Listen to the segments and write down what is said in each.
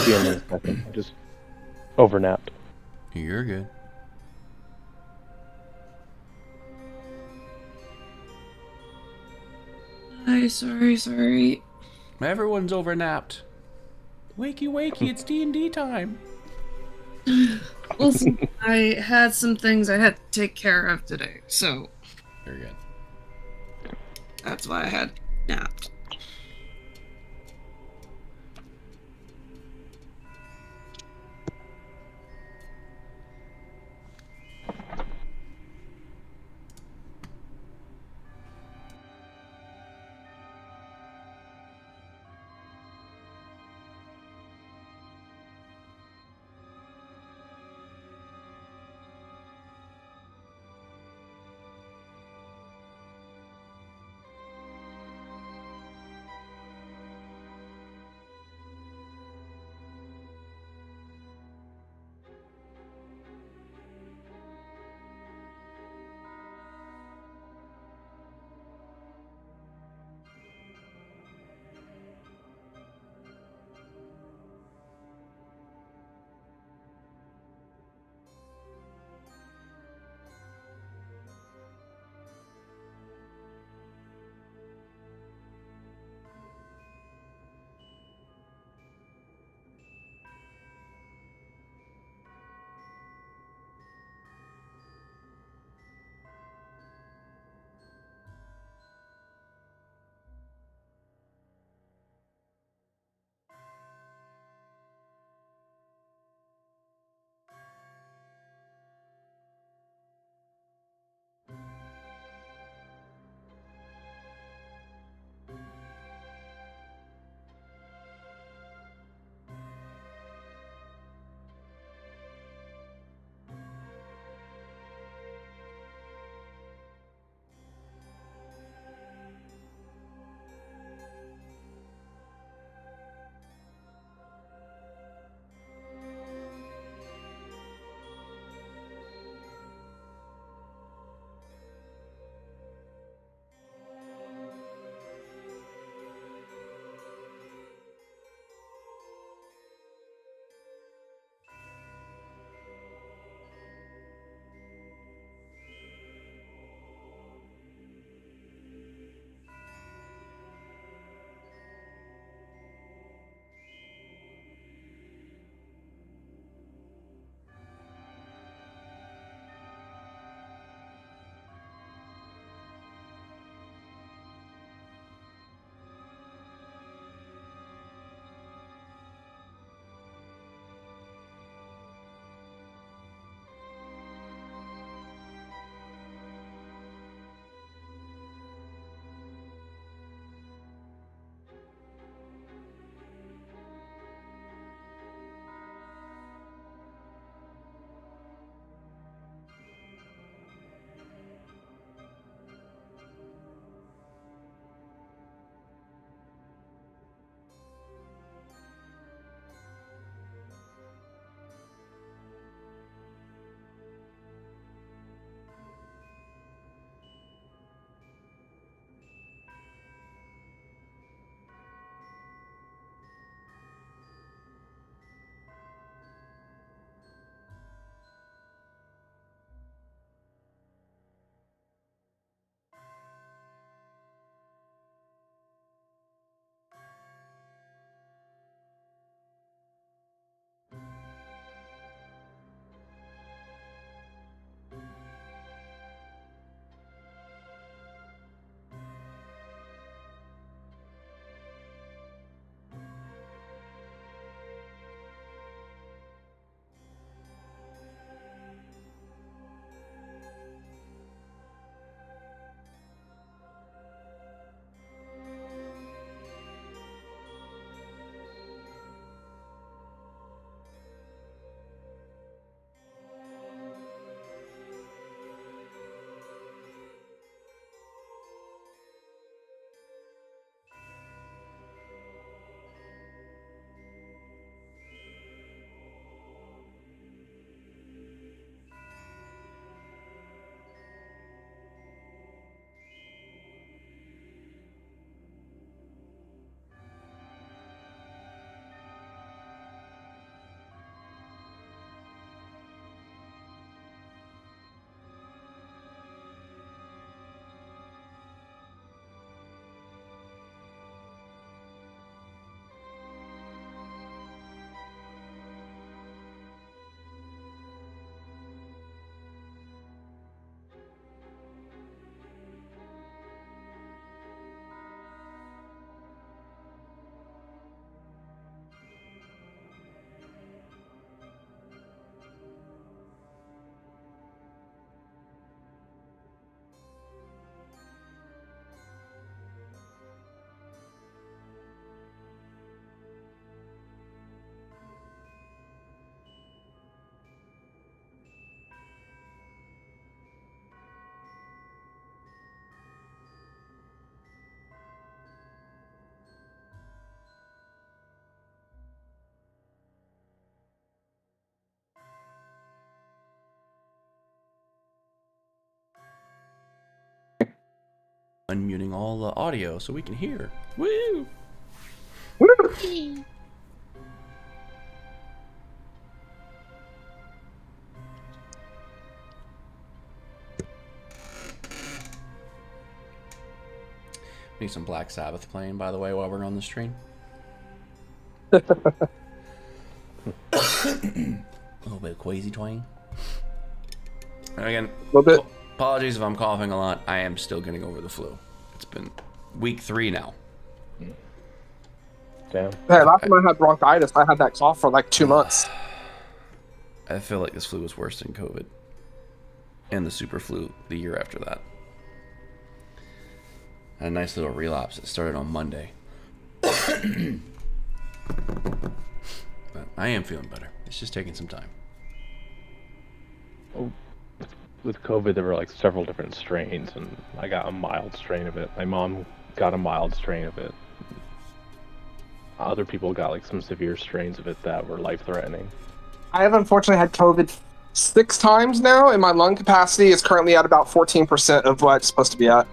be in a second. I just overnapped. You're good. Sorry. Everyone's overnapped. Wakey, wakey, it's D&D time. Listen, I had some things I had to take care of today, so Very good. that's why I had napped. unmuting all the audio so we can hear. Woo! Need some Black Sabbath playing, by the way, while we're on the stream. A little bit of Quasi Twang. And again, A little bit. apologies if I'm coughing a lot. I am still getting over the flu. It's been week 3 now. Damn. Hey, last time I had bronchitis, I had that cough for like 2 months. I feel like this flu was worse than COVID. And the super flu the year after that. A nice little relapse. It started on Monday. But I am feeling better. It's just taking some time. With COVID, there were like several different strains, and I got a mild strain of it. My mom got a mild strain of it. Other people got like some severe strains of it that were life-threatening. I have unfortunately had COVID 6 times now, and my lung capacity is currently at about 14% of what it's supposed to be at.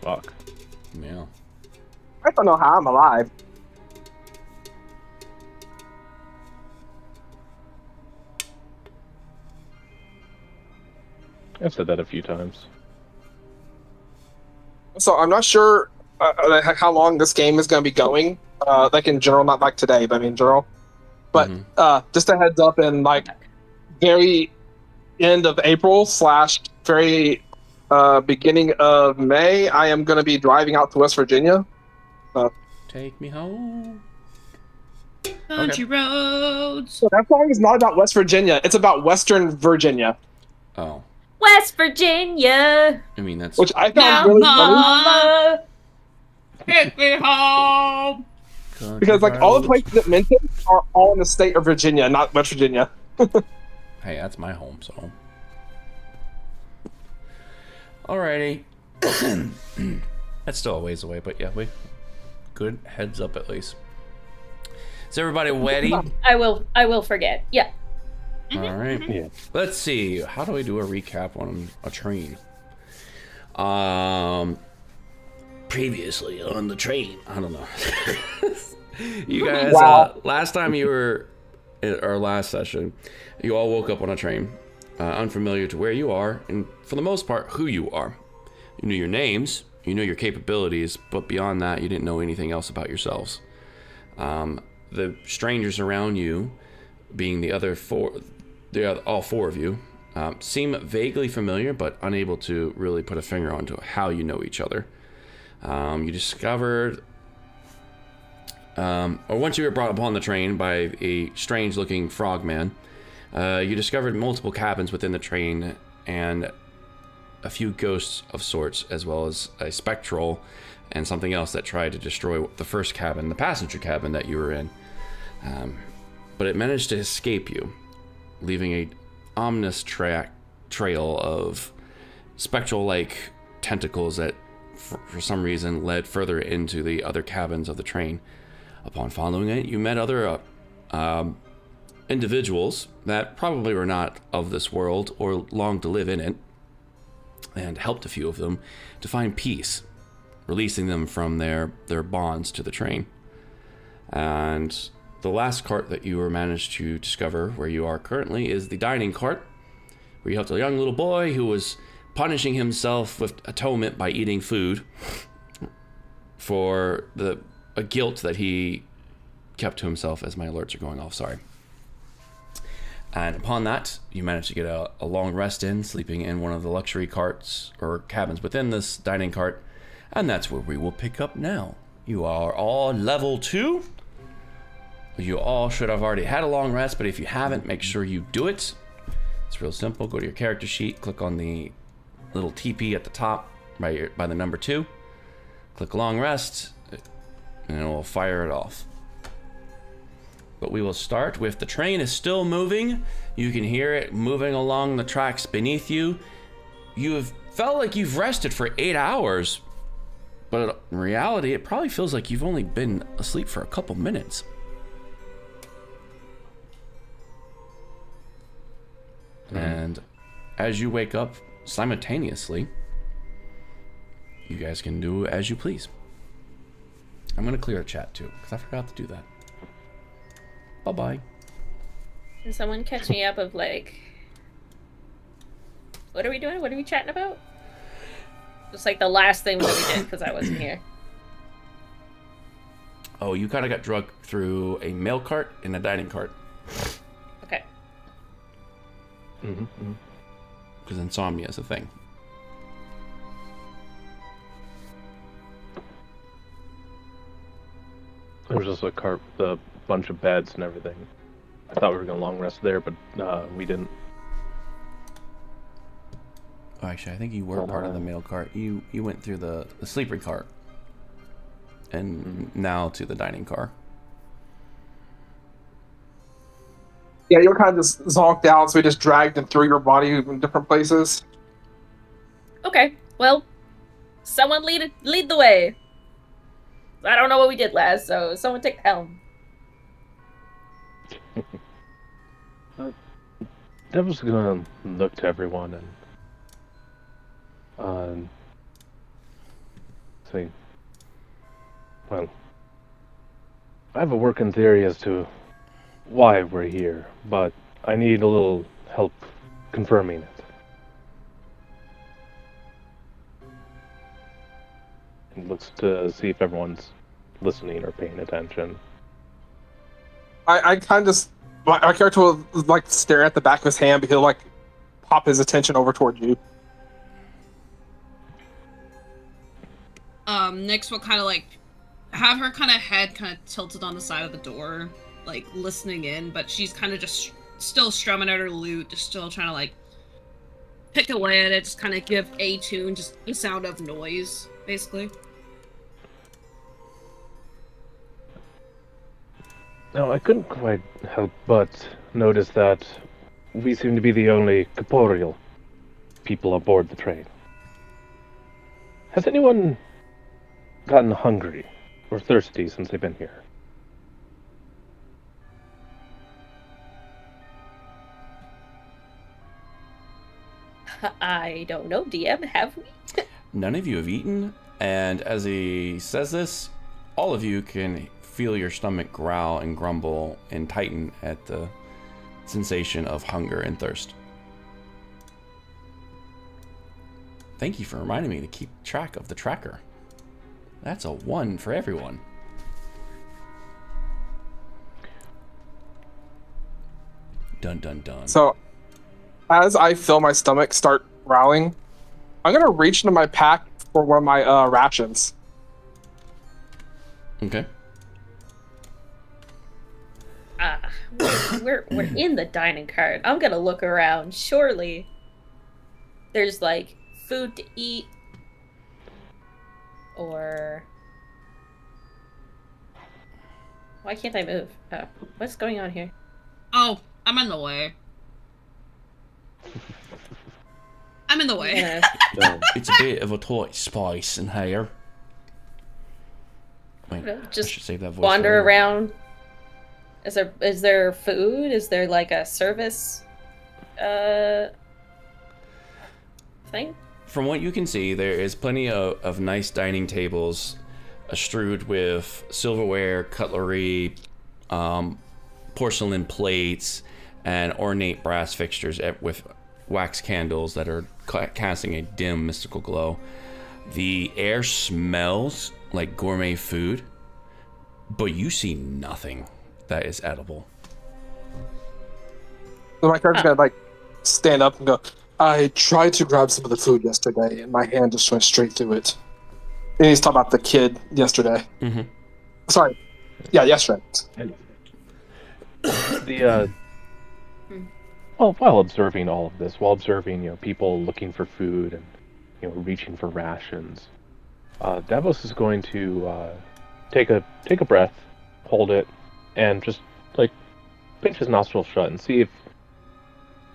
Fuck. Yeah. I don't know how I'm alive. I've said that a few times. So I'm not sure how long this game is going to be going. Like in general, not like today, but in general. But just a heads up, in like very end of April / very beginning of May, I am going to be driving out to West Virginia. Take me home. Country roads. So that song is not about West Virginia. It's about Western Virginia, Oh. West Virginia. I mean, that's... which I Now, found really funny. Mama. Take me home. Because like all the places it mentioned are all in the state of Virginia, not West Virginia. Hey, that's my home, so... Alrighty. That's still a ways away, but yeah, good heads up at least. Is everybody ready? I will forget. Yeah. Alright. Yeah. Let's see. How do we do a recap on a train? Previously on the train. I don't know. You guys, Wow. last time you were in our last session, you all woke up on a train, unfamiliar to where you are, and for the most part, who you are. You knew your names, you knew your capabilities, but beyond that, you didn't know anything else about yourselves. The strangers around you, being the other all four of you, seem vaguely familiar, but unable to really put a finger onto how you know each other. You discovered, or once you were brought upon the train by a strange-looking frogman, you discovered multiple cabins within the train and a few ghosts of sorts, as well as a spectral and something else that tried to destroy the first cabin, the passenger cabin that you were in. But it managed to escape you, leaving a ominous trail of spectral-like tentacles that, for some reason, led further into the other cabins of the train. Upon following it, you met other individuals that probably were not of this world or longed to live in it, and helped a few of them to find peace, releasing them from their bonds to the train. And the last cart that you were managed to discover where you are currently is the dining cart, where you helped a young little boy who was punishing himself with atonement by eating food for a guilt that he kept to himself, as my alerts are going off, sorry. And upon that, you managed to get a long rest in, sleeping in one of the luxury carts or cabins within this dining cart, and that's where we will pick up now. You are all level 2. You all should have already had a long rest, but if you haven't, make sure you do it. It's real simple. Go to your character sheet, click on the little TP at the top by the number 2. Click long rest, and it will fire it off. But we will start with the train is still moving. You can hear it moving along the tracks beneath you. You have felt like you've rested for 8 hours, but in reality, it probably feels like you've only been asleep for a couple minutes. And as you wake up simultaneously, you guys can do as you please. I'm going to clear the chat too, because I forgot to do that. Bye-bye. Can someone catch me up of, like... What are we doing? What are we chatting about? Just like the last thing that we did, because I wasn't here. Oh, you kind of got drugged through a mail cart and a dining cart. Okay. Because insomnia is a thing. There was just a cart with a bunch of beds and everything. I thought we were going to long rest there, but we didn't. Oh, actually, I think you were part of the mail cart. You went through the sleeper cart. And now to the dining car. Yeah, you were kind of just zonked out, so we just dragged and threw your body in different places. Okay, well, someone lead the way. I don't know what we did last, so someone take the helm. Devil's gonna look to everyone and say, well, I have a working theory as to why we're here, but I need a little help confirming it. And looks to see if everyone's listening or paying attention. I kind of my character will like stare at the back of his hand, but he'll like pop his attention over toward you. Nyx will kind of like have her kind of head kind of tilted on the side of the door, like listening in, but she's kind of just still strumming at her lute, just still trying to like pick away at it, just kind of give a tune, just the sound of noise, basically. Now, I couldn't quite help but notice that we seem to be the only corporeal people aboard the train. Has anyone gotten hungry or thirsty since they've been here? I don't know, DM, have we? None of you have eaten, and as he says this, all of you can feel your stomach growl and grumble and tighten at the sensation of hunger and thirst. Thank you for reminding me to keep track of the tracker. That's a 1 for everyone. Dun dun dun. So, as I feel my stomach start growling, I'm gonna reach into my pack for one of my rations. Okay. We're in the dining cart. I'm gonna look around. Surely there's like food to eat, or why can't I move? What's going on here? Oh, I'm in the way. I'm in the way. Yeah. No. It's a bit of a tight space in here. Wait, I Just should save that voice. wander for later. around. Is there food? Is there like a service thing? From what you can see, there is plenty of nice dining tables strewed with silverware, cutlery, porcelain plates, and ornate brass fixtures with wax candles that are casting a dim mystical glow. The air smells like gourmet food, but you see nothing that is edible. So my character's gonna like stand up and go, I tried to grab some of the food yesterday, and my hand just went straight through it. And he's talking about the kid yesterday. Mm-hmm. Sorry. Yeah, yesterday. Well, while observing all of this, while observing, people looking for food and, reaching for rations, Davos is going to take a breath, hold it, and just pinch his nostrils shut and see if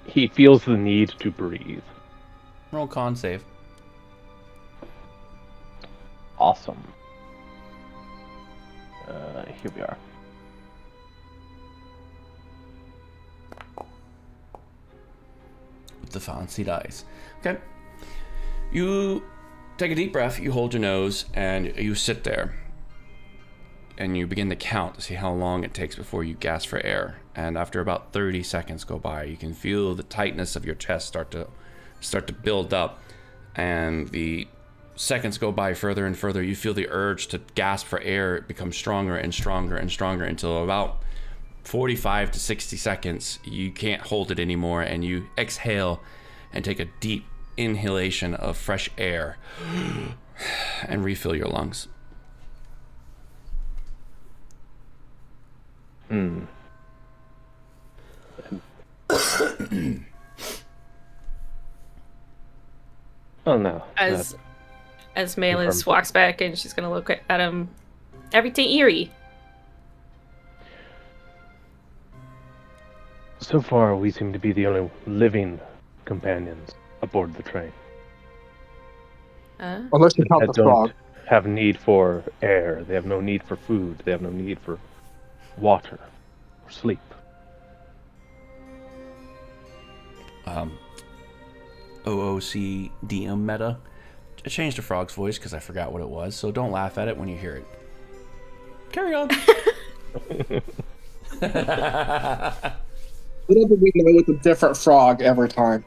he feels the need to breathe. Roll con save. Awesome. Here we are. the fancy dice. Okay. You take a deep breath, you hold your nose, and you sit there. And you begin to count to see how long it takes before you gasp for air. And after about 30 seconds go by, you can feel the tightness of your chest start to build up. And the seconds go by further and further. You feel the urge to gasp for air become stronger and stronger and stronger until about 45 to 60 seconds, you can't hold it anymore, and you exhale and take a deep inhalation of fresh air and refill your lungs. Oh no. As Malus walks back and she's gonna look at him, everything eerie. So far, we seem to be the only living companions aboard the train. Unless you count That the frog. don't have need for air. They have no need for food. They have no need for water or sleep. OOC DM meta. I changed the frog's voice because I forgot what it was, so don't laugh at it when you hear it. Carry on. Little did we know it's a different frog every time.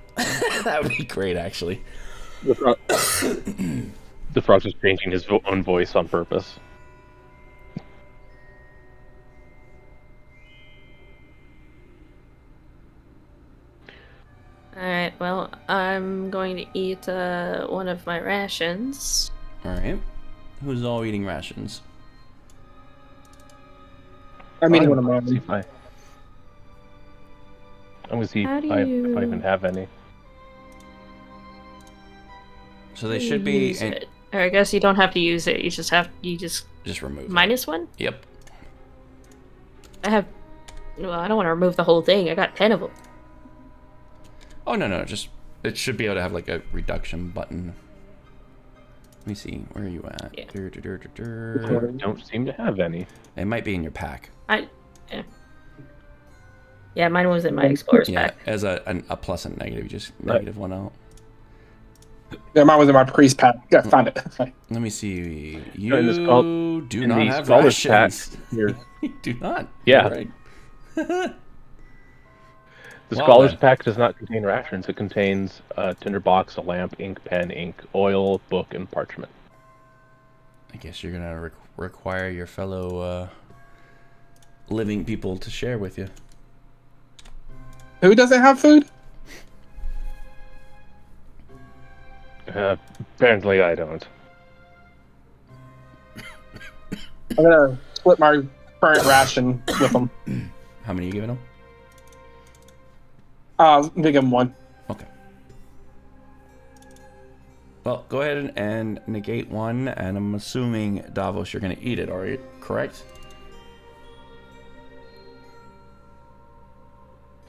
That would be great, actually. The frog's just changing his own voice on purpose. Alright, well, I'm going to eat one of my rations. Alright. Who's all eating rations? I'm eating one of See mine. if I'm gonna see if How do I you- even have any. So they should be Use it. Or I guess you don't have to use it. You just just remove it. minus one? Yep. I have. Well, I don't want to remove the whole thing. I got 10 of them. Oh no, just it should be able to have like a reduction button. Let me see, where are you at? Yeah. I don't seem to have any. It might be in your pack. Yeah, mine was in my explorer's Yeah, pack. as a plus and negative, you just negative one out. Yeah, mine was in my priest pack. Yeah, found it. Let me see. No, in the You do in not the have scholar's rations. pack, you're- You do not. Yeah. You're right. The Well, scholar's then. pack does not contain rations. It contains a tinderbox, a lamp, ink, pen, ink, oil, book, and parchment. I guess you're gonna require your fellow living people to share with you. Who doesn't have food? Apparently, I don't. I'm gonna split my current ration with them. How many are you giving them? Give him one. Okay. Well, go ahead and negate one, and I'm assuming, Davos, you're going to eat it, are you correct?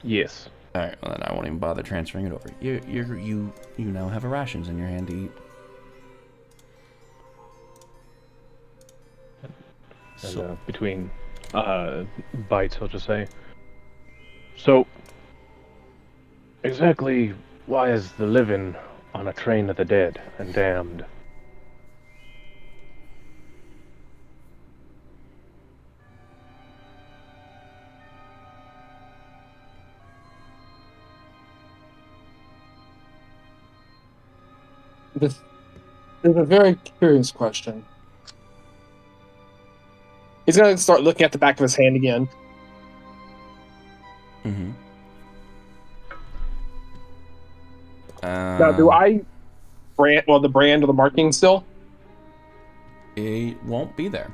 Yes. All right, well then I won't even bother transferring it over. You now have a rations in your hand to eat. And between bites, I'll just say. So, exactly why is the living on a train of the dead and damned? This is a very curious question. He's gonna start looking at the back of his hand again. Mm-hmm. Now, do I the brand or the marking still? It won't be there.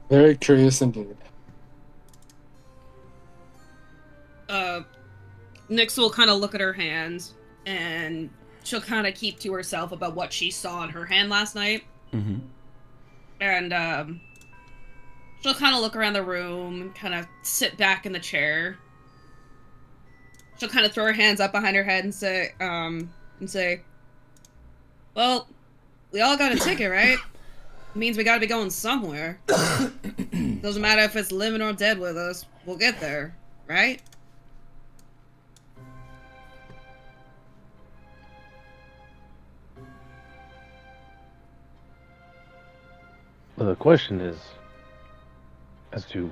Very curious indeed. Nyx will kind of look at her hand, and she'll kind of keep to herself about what she saw in her hand last night. Mm-hmm. And she'll kind of look around the room and kind of sit back in the chair. She'll kind of throw her hands up behind her head and say, "Well, we all got a ticket, right?" means we gotta be going somewhere. Doesn't matter if it's living or dead with us. We'll get there, right? Well, the question is as to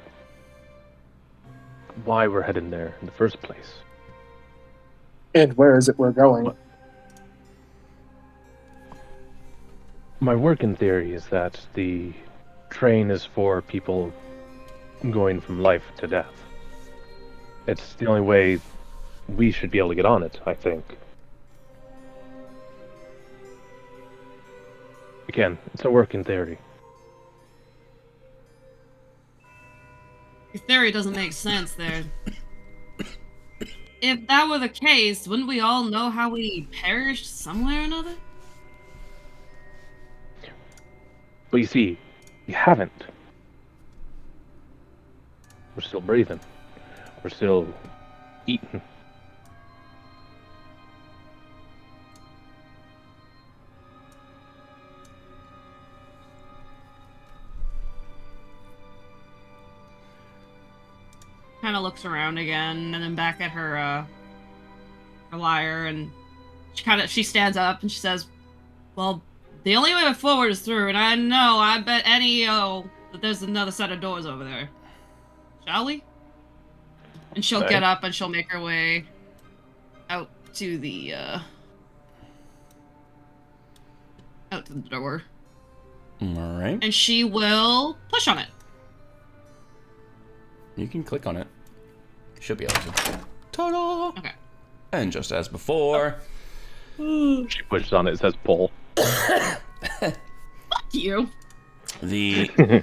why we're heading there in the first place. And where is it we're going? What? My working theory is that the train is for people going from life to death. It's the only way we should be able to get on it, I think. Again, it's a working theory. Your theory doesn't make sense there. If that were the case, wouldn't we all know how we perished somewhere or another? But you see, we haven't. We're still breathing. We're still eating. Kind of looks around again, and then back at her lyre, and she stands up and she says, "Well, the only way forward is through, and I bet that there's another set of doors over there. Shall we?" And she'll get up and she'll make her way out to the door. All right. And she will push on it. You can click on it. Should be able to. Ta-da! Okay. And just as before, She pushes on it, it says pull. Fuck you. the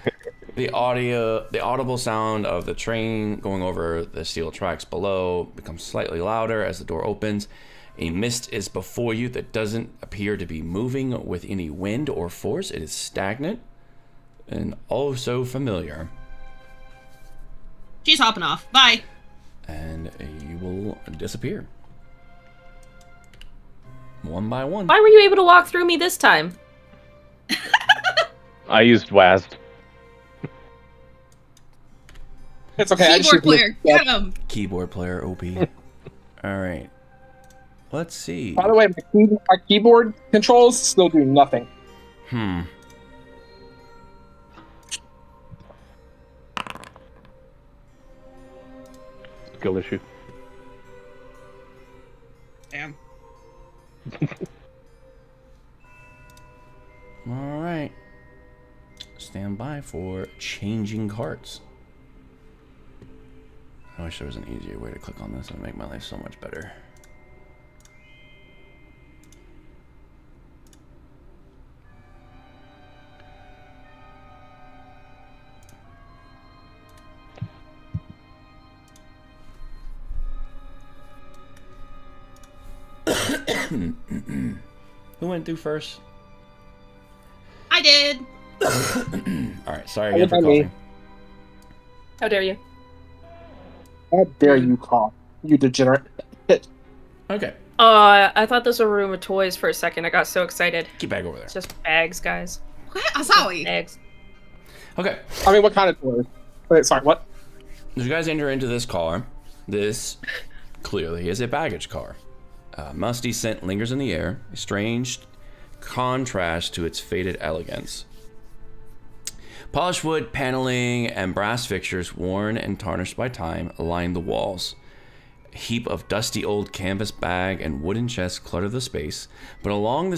audible sound of the train going over the steel tracks below becomes slightly louder as the door opens. A mist is before you that doesn't appear to be moving with any wind or force. It is stagnant and also familiar. She's hopping off. Bye. And you will disappear. One by one. Why were you able to walk through me this time? I used WASD. It's okay. Keyboard player, get him. Keyboard player, OP. Alright. Let's see. By the way, my keyboard controls still do nothing. Skill issue. Damn. Alright. Stand by for changing carts. I wish there was an easier way to click on this. It would make my life so much better. Who went through first? I did. Alright, sorry again for coughing. How dare you? How dare you cough, you degenerate. Okay. I thought this was a room of toys for a second. I got so excited. Keep back over there. It's just bags, guys. What? Asawi. Bags. Okay. I mean, what kind of toys? Wait, sorry, what? As you guys enter into this car, this clearly is a baggage car. Musty scent lingers in the air, a strange contrast to its faded elegance. Polished wood paneling and brass fixtures, worn and tarnished by time, line the walls. A heap of dusty old canvas bag and wooden chests clutter the space, but along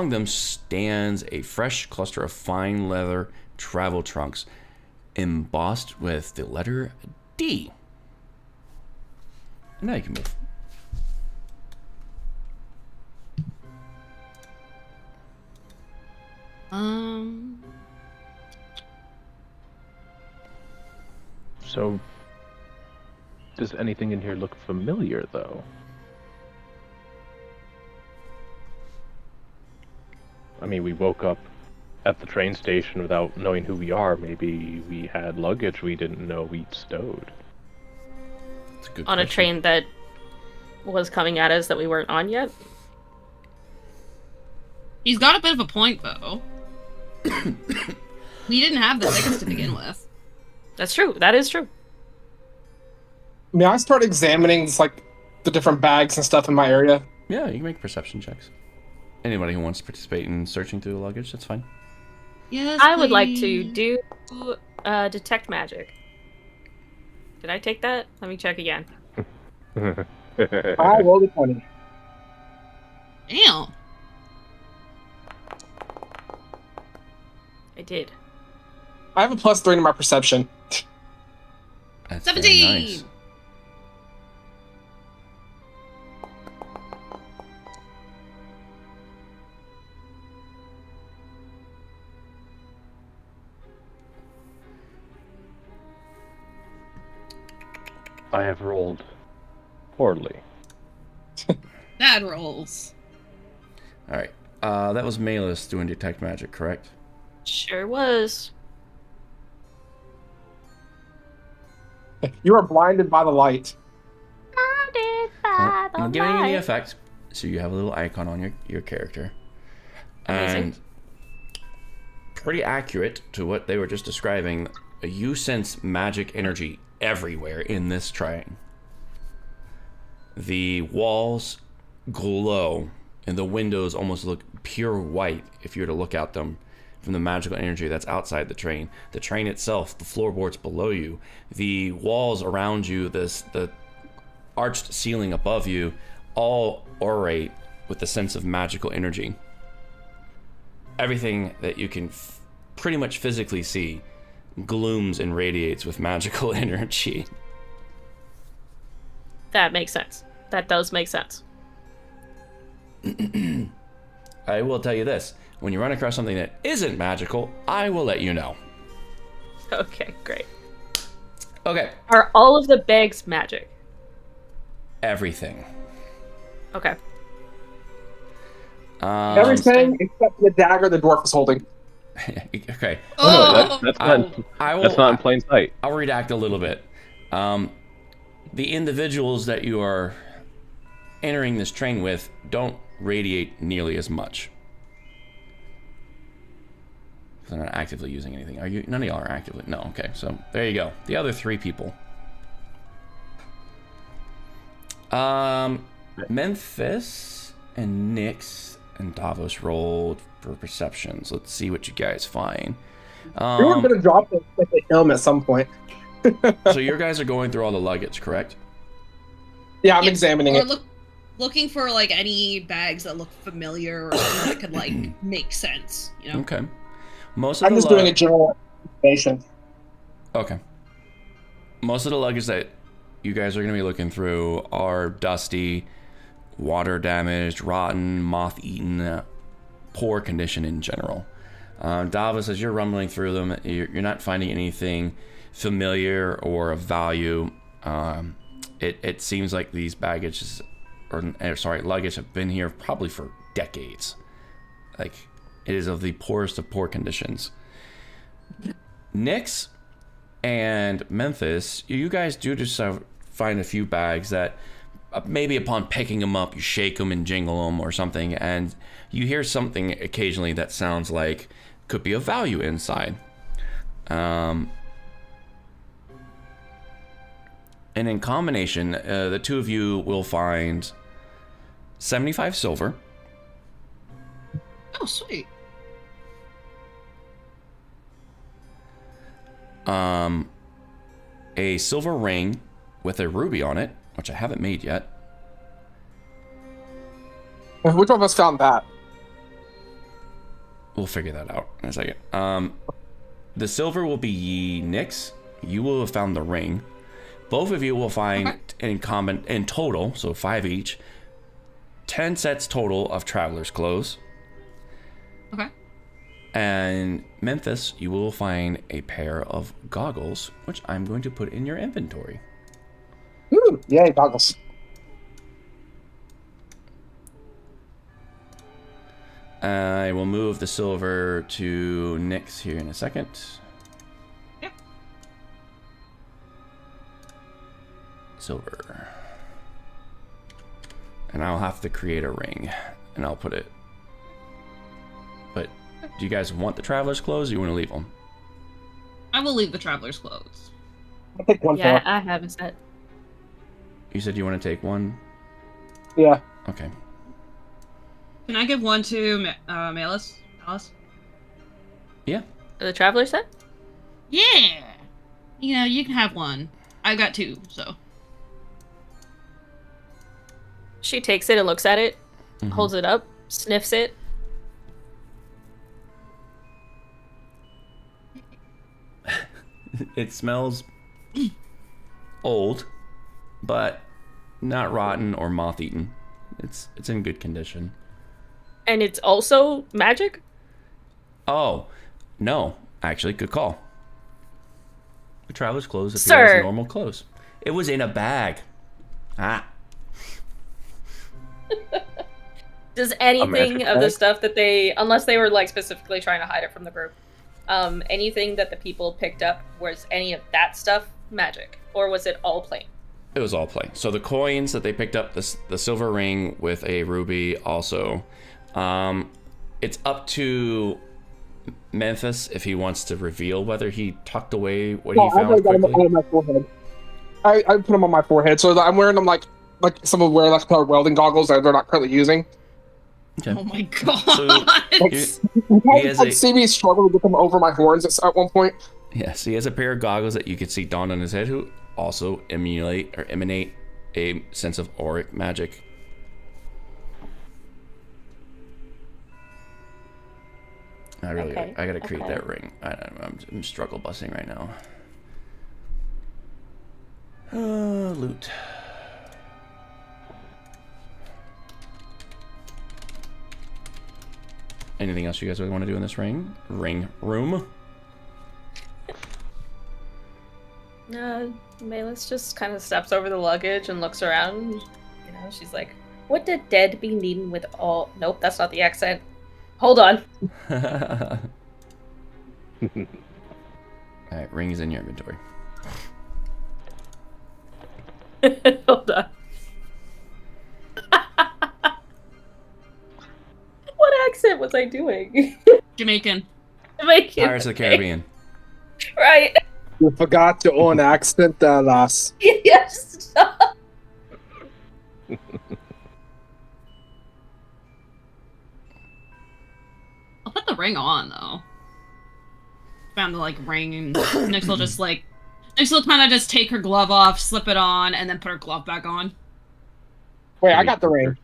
them stands a fresh cluster of fine leather travel trunks, embossed with the letter D. Now you can move. So, does anything in here look familiar, though? I mean, we woke up at the train station without knowing who we are. Maybe we had luggage we didn't know we stowed. That's a good On question. a train that was coming at us that we weren't on yet. He's got a bit of a point, though. We didn't have the tickets to begin with. That's true. That is true. May I start examining just, like, the different bags and stuff in my area? Yeah, you can make perception checks. Anybody who wants to participate in searching through the luggage, that's fine. Yes, I would like to please. do detect magic. Did I take that? Let me check again. I rolled a 20. Damn. I did. I have a +3 to my perception. That's 17. very nice. I have rolled poorly. Bad rolls. All right. That was Malus doing detect magic, correct? Sure was. You are blinded by the light. Well, I'm giving you the effect, so you have a little icon on your character. Amazing. And pretty accurate to what they were just describing. You sense magic energy everywhere in this train. The walls glow, and the windows almost look pure white if you were to look at them from the magical energy that's outside the train. The train itself, the floorboards below you, the walls around you, the arched ceiling above you, all orate with the sense of magical energy. Everything that you can pretty much physically see glooms and radiates with magical energy. That makes sense. That does make sense. I will tell you this. When you run across something that isn't magical, I will let you know. Okay, great. Okay. Are all of the bags magic? Everything. Okay. Everything except the dagger the dwarf is holding. Okay. Oh, no, that's not in plain sight. I'll redact a little bit. The individuals that you are entering this train with don't radiate nearly as much. They're not actively using anything. Are you? None of y'all are actively. No. Okay. So there you go. The other three people. Memphis and Nyx and Davos rolled for perceptions. Let's see what you guys find. We were going to drop the helm at some point. So your guys are going through all the luggage, correct? Yeah, I'm examining it. Looking for like any bags that look familiar or something that could like make sense, you know? Okay. Most of I'm just doing a general investigation. Okay. Most of the luggage that you guys are going to be looking through are dusty, water damaged, rotten, moth-eaten, poor condition in general. Davos, as you're rumbling through them, you're not finding anything familiar or of value. It seems like these luggage have been here probably for decades. Like, it is of the poorest of poor conditions. Nyx and Memphis, you guys do just find a few bags that maybe upon picking them up, you shake them and jingle them or something, and you hear something occasionally that sounds like could be of value inside. And in combination, the two of you will find 75 silver. Oh, sweet. A silver ring with a ruby on it, which I haven't made yet. Which one of us found that? We'll figure that out in a second. The silver will be Nyx. You will have found the ring. Both of you will find in total, so 5 each, 10 sets total of traveler's clothes. Okay. And Memphis, you will find a pair of goggles, which I'm going to put in your inventory. Ooh, yay, goggles. I will move the silver to Nyx here in a second. Yep. Silver. And I'll have to create a ring. And I'll put it... But Do you guys want the traveler's clothes, or you want to leave them? I will leave the traveler's clothes. I'll take one Yeah, for. I have a set. You said you want to take one? Yeah. Okay. Can I give one to Malus? Alice? Yeah. The traveler set? Yeah. You can have one. I got 2, so. She takes it and looks at it, holds it up, sniffs it. It smells old, but not rotten or moth-eaten. It's in good condition. And it's also magic? Oh, no. Actually, good call. The traveler's clothes appear as Sir. normal clothes. It was in a bag. Ah. Does anything magic of the bag? stuff that they, unless they were like specifically trying to hide it from the group, anything that the people picked up, was any of that stuff magic? Or was it all plain? It was all plain. So the coins that they picked up, the silver ring with a ruby also. It's up to Memphis if he wants to reveal whether he tucked away what he I found got them quickly. on my forehead. I put them on my forehead, so I'm wearing them like someone wear like colored welding goggles that they're not currently using. Okay. Oh my god. So You has a- see me struggle to get them over my horns at one point. Yes, he has a pair of goggles that you can see dawn on his head, who also emanate a sense of auric magic. Okay, I gotta create okay. that ring. I'm struggle busing right now. Loot. Anything else you guys really want to do in this ring room? Malus just kind of steps over the luggage and looks around. You know, she's like, what did dead be needing with all... Nope, that's not the accent. Hold on. Alright, ring is in your inventory. Hold on. What accent was I doing? Jamaican. Jamaican. Pirates of the Caribbean. Right. You forgot your own accent, lass. Yes. Stop. I'll put the ring on though. Found the ring, and Nyx will just Nyx will kind of just take her glove off, slip it on, and then put her glove back on. Wait, I got the ring.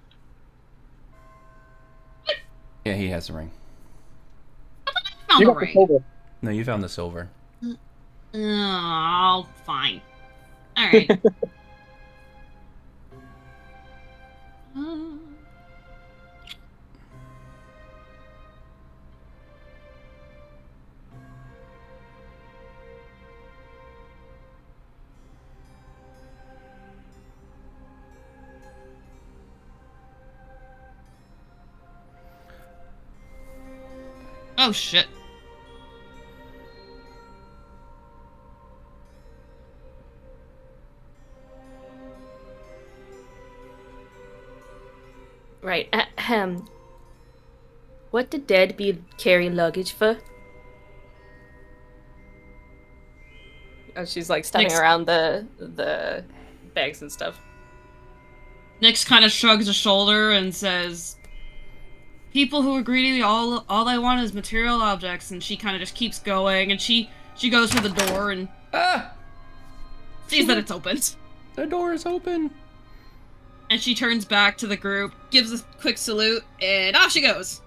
Yeah, he has the ring. Found You the got the ring. silver. No, you found the silver. Oh, fine. All right. Oh shit. Right. Ahem. What did dead be carry luggage for? And she's like standing Nyx- around the bags and stuff. Nyx kind of shrugs a shoulder and says, "People who are greedy, all they want is material objects." And she kind of just keeps going, and she goes for the door and sees that it's opened. The door is open. And she turns back to the group, gives a quick salute, and off she goes.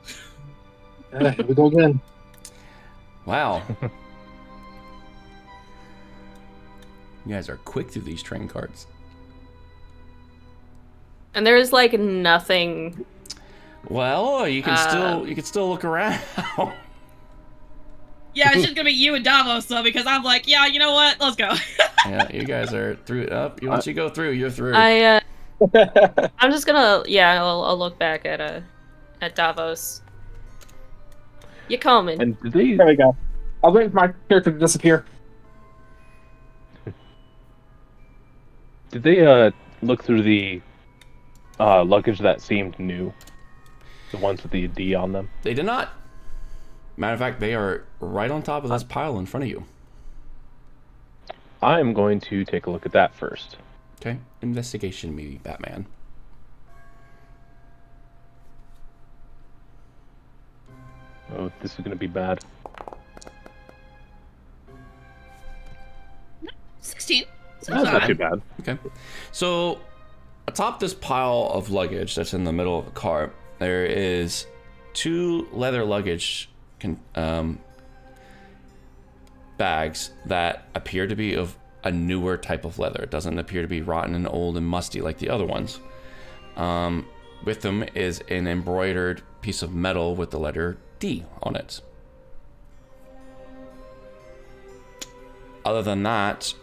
Here we go again. Wow. You guys are quick through these train cards. And there's like nothing. Well, you can still look around. Yeah, it's just gonna be you and Davos though, because I'm like, yeah, you know what? Let's go. Yeah, you guys are through. Once you go through, you're through. I'm just gonna I'll look back at Davos. You coming? And did they? There we go. I was waiting for my character to disappear. Did they look through the luggage that seemed new? The ones with the D on them? They did not. Matter of fact, they are right on top of this pile in front of you. I'm going to take a look at that first. Okay, investigation, maybe Batman. Oh, this is going to be bad. 16. That's not too bad. Okay, so atop this pile of luggage that's in the middle of the car, there is 2 leather luggage bags that appear to be of a newer type of leather. It doesn't appear to be rotten and old and musty like the other ones. With them is an embroidered piece of metal with the letter D on it. Other than that,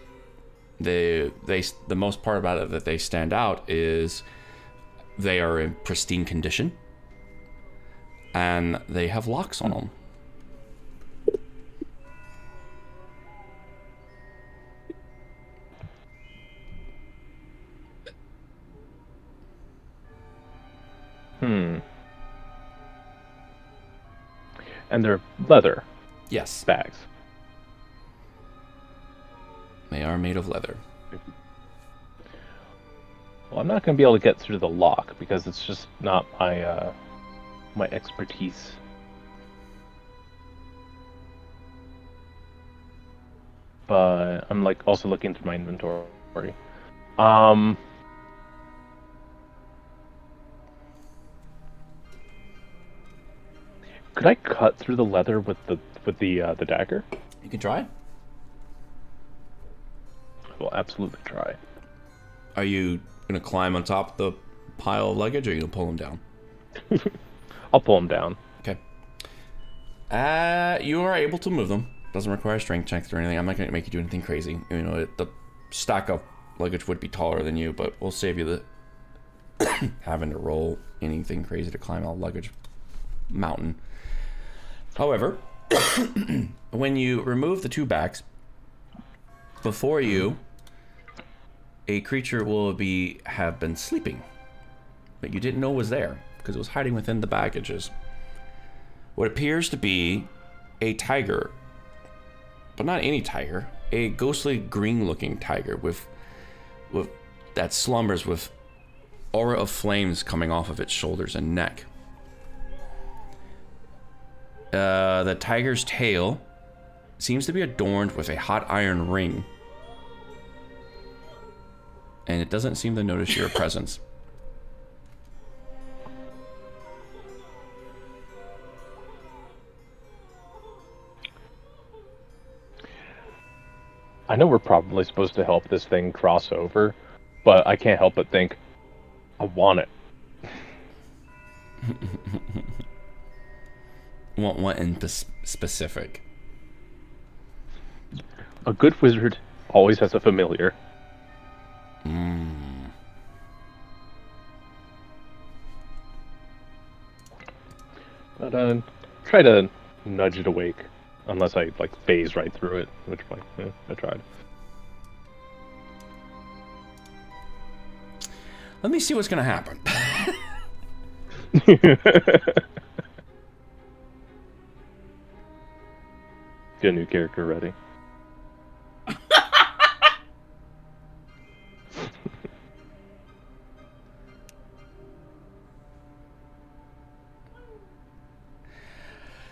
the most part about it that they stand out is they are in pristine condition and they have locks on them. And they're leather Yes, bags. they are made of leather. Well, I'm not going to be able to get through the lock because it's just not my my expertise. But I'm like also looking through my inventory. Could I cut through the leather with the dagger? You can try. I will absolutely try. Are you gonna climb on top of the pile of luggage, or are you gonna pull them down? I'll pull them down. Okay. You are able to move them. Doesn't require strength checks or anything. I'm not gonna make you do anything crazy. You know, the stack of luggage would be taller than you, but we'll save you the having to roll anything crazy to climb a luggage mountain. However, when you remove the 2 bags, before you, a creature will have been sleeping, but you didn't know was there because it was hiding within the baggages. What appears to be a tiger, but not any tiger, a ghostly green-looking tiger with that slumbers with aura of flames coming off of its shoulders and neck. The tiger's tail seems to be adorned with a hot iron ring, and it doesn't seem to notice your presence. I know we're probably supposed to help this thing cross over, but I can't help but think, I want it. What in specific? A good wizard always has a familiar. But try to nudge it awake, unless I like phase right through it, which I tried. Let me see what's gonna happen. Get a new character ready.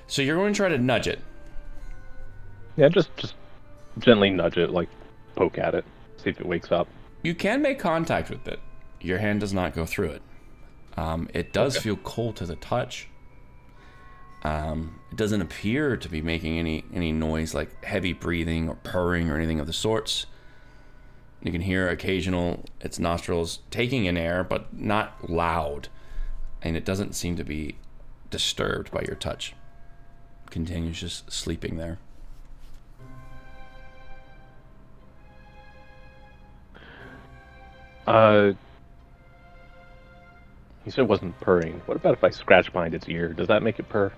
So you're going to try to nudge it. Yeah, just gently nudge it, like poke at it, see if it wakes up. You can make contact with it. Your hand does not go through it. It does feel cold to the touch. It doesn't appear to be making any noise like heavy breathing or purring or anything of the sorts. You can hear its nostrils taking in air, but not loud. And it doesn't seem to be disturbed by your touch. It continues just sleeping there. You said it wasn't purring. What about if I scratch behind its ear? Does that make it purr?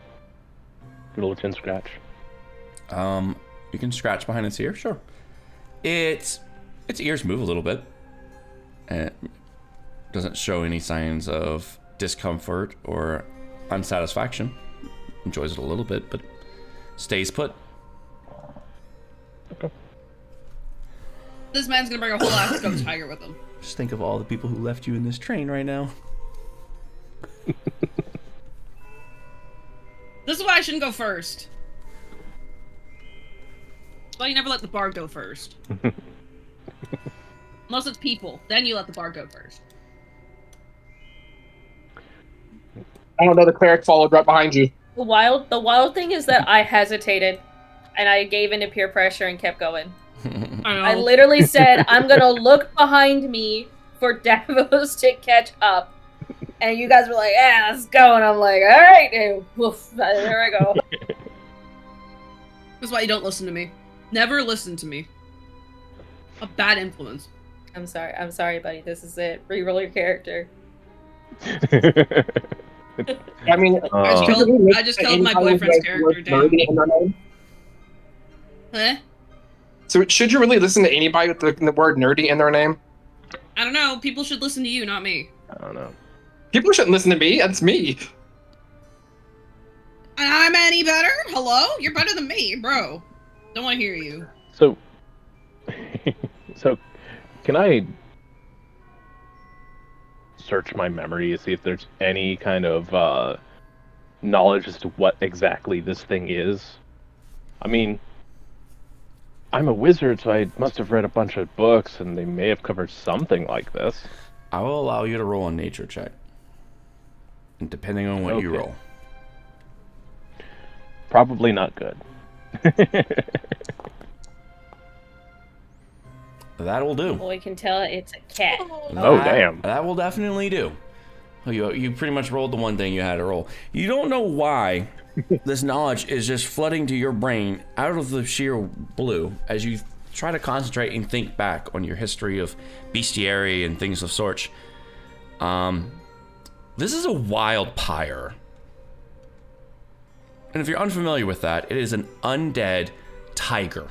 Good little chin scratch. You can scratch behind its ear, sure. Its ears move a little bit. And it doesn't show any signs of discomfort or unsatisfaction. Enjoys it a little bit, but stays put. Okay. This man's gonna bring a whole ass ghost tiger with him. Just think of all the people who left you in this train right now. This is why I shouldn't go first. Well, you never let the bard go first. Unless it's people, then you let the bard go first. I don't know. The cleric followed right behind you. The wild thing is that I hesitated, and I gave in to peer pressure and kept going. I literally said, I'm gonna look behind me for Davos to catch up. And you guys were like, yeah, let's go. And I'm like, all right, dude. Woof, there I go. That's why you don't listen to me. Never listen to me. A bad influence. I'm sorry, buddy. This is it. Reroll your character. I mean, I just killed my boyfriend's character, damn. Huh? So should you really listen to anybody with the word nerdy in their name? I don't know. People should listen to you, not me. I don't know. People shouldn't listen to me. That's me. And I'm any better? Hello? You're better than me, bro. Don't want to hear you. So, can I search my memory to see if there's any kind of knowledge as to what exactly this thing is? I mean, I'm a wizard, so I must have read a bunch of books, and they may have covered something like this. I will allow you to roll a nature check. And depending on what you roll. Probably not good. That will do. Well, we can tell it's a cat. Oh, damn. That will definitely do. You pretty much rolled the one thing you had to roll. You don't know why this knowledge is just flooding to your brain out of the sheer blue as you try to concentrate and think back on your history of bestiary and things of sorts. This is a wild pyre. And if you're unfamiliar with that, it is an undead tiger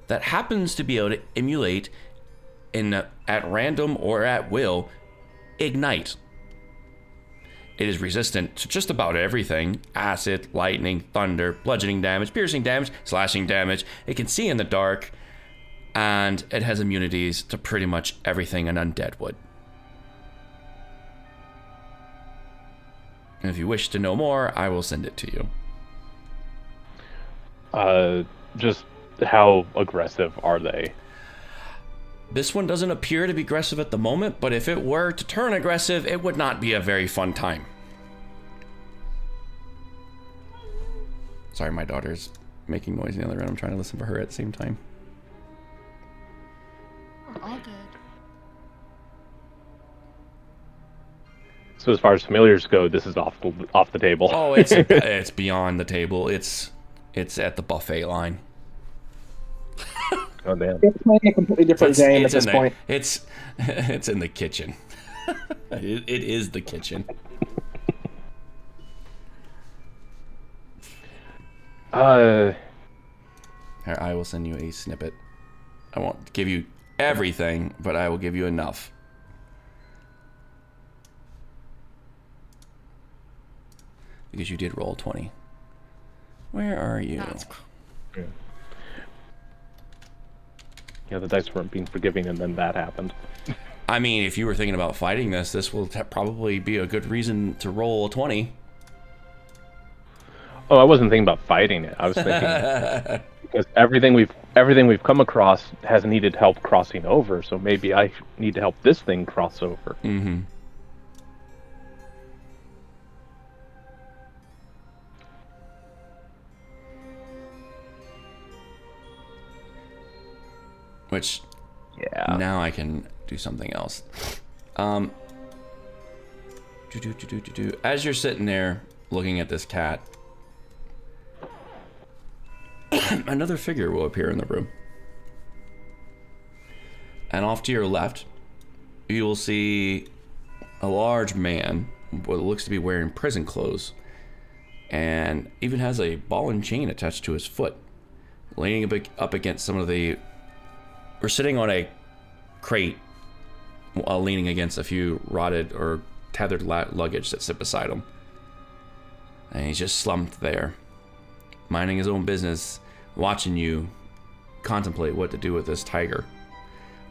that happens to be able to emulate at random or at will ignite. It is resistant to just about everything: acid, lightning, thunder, bludgeoning damage, piercing damage, slashing damage. It can see in the dark, and it has immunities to pretty much everything an undead would. And if you wish to know more, I will send it to you. Just how aggressive are they? This one doesn't appear to be aggressive at the moment, but if it were to turn aggressive, it would not be a very fun time. Sorry, my daughter's making noise in the other room. I'm trying to listen for her at the same time. All good. So as far as familiars go, this is off the table. Oh, it's beyond the table. It's at the buffet line. Oh, damn. It's playing a completely different game at this point. It's in the kitchen. It is the kitchen. Uh, Here, I will send you a snippet. I won't give you everything, but I will give you enough. Because you did roll 20. Where are you? Yeah, the dice weren't being forgiving, and then that happened. I mean, if you were thinking about fighting this will probably be a good reason to roll a 20. Oh, I wasn't thinking about fighting it. I was thinking because everything we've come across has needed help crossing over, so maybe I need to help this thing cross over. Mm-hmm. Which, yeah. Now I can do something else. As you're sitting there looking at this cat, another figure will appear in the room. And off to your left, you will see a large man, what looks to be wearing prison clothes, and even has a ball and chain attached to his foot, leaning up against some of the... We're sitting on a crate, leaning against a few rotted or tethered luggage that sit beside him. And he's just slumped there, minding his own business, watching you contemplate what to do with this tiger.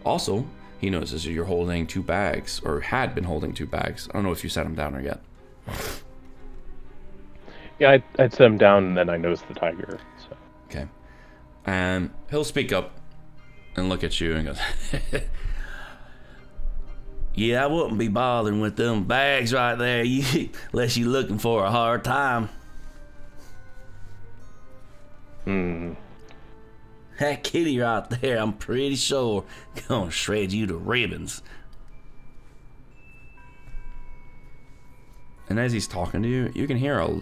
Also, he notices you're holding 2 bags, or had been holding 2 bags. I don't know if you set them down or yet. Yeah, I'd set him down, and then I noticed the tiger. So. Okay. And he'll speak up and look at you and goes, yeah, I wouldn't be bothering with them bags right there unless you're looking for a hard time. That kitty right there, I'm pretty sure, gonna shred you to ribbons. And as he's talking to you, you can hear a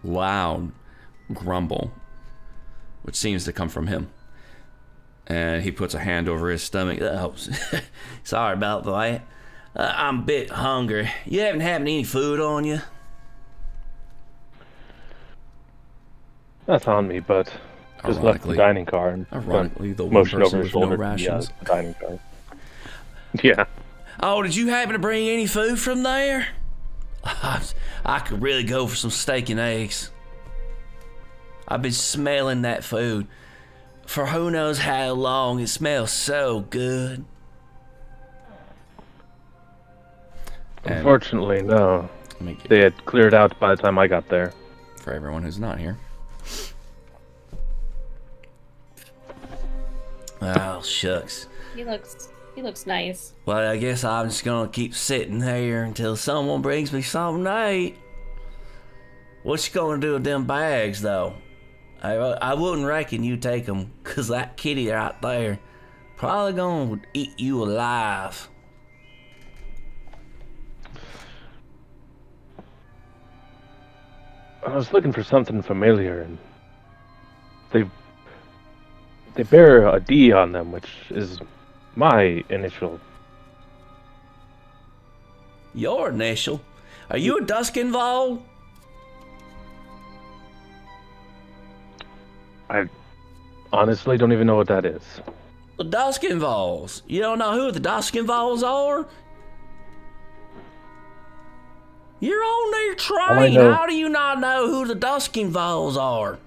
loud grumble, which seems to come from him. And he puts a hand over his stomach. Oh, sorry about that. I'm a bit hungry. You haven't had any food on you? That's on me, but just left the dining car. And ironically, the one motion person over his with no shoulder. rations. Yeah, the dining car. Yeah. Oh, did you happen to bring any food from there? I could really go for some steak and eggs. I've been smelling that food for who knows how long. It smells so good. Unfortunately, no. They had cleared out by the time I got there. For everyone who's not here. Oh, shucks. He looks nice. Well, I guess I'm just gonna keep sitting here until someone brings me something to eat. What you gonna do with them bags, though? I wouldn't reckon you take them, 'cause that kitty right there probably gonna eat you alive. I was looking for something familiar, and they bear a D on them, which is my initial. Your initial? Are you a Duskinvall? I honestly don't even know what that is. The Duskinvalls. You don't know who the Duskinvalls are? You're on their train. How do you not know who the Duskinvalls are?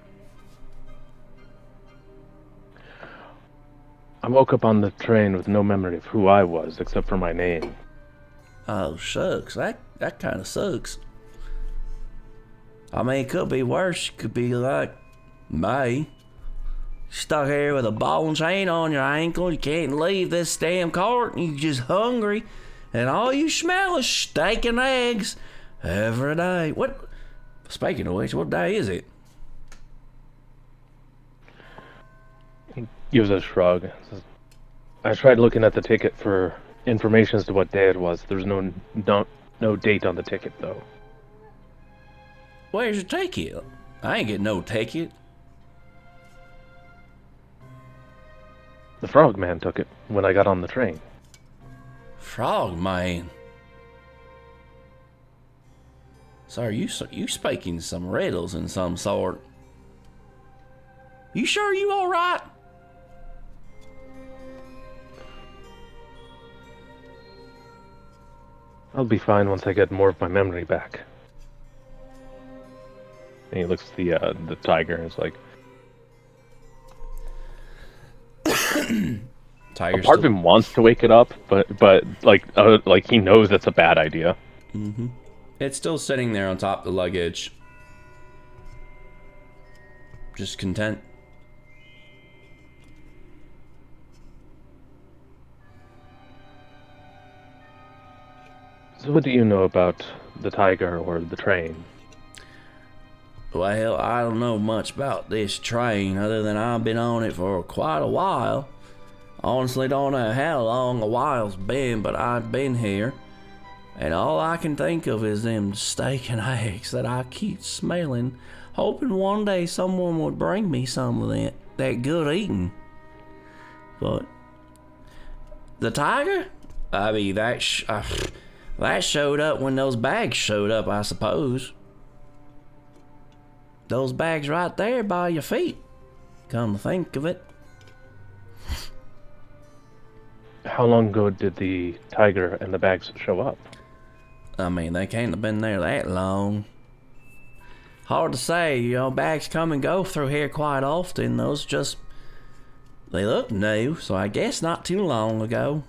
I woke up on the train with no memory of who I was, except for my name. Oh, shucks. That kind of sucks. I mean, it could be worse. It could be like me. Stuck here with a ball and chain on your ankle. You can't leave this damn cart, and you're just hungry. And all you smell is steak and eggs every day. What? Speaking of which, what day is it? He gives a shrug. I tried looking at the ticket for information as to what day it was. There's no date on the ticket, though. Where's your ticket? I ain't getting no ticket. The frog man took it when I got on the train. Frog man? Sir, you speaking some riddles in some sort. You sure you all right? I'll be fine once I get more of my memory back. And he looks at the tiger and is like, Tiger. Part of him wants to wake it up, but like he knows that's a bad idea. Mm-hmm. It's still sitting there on top of the luggage. Just content. So what do you know about the tiger or the train? Well, I don't know much about this train other than I've been on it for quite a while. Honestly, don't know how long a while's been, but I've been here. And all I can think of is them steak and eggs that I keep smelling, hoping one day someone would bring me some of that good eating. But the tiger? I mean, that showed up when those bags showed up, I suppose. Those bags right there by your feet, come to think of it. How long ago did the tiger and the bags show up? I mean, they can't have been there that long. Hard to say, bags come and go through here quite often. Those just, they look new, so I guess not too long ago.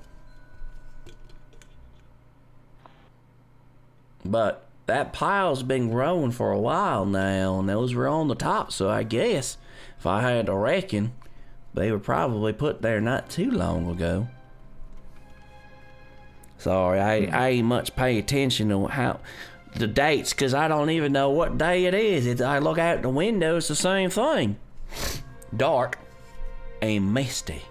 But that pile's been growing for a while now, and those were on the top, so I guess, if I had to reckon, they were probably put there not too long ago. Sorry, I ain't much pay attention to the dates, because I don't even know what day it is. I look out the window, it's the same thing. Dark and misty.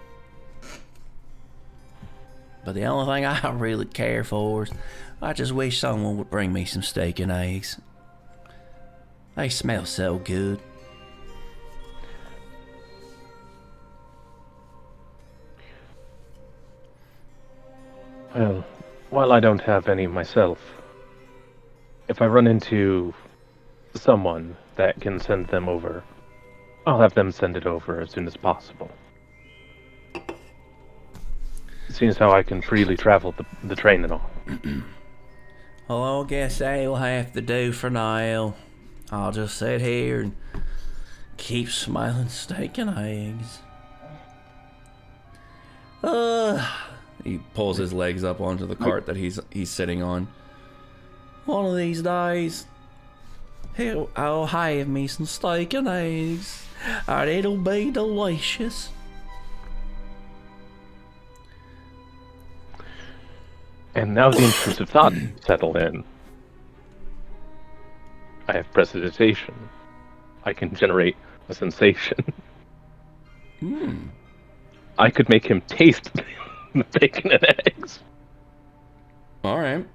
But the only thing I really care for is I just wish someone would bring me some steak and eggs. They smell so good. Well, while I don't have any myself, if I run into someone that can send them over, I'll have them send it over as soon as possible. Seeing as how I can freely travel the train and all. Well, I guess that'll have to do for now. I'll just sit here and keep smiling steak and eggs. He pulls his legs up onto the cart that he's sitting on. One of these days, I'll have me some steak and eggs, and it'll be delicious. And now the intrusive thought settled in. I have prestidigitation. I can generate a sensation. I could make him taste the bacon and eggs. Alright.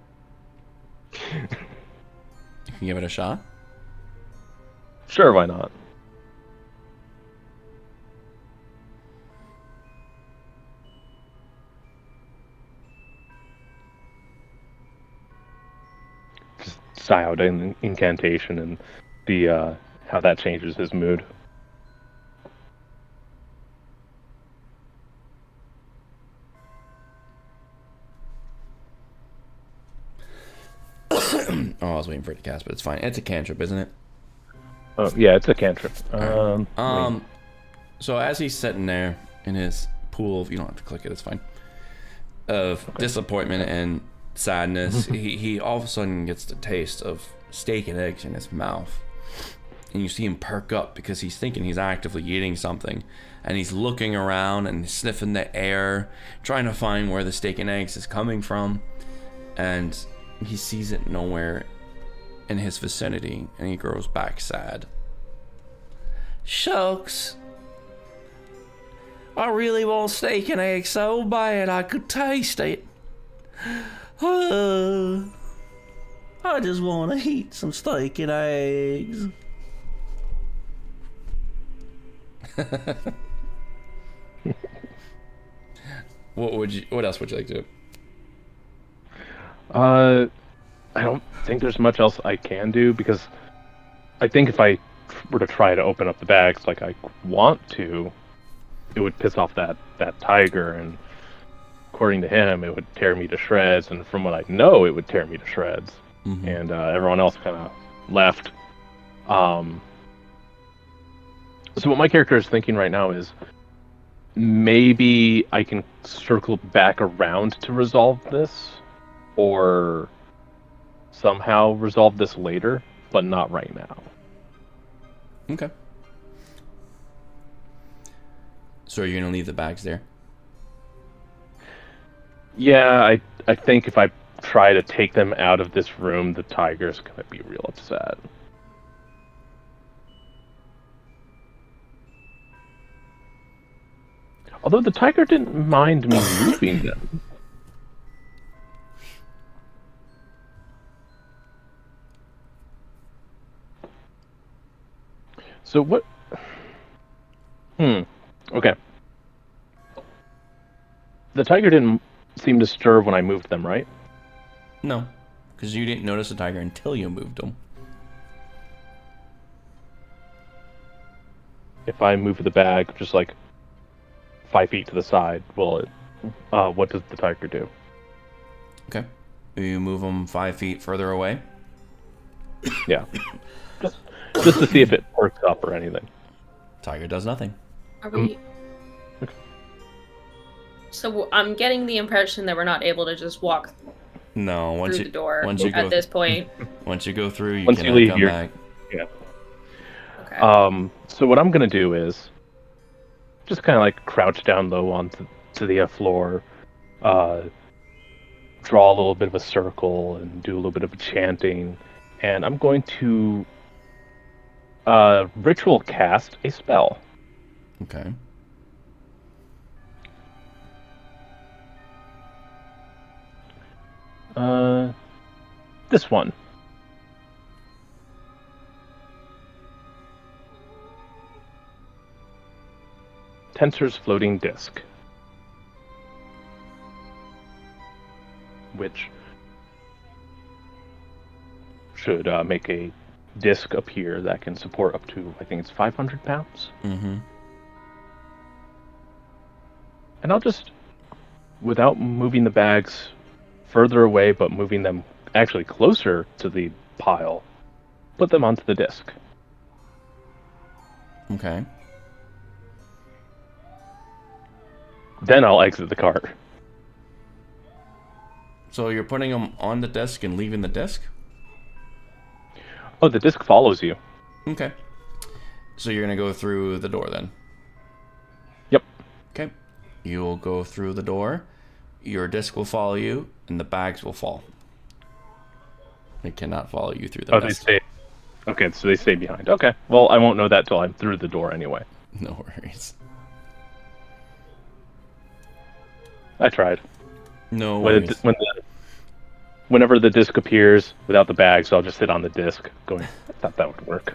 You can give it a shot? Sure, why not? Just sigh out an incantation and the how that changes his mood. Oh, I was waiting for it to cast, but it's fine. It's a cantrip, isn't it? Oh, yeah, it's a cantrip. So as he's sitting there in his pool of, you don't have to click it, it's fine, of disappointment and sadness, he all of a sudden gets the taste of steak and eggs in his mouth. And you see him perk up because he's thinking he's actively eating something. And he's looking around and sniffing the air, trying to find where the steak and eggs is coming from. And he sees it nowhere in his vicinity, and he grows back sad. Shucks. I really want steak and eggs so bad I could taste it. I just want to eat some steak and eggs. What else would you like to do? I don't think there's much else I can do, because I think if I were to try to open up the bags like I want to, it would piss off that tiger, and according to him, it would tear me to shreds, and from what I know, it would tear me to shreds. Mm-hmm. And everyone else kind of left. So what my character is thinking right now is maybe I can circle back around to resolve this, or somehow resolve this later, but not right now. Okay. So are you gonna leave the bags there? Yeah, I think if I try to take them out of this room, the tiger's gonna be real upset. Although the tiger didn't mind me moving them. So what? Okay. The tiger didn't seem to stir when I moved them, right? No, because you didn't notice the tiger until you moved them. If I move the bag just like 5 feet to the side, will it? What does the tiger do? Okay. You move them 5 feet further away. Yeah. just to see if it perks up or anything. Tiger does nothing. Are we? So I'm getting the impression that we're not able to just walk No, through the door go at this point. once you go through, you Once you cannot leave, come you're- back. Yeah. Okay. So what I'm gonna do is just kind of like crouch down low onto the floor, draw a little bit of a circle, and do a little bit of chanting, and I'm going to ritual cast a spell. Okay. This one. Tensor's floating disc, which should make a disc appear that can support up to, I think it's 500 pounds. Mm-hmm. And I'll just, without moving the bags further away, but moving them actually closer to the pile, put them onto the disc. Okay. Then I'll exit the cart. So you're putting them on the desk and leaving the desk? Oh, the disc follows you. Okay. So you're gonna go through the door then? Yep. Okay. You'll go through the door. Your disc will follow you, and the bags will fall. It cannot follow you through the Oh, desk. they stay. Okay, so they stay behind. Okay. Well, I won't know that till I'm through the door anyway. No worries. I tried. No worries. Whenever the disc appears without the bag, so I'll just sit on the disc, going, I thought that would work.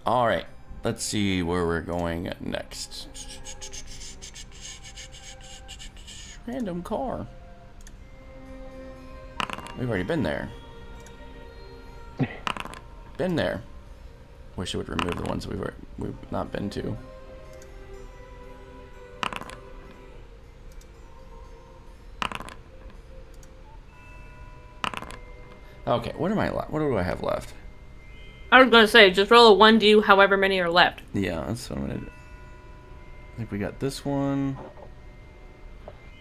All right. Let's see where we're going next. Random car. We've already been there. Been there. Wish it would remove the ones we've not been to. Okay, what do I have left? I was gonna say, just roll a 1d, however many are left. Yeah, that's what I'm gonna do. I think we got this one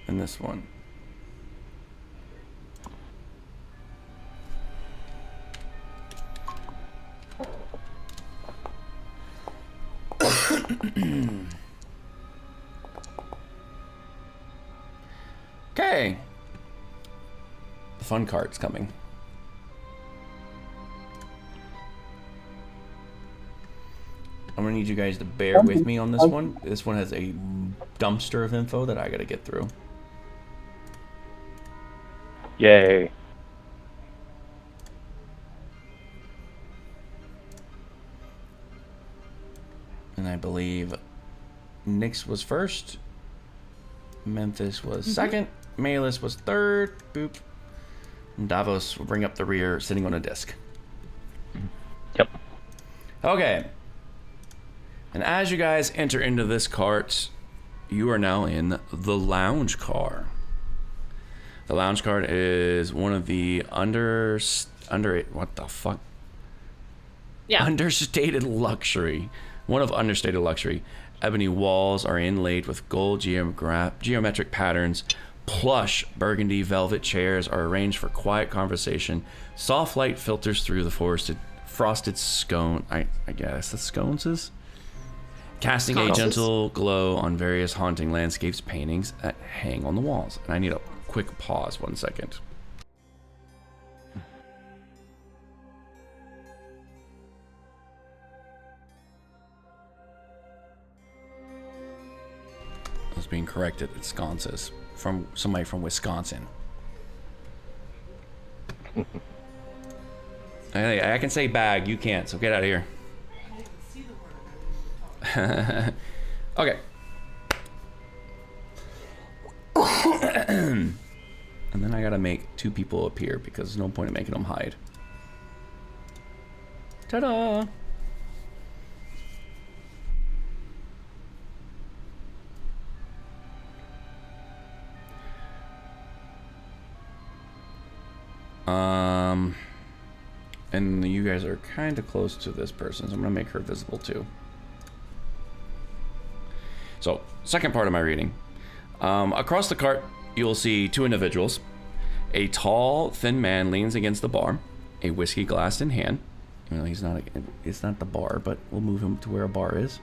and this one. Okay. The fun card's coming. I'm gonna need you guys to bear with me on this one. This one has a dumpster of info that I gotta get through. Yay. And I believe Nyx was first, Memphis was second, Malus was third, boop. And Davos will bring up the rear, sitting on a disc. Yep. Okay. And as you guys enter into this cart, you are now in the lounge car. The lounge cart is one of the what the fuck? Yeah. Understated luxury. One of understated luxury. Ebony walls are inlaid with gold geometric patterns. Plush burgundy velvet chairs are arranged for quiet conversation. Soft light filters through the frosted scone. I guess that's scones is? Casting a gentle glow on various haunting landscapes paintings that hang on the walls. And I need a quick pause, 1 second. I was being corrected. It's sconces. From somebody from Wisconsin. I can say bag, you can't, so get out of here. Okay. And then I gotta make two people appear because there's no point in making them hide. Ta-da! And you guys are kind of close to this person, so I'm going to make her visible too. So, second part of my reading. Across the cart, you'll see two individuals. A tall, thin man leans against the bar, a whiskey glass in hand. Well, it's not the bar, but we'll move him to where a bar is.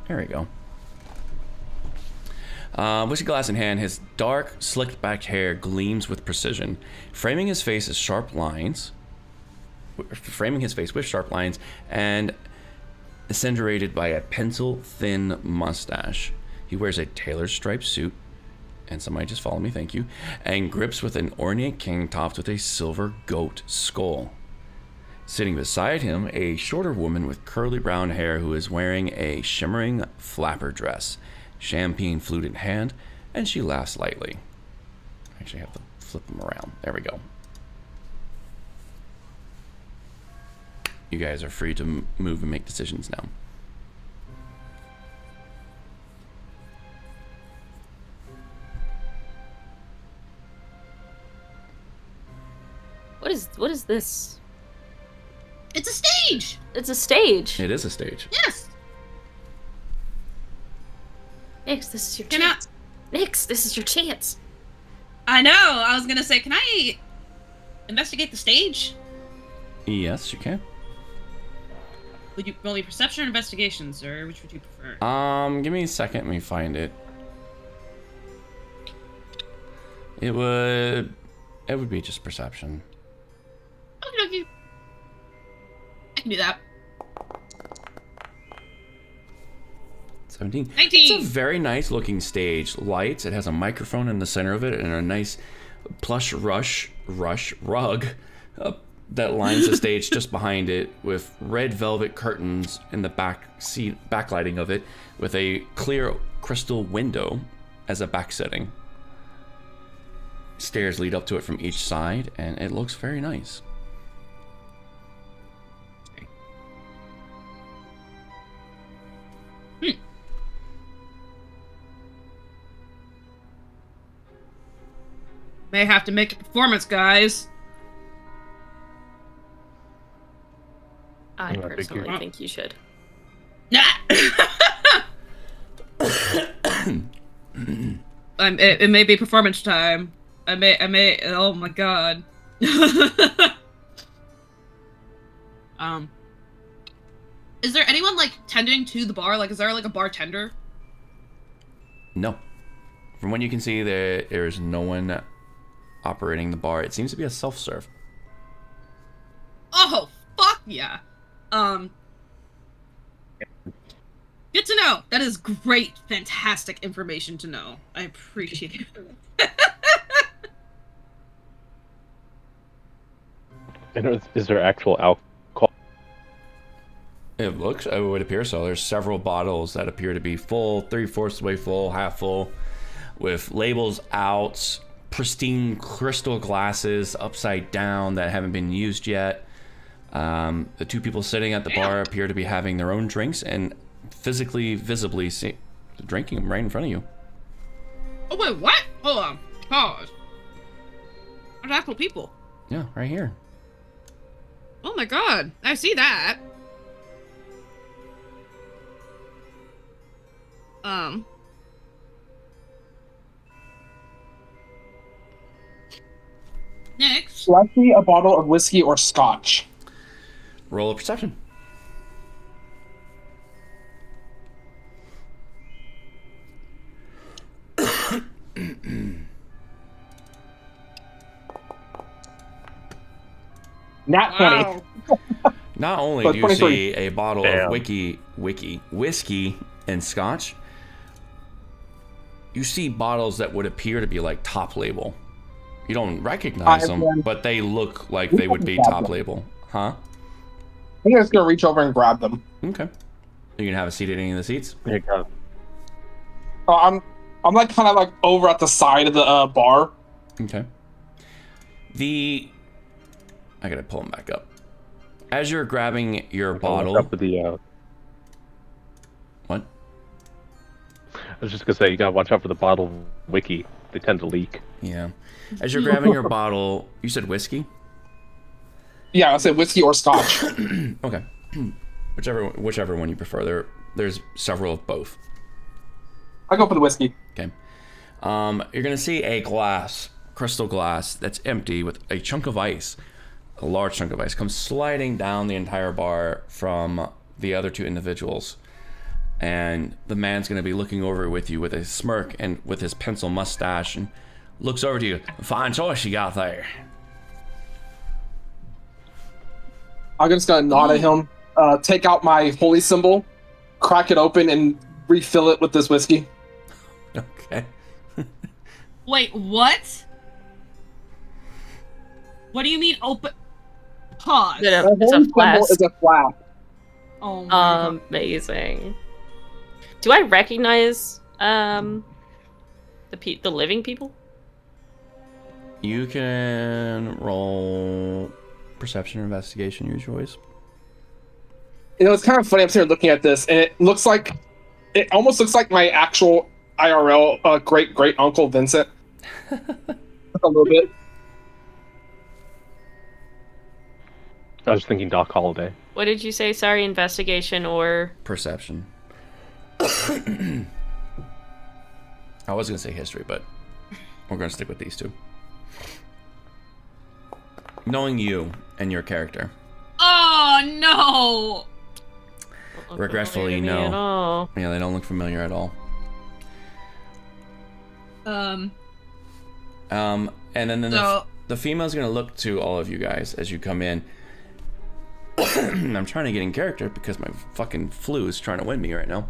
There we go. Whiskey glass in hand, his dark, slicked-back hair gleams with precision, framing his face with sharp lines, and accentuated by a pencil-thin mustache. He wears a tailored striped suit, and somebody just follow me, thank you, and grips with an ornate cane topped with a silver goat skull. Sitting beside him, a shorter woman with curly brown hair who is wearing a shimmering flapper dress, champagne flute in hand, and she laughs lightly. I actually have to flip them around. There we go. You guys are free to move and make decisions now. What is this? It's a stage! It's a stage. It is a stage. Yes! Nix, this is your Can chance. Nix, this is your chance. I know! I was gonna say, can I investigate the stage? Yes, you can. Would you roll me perception or investigations, or which would you prefer? Give me a second, let me find it. It would be just perception. Okay. I can do that. 17. 19. It's a very nice looking stage. Lights. It has a microphone in the center of it and a nice plush rug that lines the stage just behind it with red velvet curtains in the backlighting of it with a clear crystal window as a back setting. Stairs lead up to it from each side and it looks very nice. May have to make a performance, guys. I personally think you should. Nah. It may be performance time. I may. Oh my god. Is there anyone like tending to the bar? Like, is there like a bartender? No. From what you can see, there's no one operating the bar. It seems to be a self-serve. Oh, fuck yeah. Good to know. That is great, fantastic information to know. I appreciate it. And is there actual alcohol? It would appear so. There's several bottles that appear to be full, 3/4 way full, half full, with labels out, pristine crystal glasses upside down that haven't been used yet. The two people sitting at the bar appear to be having their own drinks and visibly drinking them right in front of you. Oh wait, what? Hold on. Pause. There's actual people. Yeah, right here. Oh my god, I see that. Next. Likely a bottle of whiskey or scotch. Roll a perception. Nat 20. Not only But do you 23. see a bottle Damn. of whiskey and scotch, you see bottles that would appear to be like top label. You don't recognize them, but they look like they would be top label. Huh? I'm just gonna reach over and grab them. Okay. You can have a seat at any of the seats? There you go. I'm like kind of like over at the side of the bar. Okay. I gotta pull them back up. As you're grabbing your bottle... Up with the, What? I was just gonna say, you gotta watch out for the bottle of wiki. They tend to leak. Yeah. As you're grabbing your bottle, you said whiskey? Yeah, I said whiskey or scotch. Okay. Whichever one you prefer. There's several of both. I go for the whiskey. Okay. You're gonna see a crystal glass that's empty with a chunk of ice, a large chunk of ice, comes sliding down the entire bar from the other two individuals. And the man's gonna be looking over with you with a smirk and with his pencil mustache and looks over to you. Fine choice you got there. I'm just gonna nod at him, take out my holy symbol, crack it open, and refill it with this whiskey. Okay. Wait, what? What do you mean open? Pause. It's The a holy flask. symbol is a flask. Oh my god. Amazing. Do I recognize the living people? You can roll perception or investigation, your choice. It's kind of funny. I'm sitting here looking at this, and it almost looks like my actual IRL great uncle Vincent. A little bit. I was thinking Doc Holliday. What did you say? Sorry, investigation or... Perception. I was gonna say history, but we're gonna stick with these two. Knowing you and your character. Oh no! Regretfully, familiar to me at no. all. Yeah, they don't look familiar at all. Um. And then So- the female's gonna look to all of you guys as you come in. I'm trying to get in character because my fucking flu is trying to win me right now.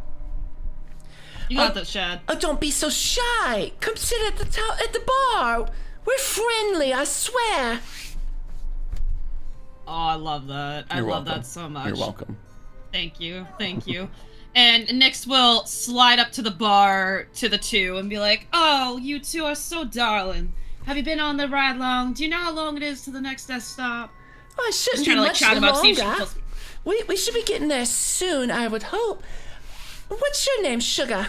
You got this, Shad. Oh, don't be so shy. Come sit at the bar. We're friendly, I swear. Oh, I love that. I You're love welcome. that so much. You're welcome. Thank you. And Nyx will slide up to the bar to the two and be like, "Oh, you two are so darling. Have you been on the ride long? Do you know how long it is to the next bus stop?" Oh, it shouldn't Just be trying to like much chat about see if she longer. feels- We should be getting there soon, I would hope. What's your name, Sugar?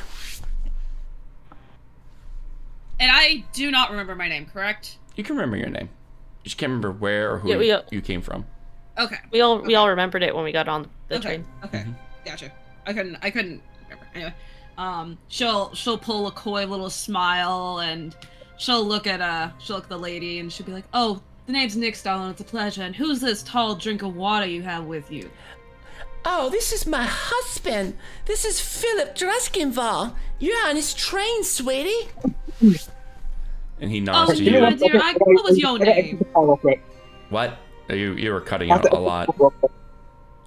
And I do not remember my name, correct? You can remember your name. You just can't remember where or who Yeah, you came from. Okay. We all remembered it when we got on the Okay. train. Okay. Gotcha. I couldn't remember. Anyway, she'll pull a coy little smile and she'll look at the lady and she'll be like, "Oh, the name's Nyx, darling. It's a pleasure. And who's this tall drink of water you have with you?" Oh, this is my husband. This is Philip Dreskinval. You're on his train, sweetie. And he nods Oh, to dear, you. dear. What was your name? What? You were cutting out a lot.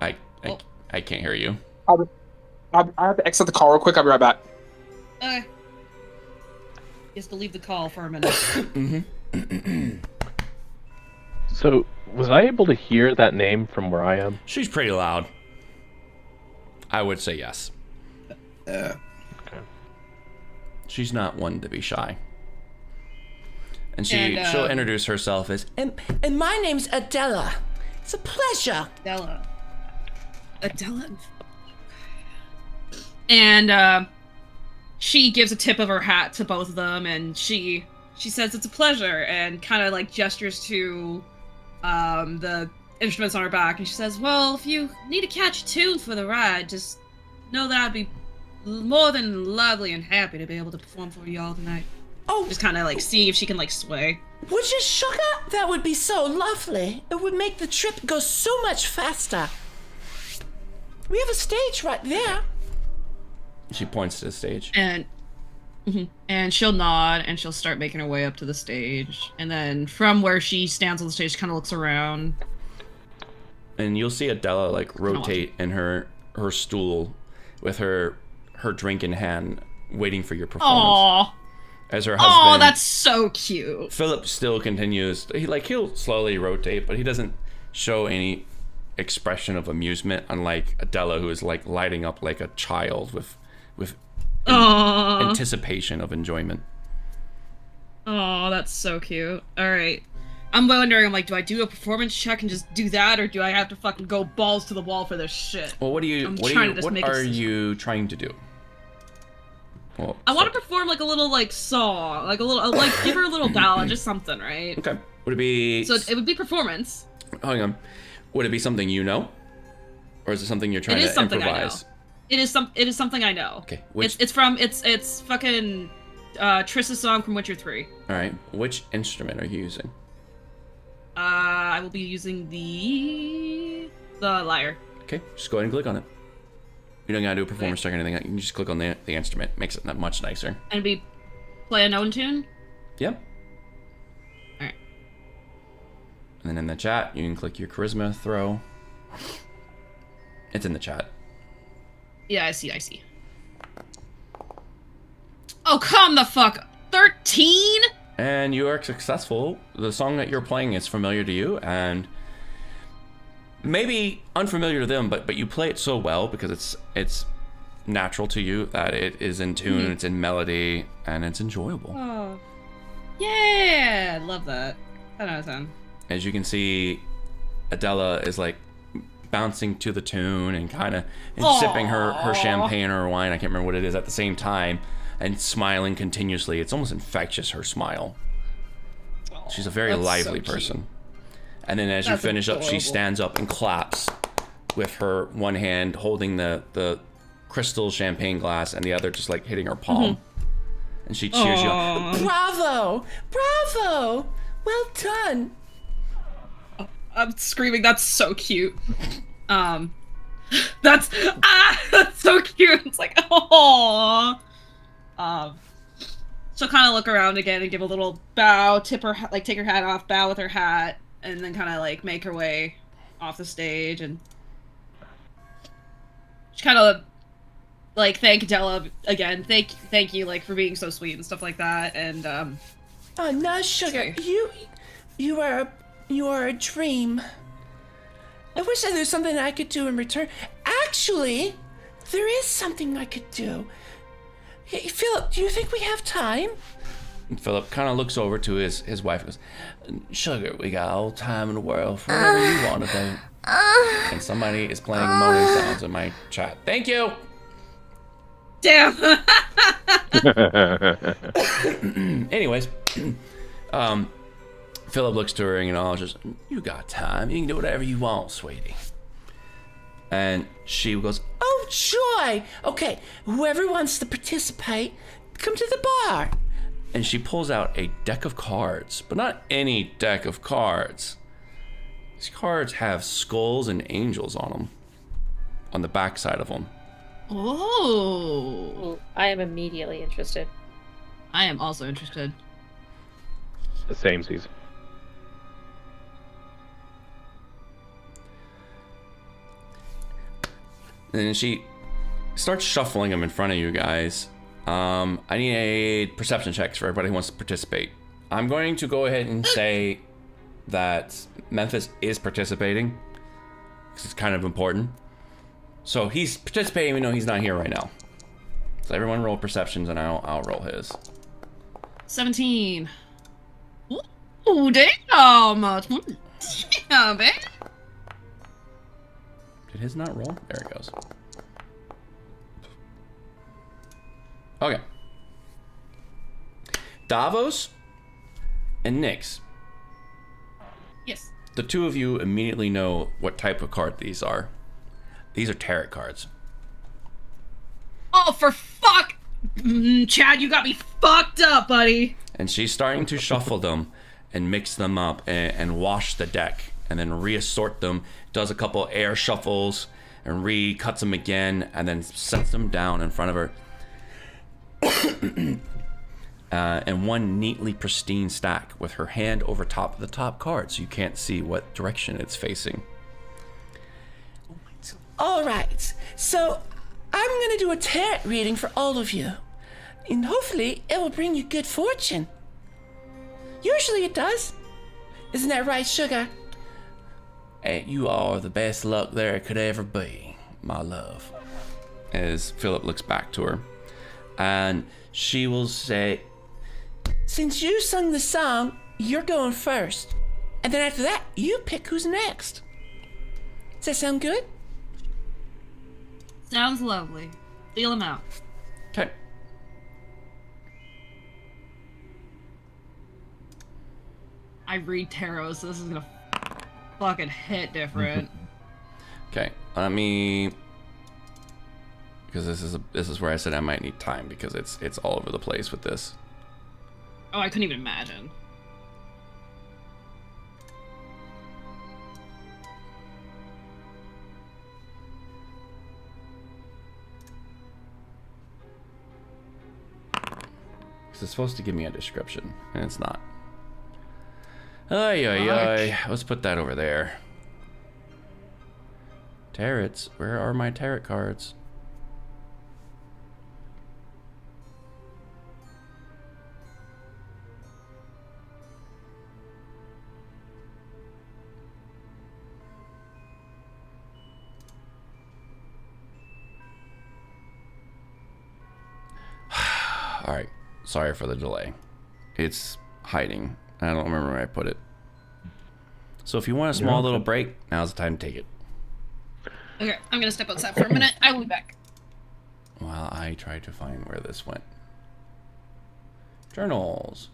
I can't hear you. I have to exit the call real quick. I'll be right back. Okay. Just to leave the call for a minute. So, was I able to hear that name from where I am? She's pretty loud. I would say yes. Okay. She's not one to be shy. And And, she'll introduce herself as And my name's Adela. It's a pleasure. Adela. And she gives a tip of her hat to both of them, and she says it's a pleasure, and kind of like gestures to the instruments on her back, and she says, "Well, if you need to catch a tune for the ride, just know that I'd be more than lovely and happy to be able to perform for you all tonight." Oh, Just kind of like see if she can like sway. would you, Sugar? That would be so lovely. It would make the trip go so much faster. We have a stage right there. she points to the stage. And she'll nod and she'll start making her way up to the stage. And then from where she stands on the stage, kind of looks around. And you'll see Adela like rotate in her stool with her drink in hand, waiting for your performance. Aww. As her husband. Oh, that's so cute. Philip still continues. He'll slowly rotate, but he doesn't show any expression of amusement, unlike Adela, who is like lighting up like a child with Aww. anticipation of enjoyment. Oh, that's so cute. Alright. I'm wondering, I'm like, do I do a performance check and just do that, or do I have to fucking go balls to the wall for this shit? Well, what I'm trying to just make are a decision. you trying to do? Well, I want to perform like a little like song, like a little like give her a little ballad, just something, right? Okay. Would it be? So it would be performance. Hang on. Would it be something you know, or is it something you're trying to improvise? It is something I know. Okay. It's fucking Triss's song from Witcher 3. All right. Which instrument are you using? I will be using the lyre. Okay. Just go ahead and click on it. You don't gotta do a performance check or anything. You can just click on the instrument. Makes it that much nicer. And we play a known tune? Yep. Alright. And then in the chat, you can click your charisma throw. It's in the chat. Yeah, I see. Oh, come the fuck. 13? And you are successful. The song that you're playing is familiar to you, and maybe unfamiliar to them, but you play it so well because it's natural to you that it is in tune, it's in melody, and it's enjoyable. Oh. Yeah, love that. 10 out of 10. As you can see, Adela is like bouncing to the tune and kind of sipping her champagne or wine, I can't remember what it is, at the same time, and smiling continuously. It's almost infectious, her smile. She's a very lively person. And then as you finish up, she stands up and claps with her one hand holding the crystal champagne glass and the other just like hitting her palm. And she cheers you up. Bravo! Bravo! Well done! I'm screaming, that's so cute. That's so cute. It's like, aww. She'll kind of look around again and give a little bow, take her hat off, bow with her hat, and then kind of like make her way off the stage, and she kind of like thank Della again. Thank you like for being so sweet and stuff like that. And Oh no, sugar, you are a dream. I wish there was something I could do in return. Actually, there is something I could do. Hey, Philip, do you think we have time? And Philip kind of looks over to his wife and goes, Sugar, we got all time in the world for whatever you want to do. And somebody is playing moaning sounds in my chat. Thank you! damn. Anyways, Philip looks to her and acknowledges, you got time. You can do whatever you want, sweetie. And she goes, oh, joy! Okay, whoever wants to participate, come to the bar. And she pulls out a deck of cards, but not any deck of cards. These cards have skulls and angels on them, on the back side of them. Oh. I am immediately interested. I am also interested. The same season. And she starts shuffling them in front of you guys. I need perception checks for everybody who wants to participate. I'm going to go ahead and say that Memphis is participating, because it's kind of important. So he's participating even though he's not here right now. So everyone roll perceptions and I'll roll his. 17. Ooh, damn! Damn, man. Did his not roll? There it goes. Okay. Davos and Nyx. Yes. The two of you immediately know what type of card these are. These are tarot cards. Oh, for fuck! Chad, you got me fucked up, buddy. And she's starting to shuffle them and mix them up and wash the deck and then reassort them. Does a couple air shuffles and recuts them again and then sets them down in front of her. And one neatly pristine stack with her hand over top of the top card so you can't see what direction it's facing. All right, so I'm gonna do a tarot reading for all of you, and hopefully it will bring you good fortune. Usually it does. Isn't that right, Sugar? Hey, you are the best luck there could ever be, my love. As Philip looks back to her, and she will say, since you sung the song, you're going first. And then after that, you pick who's next. Does that sound good? Sounds lovely. Feel him out. okay. I read tarot, so this is gonna fucking hit different. Okay, let me, because this is where I said I might need time because it's all over the place with this. Oh, I couldn't even imagine. Because it's supposed to give me a description, and it's not. Ay, ay, ay. Let's put that over there. Tarots. Where are my tarot cards? Alright. Sorry for the delay. It's hiding. I don't remember where I put it. So if you want a small little break, now's the time to take it. Okay, I'm gonna step outside for a minute. I will be back. While I try to find where this went. Journals.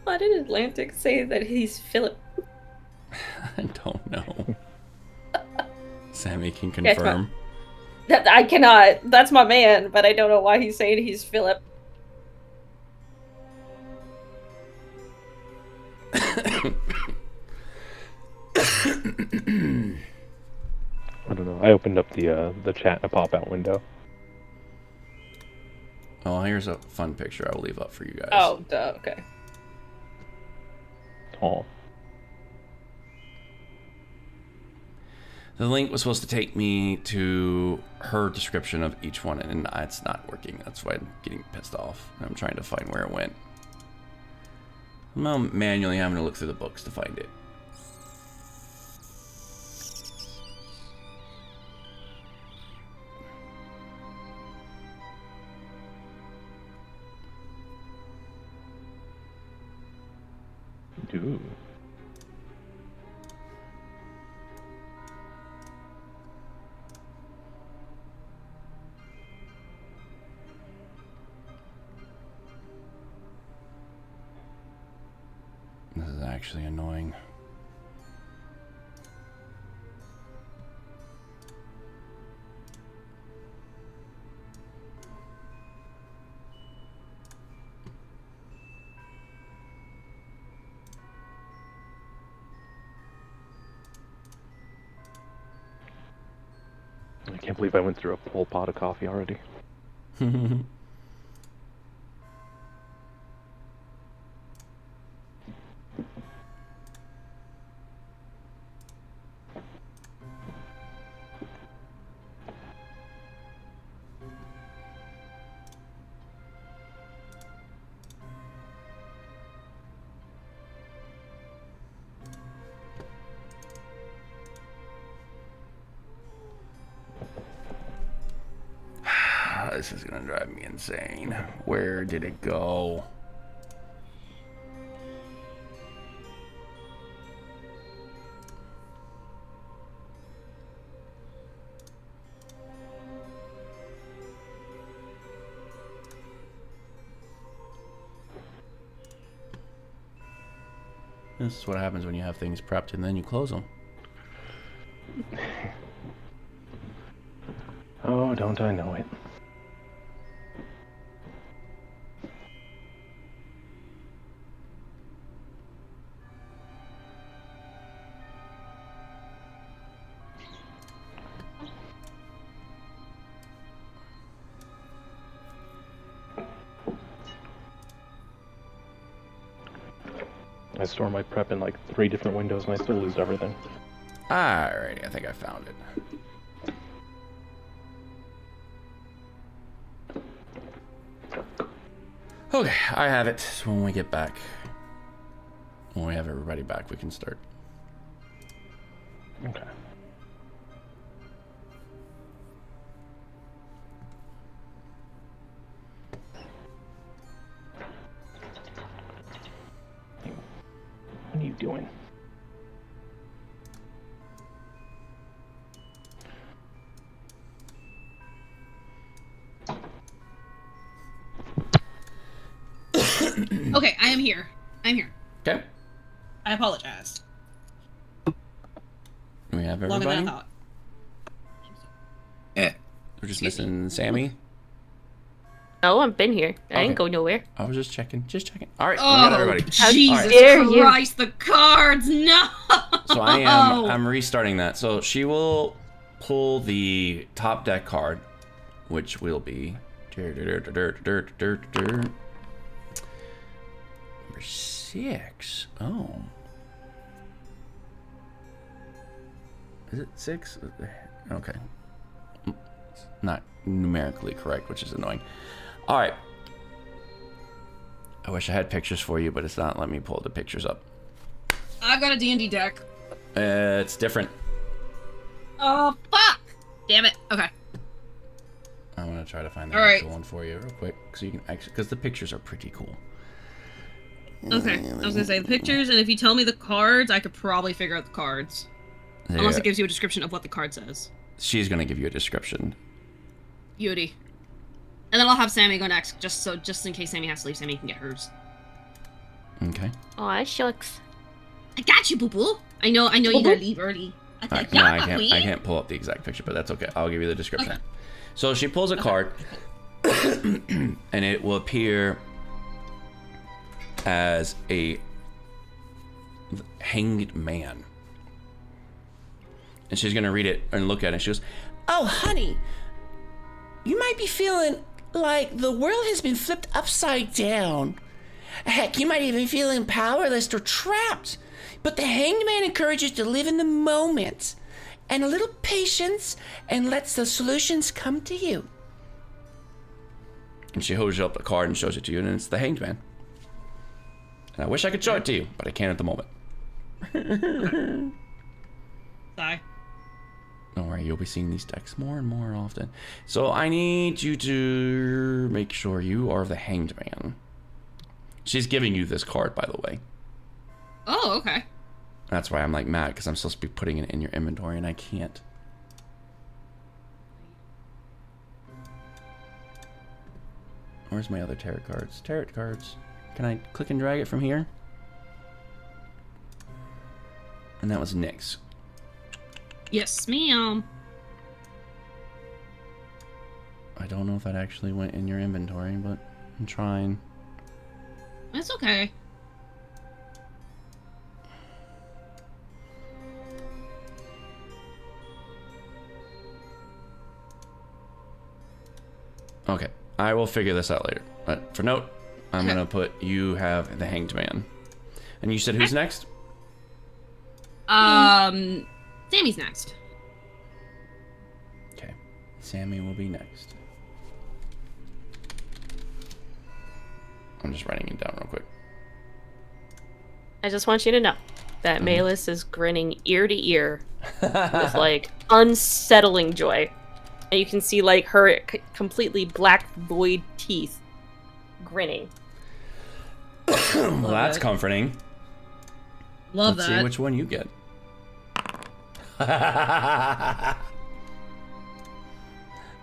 Why did Atlantic say that he's Philip? I don't know. Sammy can confirm. I cannot. That's my man, but I don't know why he's saying he's Philip. I don't know. I opened up the chat in a pop-out window. Oh, here's a fun picture I will leave up for you guys. Oh, duh, okay. Oh. The link was supposed to take me to her description of each one, and it's not working. That's why I'm getting pissed off. I'm trying to find where it went. I'm now manually having to look through the books to find it. Ooh. This is actually annoying. I can't believe I went through a whole pot of coffee already. This is gonna drive me insane. Where did it go? This is what happens when you have things prepped and then you close them. Oh, don't I know it. I store my prep in like 3 different windows and I still lose everything. Alrighty, I think I found it. Okay, I have it. So when we get back, when we have everybody back, we can start. Okay. doing. Okay, I am here. I'm here. Okay. I apologize. We have Longer than I everybody. thought. We're just Excuse missing Sammy. No, I've been here. I Okay. ain't go nowhere. I was just checking. All right, we Oh, got everybody. Jesus dare you. Christ, the cards, no! So I'm restarting that. So she will pull the top deck card, which will be number 6. Oh. Is it 6? Okay. It's not numerically correct, which is annoying. All right. I wish I had pictures for you, but it's not letting me pull the pictures up. I've got a D&D deck. It's different. Oh, fuck! Damn it. Okay. I'm gonna try to find the All right. actual one for you real quick, so you can actually, because the pictures are pretty cool. Okay. I was gonna say the pictures, and if you tell me the cards, I could probably figure out the cards. Unless it gives you a description of what the card says. She's gonna give you a description. Beauty. And then I'll have Sammy go next, just in case Sammy has to leave, Sammy can get hers. Okay. Aw, shucks. I got you, boo boo. I know you gotta leave early. I All right, got no, you, I can't pull up the exact picture, but that's okay. I'll give you the description. Okay. So she pulls a card, and it will appear as a hanged man. And she's gonna read it and look at it, and she goes, Oh, honey, you might be feeling like the world has been flipped upside down. Heck, you might even be feeling powerless or trapped. But the Hanged Man encourages you to live in the moment and a little patience and lets the solutions come to you. and she holds up a card and shows it to you, and it's the Hanged Man. And I wish I could show it to you, but I can't at the moment. Sorry. Don't worry, you'll be seeing these decks more and more often. So I need you to make sure you are the Hanged Man. She's giving you this card, by the way. Oh, okay. That's why I'm like mad, because I'm supposed to be putting it in your inventory and I can't. Where's my other tarot cards? Tarot cards. Can I click and drag it from here? And that was Nyx. Yes, ma'am. I don't know if that actually went in your inventory, but I'm trying. It's okay. Okay, I will figure this out later. But for note, I'm gonna put you have the Hanged Man. And you said who's next? Sammy's next. Okay, Sammy will be next. I'm just writing it down real quick. I just want you to know that Malus is grinning ear to ear with like unsettling joy. And you can see like her completely black void teeth grinning. Well, that's comforting. Love Let's that. see which one you get.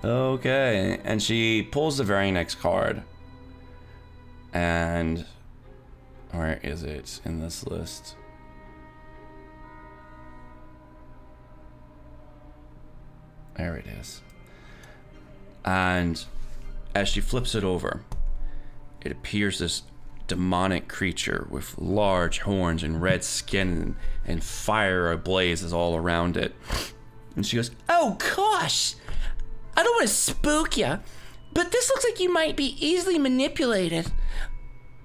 Okay, and she pulls the very next card. And where is it in this list? There it is. And as she flips it over, it appears this demonic creature with large horns and red skin and fire ablazes all around it. And she goes, Oh gosh, I don't want to spook you, but this looks like you might be easily manipulated.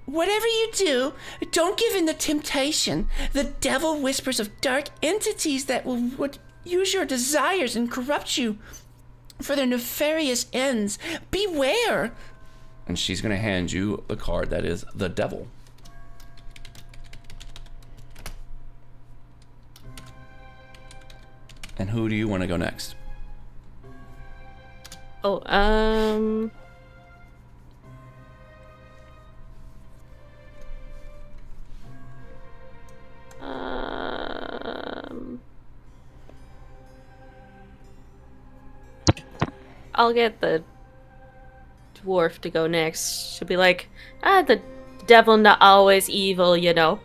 Whatever you do, don't give in to temptation. The devil whispers of dark entities that would use your desires and corrupt you for their nefarious ends. Beware. and she's going to hand you the card that is the devil. And who do you want to go next? Oh, I'll get the dwarf to go next. She'll be like, the devil not always evil, you know.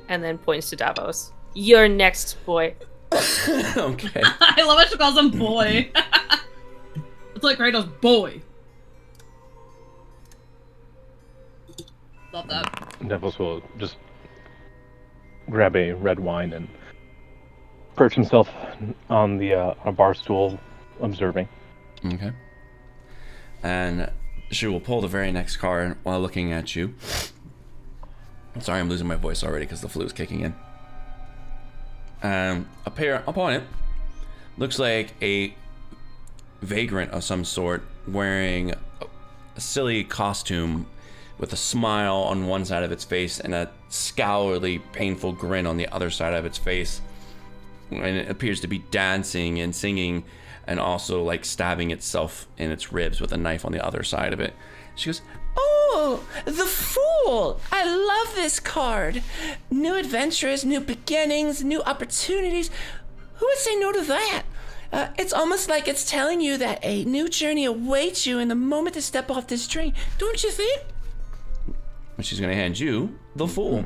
And then points to Davos. You're next, boy. Okay. I love how she calls him boy. It's like Kratos, boy. Love that. Devils will just grab a red wine and perch himself on the a bar stool, observing. Okay. And she will pull the very next card while looking at you. Sorry, I'm losing my voice already because the flu is kicking in. Appear upon it looks like a vagrant of some sort wearing a silly costume with a smile on one side of its face and a scowly, painful grin on the other side of its face. And it appears to be dancing and singing and also like stabbing itself in its ribs with a knife on the other side of it. She goes, Oh, the Fool! I love this card. New adventures, new beginnings, new opportunities. Who would say no to that? It's almost like it's telling you that a new journey awaits you in the moment to step off this train. Don't you think? and she's going to hand you the Fool.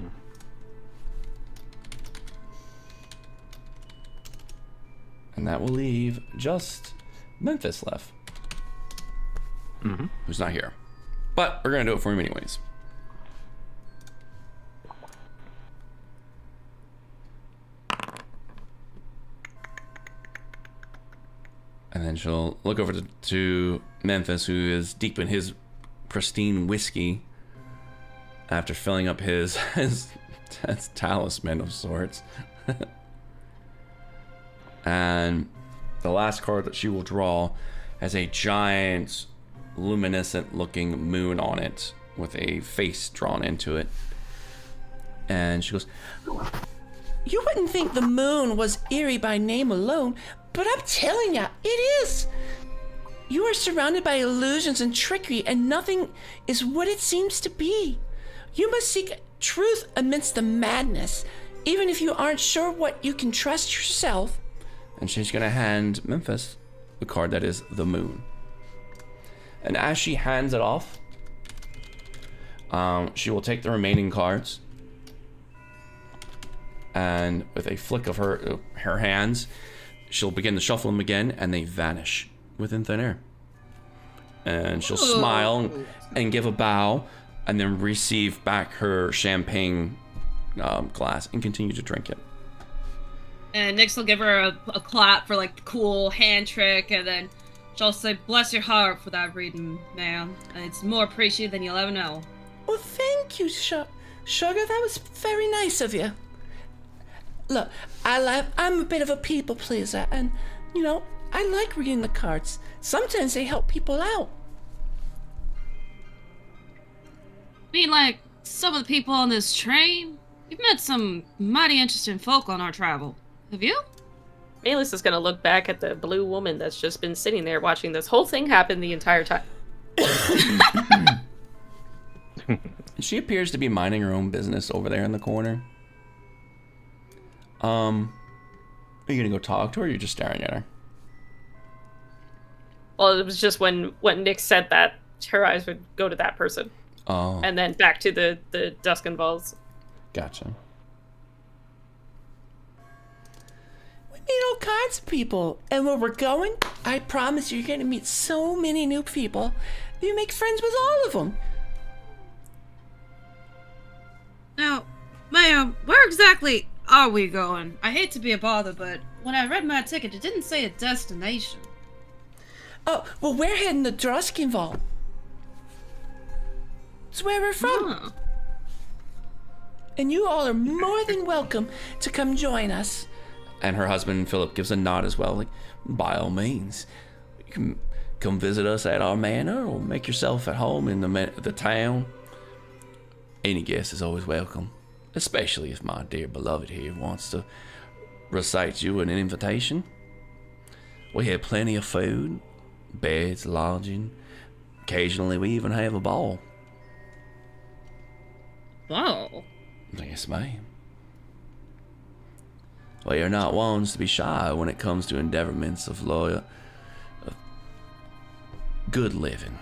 And that will leave just Memphis left. Who's not here. But we're going to do it for him anyways. And then she'll look over to Memphis, who is deep in his pristine whiskey after filling up his talisman of sorts. And the last card that she will draw has a giant luminescent looking moon on it with a face drawn into it. And she goes, You wouldn't think the moon was eerie by name alone, but I'm telling ya, it is. You are surrounded by illusions and trickery, and nothing is what it seems to be. You must seek truth amidst the madness, even if you aren't sure what you can trust yourself. and she's going to hand Memphis the card that is the moon. And as she hands it off, she will take the remaining cards, and with a flick of her hands, she'll begin to shuffle them again, and they vanish within thin air. And she'll smile and give a bow, and then receive back her champagne glass and continue to drink it. And Nyx will give her a clap for like the cool hand trick, and then she'll say, "Bless your heart for that reading, ma'am. It's more appreciated than you'll ever know." Well, thank you, Sugar. That was very nice of you. Look, I'm a bit of a people pleaser, and, you know, I like reading the cards. Sometimes they help people out. I mean, like, some of the people on this train, we've met some mighty interesting folk on our travel. Have you? Malus is gonna look back at the blue woman that's just been sitting there watching this whole thing happen the entire time. She appears to be minding her own business over there in the corner. Are you gonna go talk to her, or you're just staring at her? Well, it was just when Nick said that, her eyes would go to that person. Oh. And then back to the Duskin Balls. Gotcha. We meet all kinds of people, and where we're going, I promise you're going to meet so many new people. You make friends with all of them. Now, ma'am, where exactly are we going? I hate to be a bother, but when I read my ticket, it didn't say a destination. Oh, well, we're heading to Druskinval. It's where we're from. Huh. And you all are more than welcome to come join us. And her husband, Philip, gives a nod as well. Like, by all means, you can come visit us at our manor or make yourself at home in the town. Any guest is always welcome, especially if my dear beloved here wants to recite you an invitation. We have plenty of food, beds, lodging. Occasionally, we even have a ball. Whoa. Yes, ma'am. We are not ones to be shy when it comes to endeavorments of good living.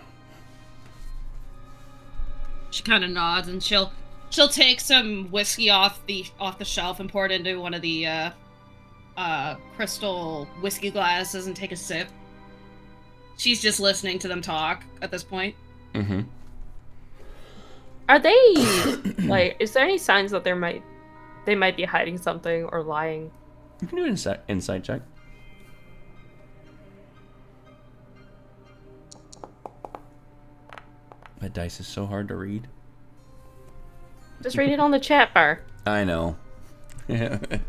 She kind of nods, and she'll take some whiskey off the shelf and pour it into one of the crystal whiskey glasses and take a sip. She's just listening to them talk at this point. Mm-hmm. Are they like? Is there any signs that they might be hiding something or lying? You can do an insight check. That dice is so hard to read. Just read it on the chat bar. I know. It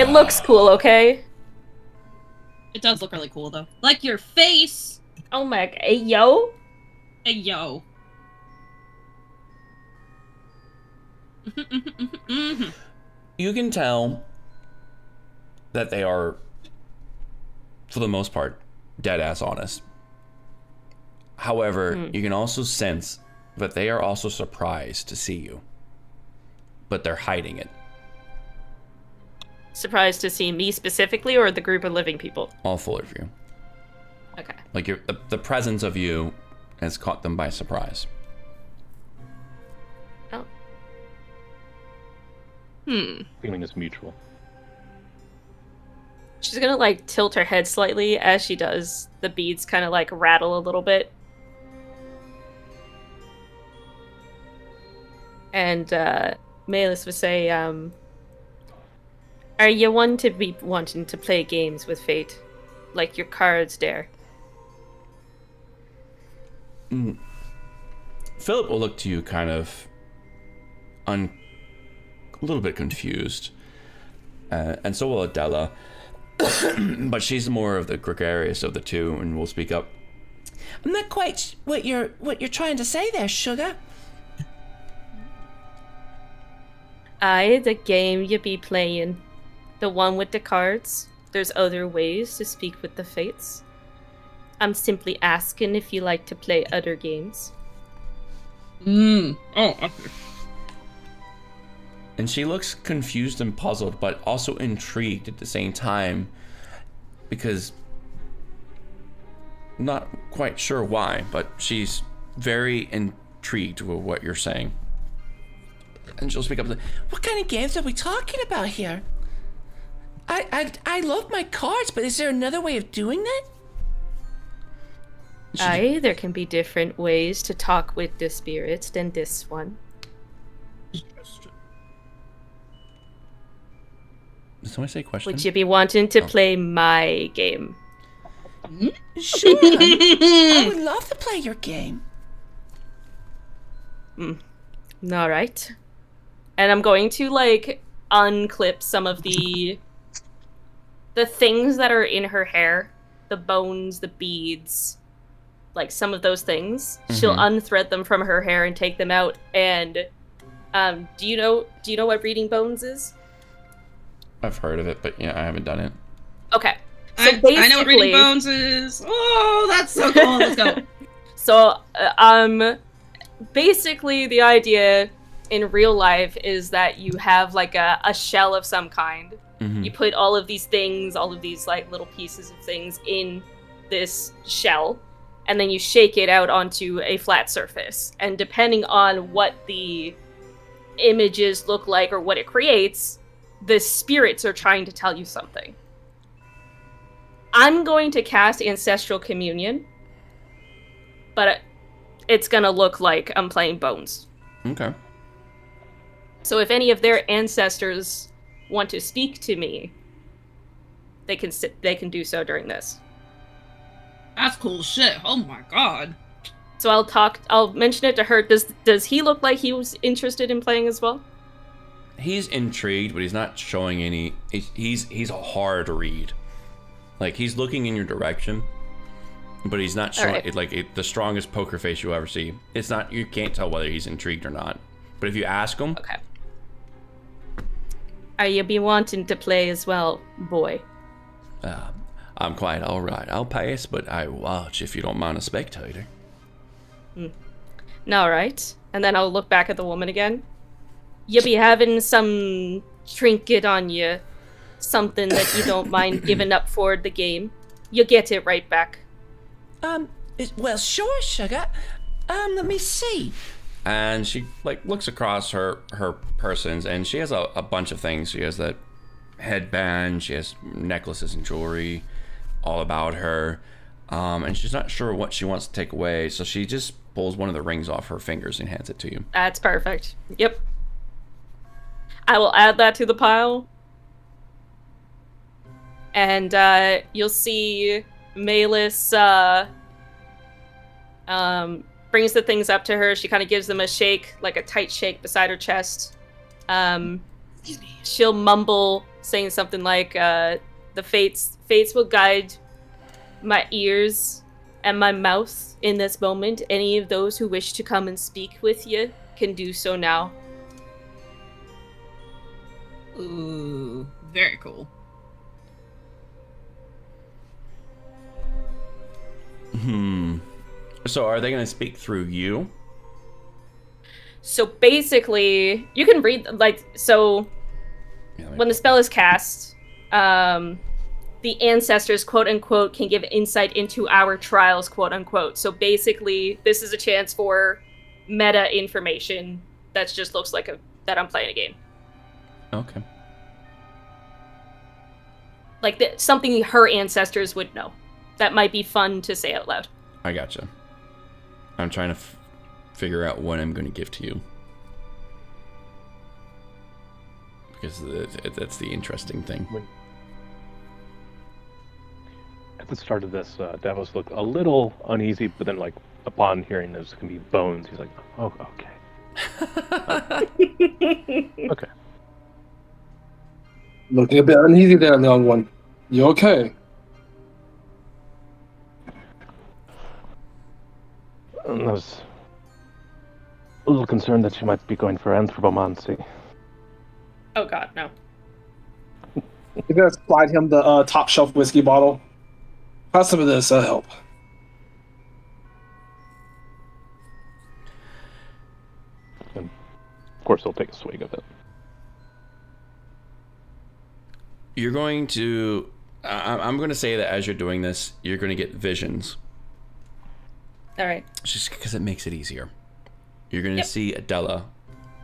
looks cool, okay? It does look really cool, though. Like your face! Oh my... Hey, yo? Hey, yo. You can tell that they are, for the most part, dead-ass honest. However, you can also sense that they are also surprised to see you. But they're hiding it. Surprised to see me specifically, or the group of living people? All four of you. Okay. Like the presence of you has caught them by surprise. Oh. Feeling is mutual. She's gonna, like, tilt her head slightly as she does. The beads kind of, like, rattle a little bit. And, Malus would say, are you one to be wanting to play games with fate? Like your cards dare? Philip will look to you kind of a little bit confused. And so will Adela. But she's more of the gregarious of the two and will speak up. I'm not quite what you're trying to say there, sugar. Aye, the game you be playing. The one with the cards. There's other ways to speak with the fates. I'm simply asking if you like to play other games. Oh, okay. And she looks confused and puzzled, but also intrigued at the same time. Because, not quite sure why, but she's very intrigued with what you're saying. And she'll speak up. What kind of games are we talking about here? I love my cards, but is there another way of doing that? Aye, there can be different ways to talk with the spirits than this one. Did someone say question? Would you be wanting to play my game? Sure. I would love to play your game. Alright. And I'm going to, like, unclip some of the things that are in her hair. The bones, the beads, like some of those things. She'll unthread them from her hair and take them out. And do you know what reading bones is? I've heard of it, but yeah, I haven't done it. Okay. So I know what reading bones is. Oh, that's so cool. Let's go. So, basically the idea in real life is that you have like a shell of some kind. You put all of these things, all of these like little pieces of things in this shell, and then you shake it out onto a flat surface. And depending on what the images look like or what it creates, the spirits are trying to tell you something. I'm going to cast Ancestral Communion, but it's gonna look like I'm playing Bones. Okay. So if any of their ancestors want to speak to me, they can do so during this. That's cool shit. Oh my god. So I'll mention it to her. Does he look like he was interested in playing as well? He's intrigued, but he's not showing any. He's a hard read. Like, he's looking in your direction, but he's not showing the strongest poker face you ever see. It's not. You can't tell whether he's intrigued or not. But if you ask him, okay. Are you be wanting to play as well, boy? I'm quite all right. I'll pass, but I watch if you don't mind a spectator. All right. And then I'll look back at the woman again. You be having some trinket on you, something that you don't mind giving up for the game. You get it right back. Well, sure, sugar. Let me see. And she like looks across her persons, and she has a bunch of things. She has that headband, she has necklaces and jewelry all about her, and she's not sure what she wants to take away, so she just pulls one of the rings off her fingers and hands it to you. That's perfect. Yep. I will add that to the pile. And you'll see Malus brings the things up to her. She kind of gives them a shake, like a tight shake beside her chest. Excuse me. She'll mumble, saying something like, the fates will guide my ears and my mouth in this moment. Any of those who wish to come and speak with you can do so now. Ooh, very cool. So are they going to speak through you? So basically, you can read, like, so when the spell is cast, the ancestors, quote unquote, can give insight into our trials, quote unquote. So basically, this is a chance for meta information that just looks like that I'm playing a game. Okay. Like something her ancestors would know. That might be fun to say out loud. I gotcha. I'm trying to figure out what I'm going to give to you. Because that's the interesting thing. At the start of this, Davos looked a little uneasy, but then, like, upon hearing there's going to be bones, he's like, oh, okay. Okay. Looking a bit uneasy there, young one. You okay? I was a little concerned that she might be going for anthropomancy. Oh god, no. You're gonna slide him the top shelf whiskey bottle. Have some of this, help. And of course, he'll take a swig of it. You're going to... I'm going to say that as you're doing this, you're going to get visions. Alright. Just because it makes it easier. You're going to see Adela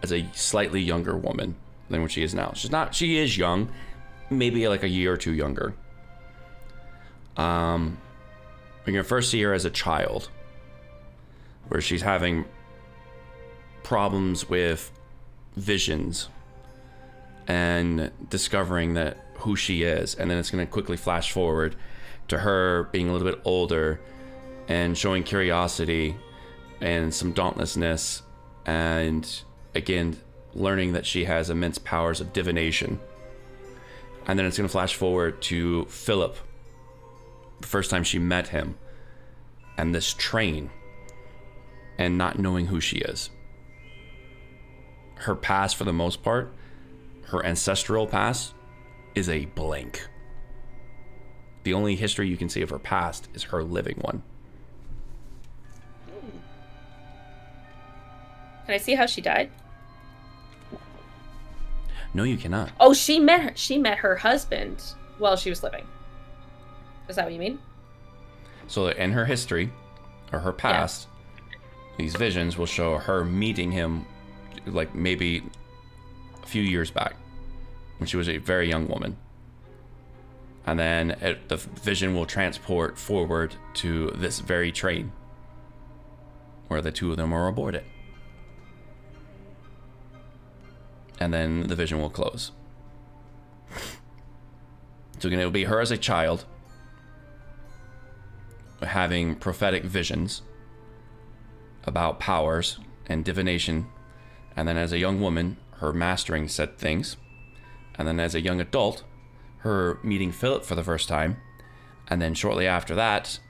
as a slightly younger woman than what she is now. She is young, maybe like a year or two younger. You're going to first see her as a child, where she's having problems with visions and discovering that who she is, and then it's going to quickly flash forward to her being a little bit older and showing curiosity and some dauntlessness, and again learning that she has immense powers of divination. And then it's going to flash forward to Philip, the first time she met him, and this train, and not knowing who she is. Her past, for the most part, her ancestral past, is a blank. The only history you can see of her past is her living one. Can I see how she died? No, you cannot. Oh, she met her husband while she was living. Is that what you mean? So in her history, or her past, these visions will show her meeting him, like maybe a few years back, when she was a very young woman. And then the vision will transport forward to this very train, where the two of them are aboard it. And then the vision will close. So again, it'll be her as a child, having prophetic visions about powers and divination, and then as a young woman, her mastering said things, and then as a young adult, her meeting Philip for the first time, and then shortly after that,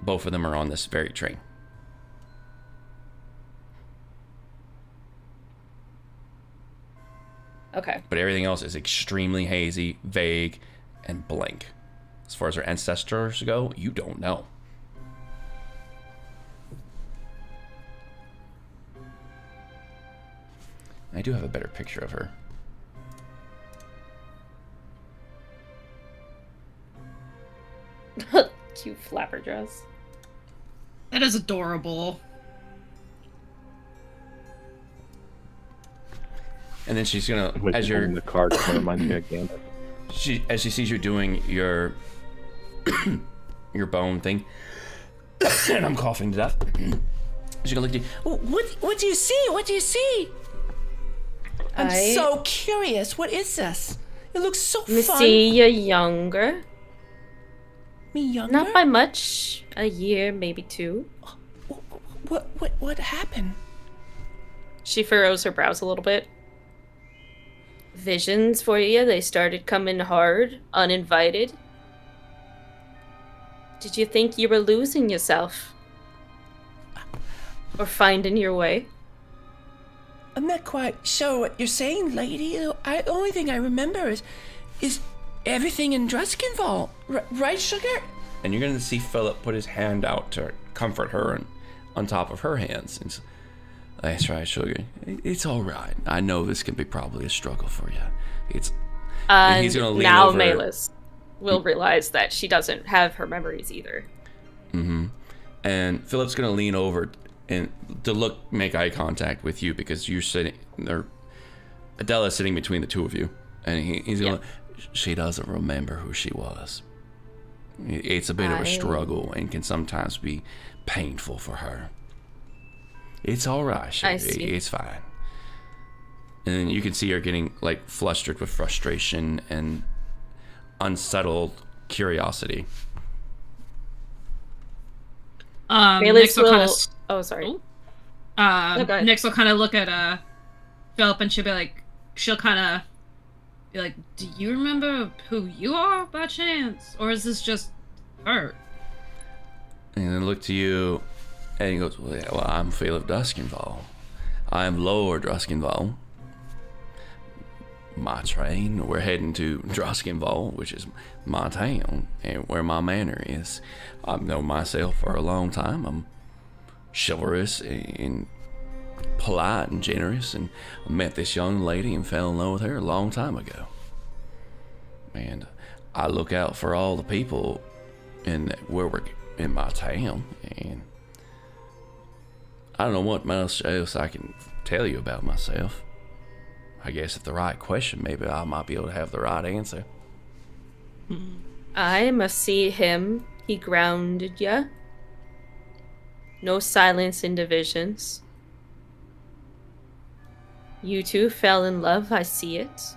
both of them are on this very train. Okay. But everything else is extremely hazy, vague, and blank. As far as her ancestors go, you don't know. I do have a better picture of her. Cute flapper dress. That is adorable. And then she's gonna, as you're you're in the card, it reminds me of Gambit. as she sees you doing your your bone thing, and I'm coughing to death. She's gonna look at you. What do you see? What do you see? I'm so curious. What is this? It looks so fun. See you younger. Me younger? Not by much. A year, maybe 2. What happened? She furrows her brows a little bit. Visions for you. They started coming hard, uninvited. Did you think you were losing yourself? Or finding your way? I'm not quite sure what you're saying, lady. The only thing I remember is everything in Druskinval. Right, Sugar? And you're gonna see Philip put his hand out to comfort her and on top of her hands. And that's right, Sugar. It's all right. I know this can be probably a struggle for you. And he's gonna lean now over. Malus will realize that she doesn't have her memories either. Mm-hmm. And Philip's gonna lean over and to make eye contact with you because you're sitting there. Adela's sitting between the two of you, and he's going. She doesn't remember who she was. It's a bit of a struggle and can sometimes be painful for her. It's all right. It's fine. And then you can see her getting like flustered with frustration and unsettled curiosity. Nyx will kind of. Oh, sorry. Nyx will kind of look at Philip, and she'll kind of be like, "Do you remember who you are by chance, or is this just her?" And then look to you, and he goes, "Well, I'm Philip Druskinval. I'm Lord Druskinval. My train. We're heading to Druskinval, which is my town and where my manor is. I've known myself for a long time. I'm chivalrous and polite and generous, and I met this young lady and fell in love with her a long time ago. And I look out for all the people in my town, and I don't know what else I can tell you about myself. I guess if the right question, maybe I might be able to have the right answer." I must see him. He grounded ya. No silence in divisions. You two fell in love, I see it.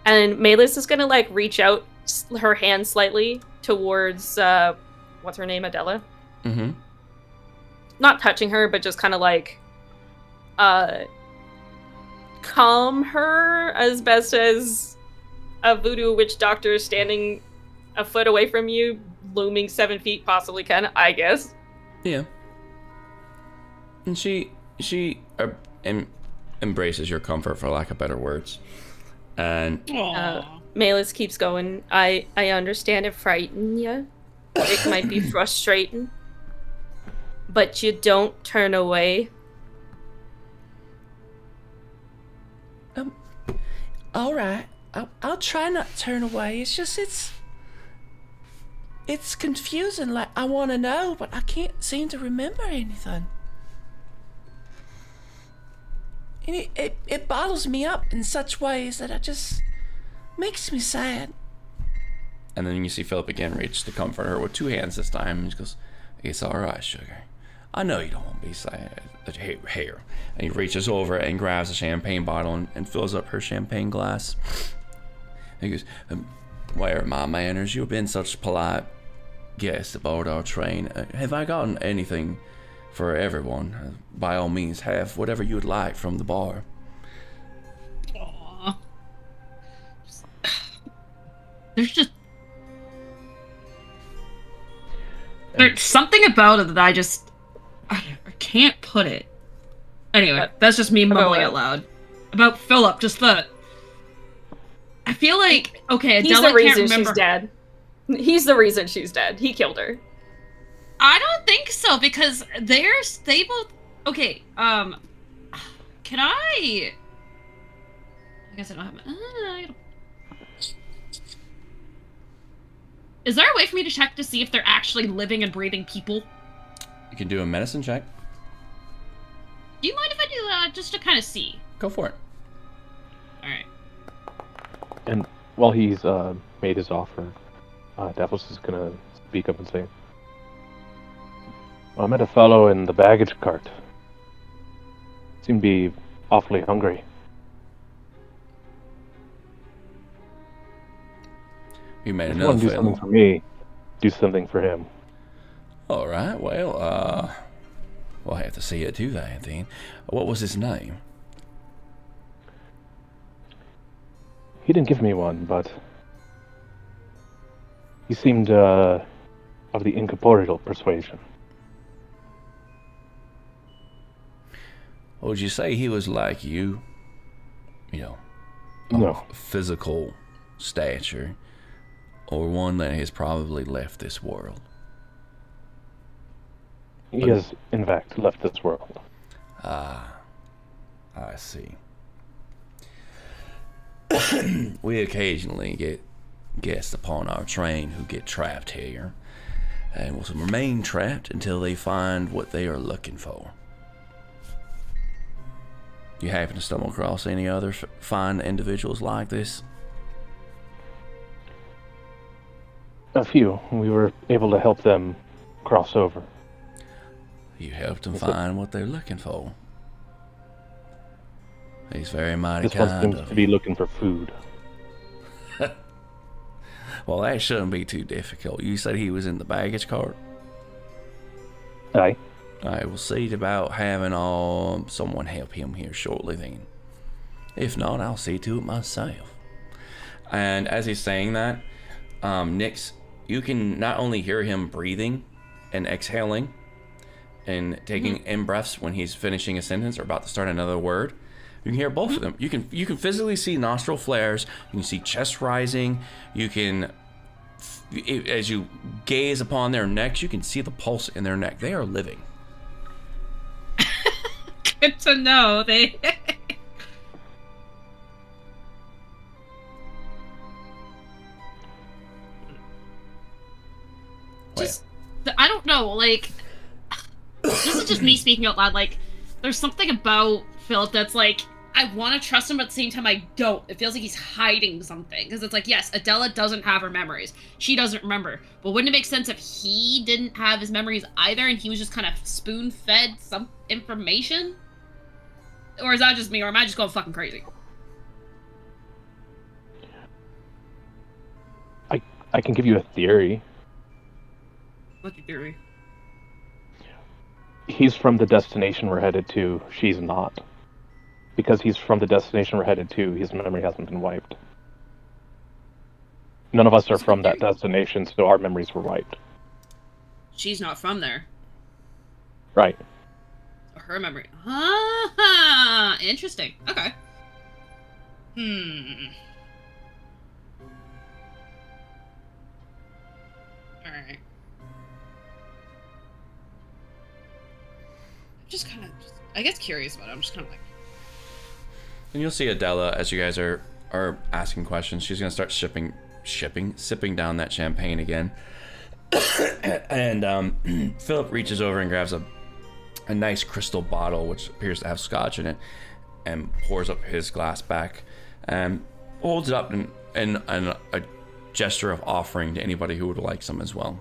And Malus is gonna like reach out her hand slightly towards what's her name, Adela? Mm-hmm. Not touching her, but just kind of like calm her as best as a voodoo witch doctor standing a foot away from you, looming 7 feet possibly can, I guess. Yeah. And she embraces your comfort, for lack of better words. And Malus keeps going. I understand it frightened you. It might be frustrating. But you don't turn away. All right. I'll try not to turn away. It's just, it's confusing. Like, I want to know, but I can't seem to remember anything. And it bottles me up in such ways that it just makes me sad. And then you see Philip again reach to comfort her with 2 hands this time, and he goes, "It's all right, Sugar. I know you don't want to be sad. Here." And he reaches over and grabs a champagne bottle and fills up her champagne glass. And he goes, "Where are my manners? You've been such a polite guest aboard our train. Have I gotten anything for everyone? By all means, have whatever you would like from the bar." Aww. There's something about it that I can't put it. Anyway, that's just me mumbling out loud. About Philip, I feel like, okay, He's Adela the reason can't remember. she's dead. He's the reason she's dead. He killed her. I don't think so, because they both. Okay, can I guess I don't have. Is there a way for me to check to see if they're actually living and breathing people? You can do a medicine check. Do you mind if I do that just to kind of see? Go for it. Alright. And while he's made his offer, Davos is gonna speak up and say, I met a fellow in the baggage cart. Seemed to be awfully hungry. You made If you another want to do fellow. something for me, do something for him. All right. Well, we'll have to see it to that then. What was his name? He didn't give me one, but he seemed of the incorporeal persuasion. Would you say he was like you? You know, No. physical stature, or one that has probably left this world? He has, in fact, left this world. Ah, I see. We occasionally get guests upon our train who get trapped here, and will remain trapped until they find what they are looking for. You happen to stumble across any other fine individuals like this? A few. We were able to help them cross over. You helped them find what they're looking for. He's very mighty This one kind seems of to you. be looking for food. Well, that shouldn't be too difficult. You said he was in the baggage cart? Aye. I will see about having someone help him here shortly then. If not, I'll see to it myself. And as he's saying that, Nyx, you can not only hear him breathing and exhaling and taking in breaths when he's finishing a sentence or about to start another word. You can hear both of them. You can physically see nostril flares. You can see chest rising. You can, as you gaze upon their necks, you can see the pulse in their neck. They are living. Good to know. They. Just, I don't know. Like, this is just me speaking out loud. Like, there's something about Philip that's like, I want to trust him, but at the same time, I don't. It feels like he's hiding something. Because it's like, yes, Adela doesn't have her memories. She doesn't remember. But wouldn't it make sense if he didn't have his memories either and he was just kind of spoon-fed some information? Or is that just me? Or am I just going fucking crazy? I can give you a theory. What's your theory? He's from the destination we're headed to. She's not. Because he's from the destination we're headed to, his memory hasn't been wiped. None of us are from that destination, so our memories were wiped. She's not from there. Right. Her memory. Ah, interesting. Okay. Alright. I'm just kind of, I guess, curious about it. I'm just kind of like... And you'll see Adela, as you guys are asking questions, she's going to start sipping down that champagne again. And Philip reaches over and grabs a nice crystal bottle, which appears to have scotch in it, and pours up his glass back, and holds it up in a gesture of offering to anybody who would like some as well.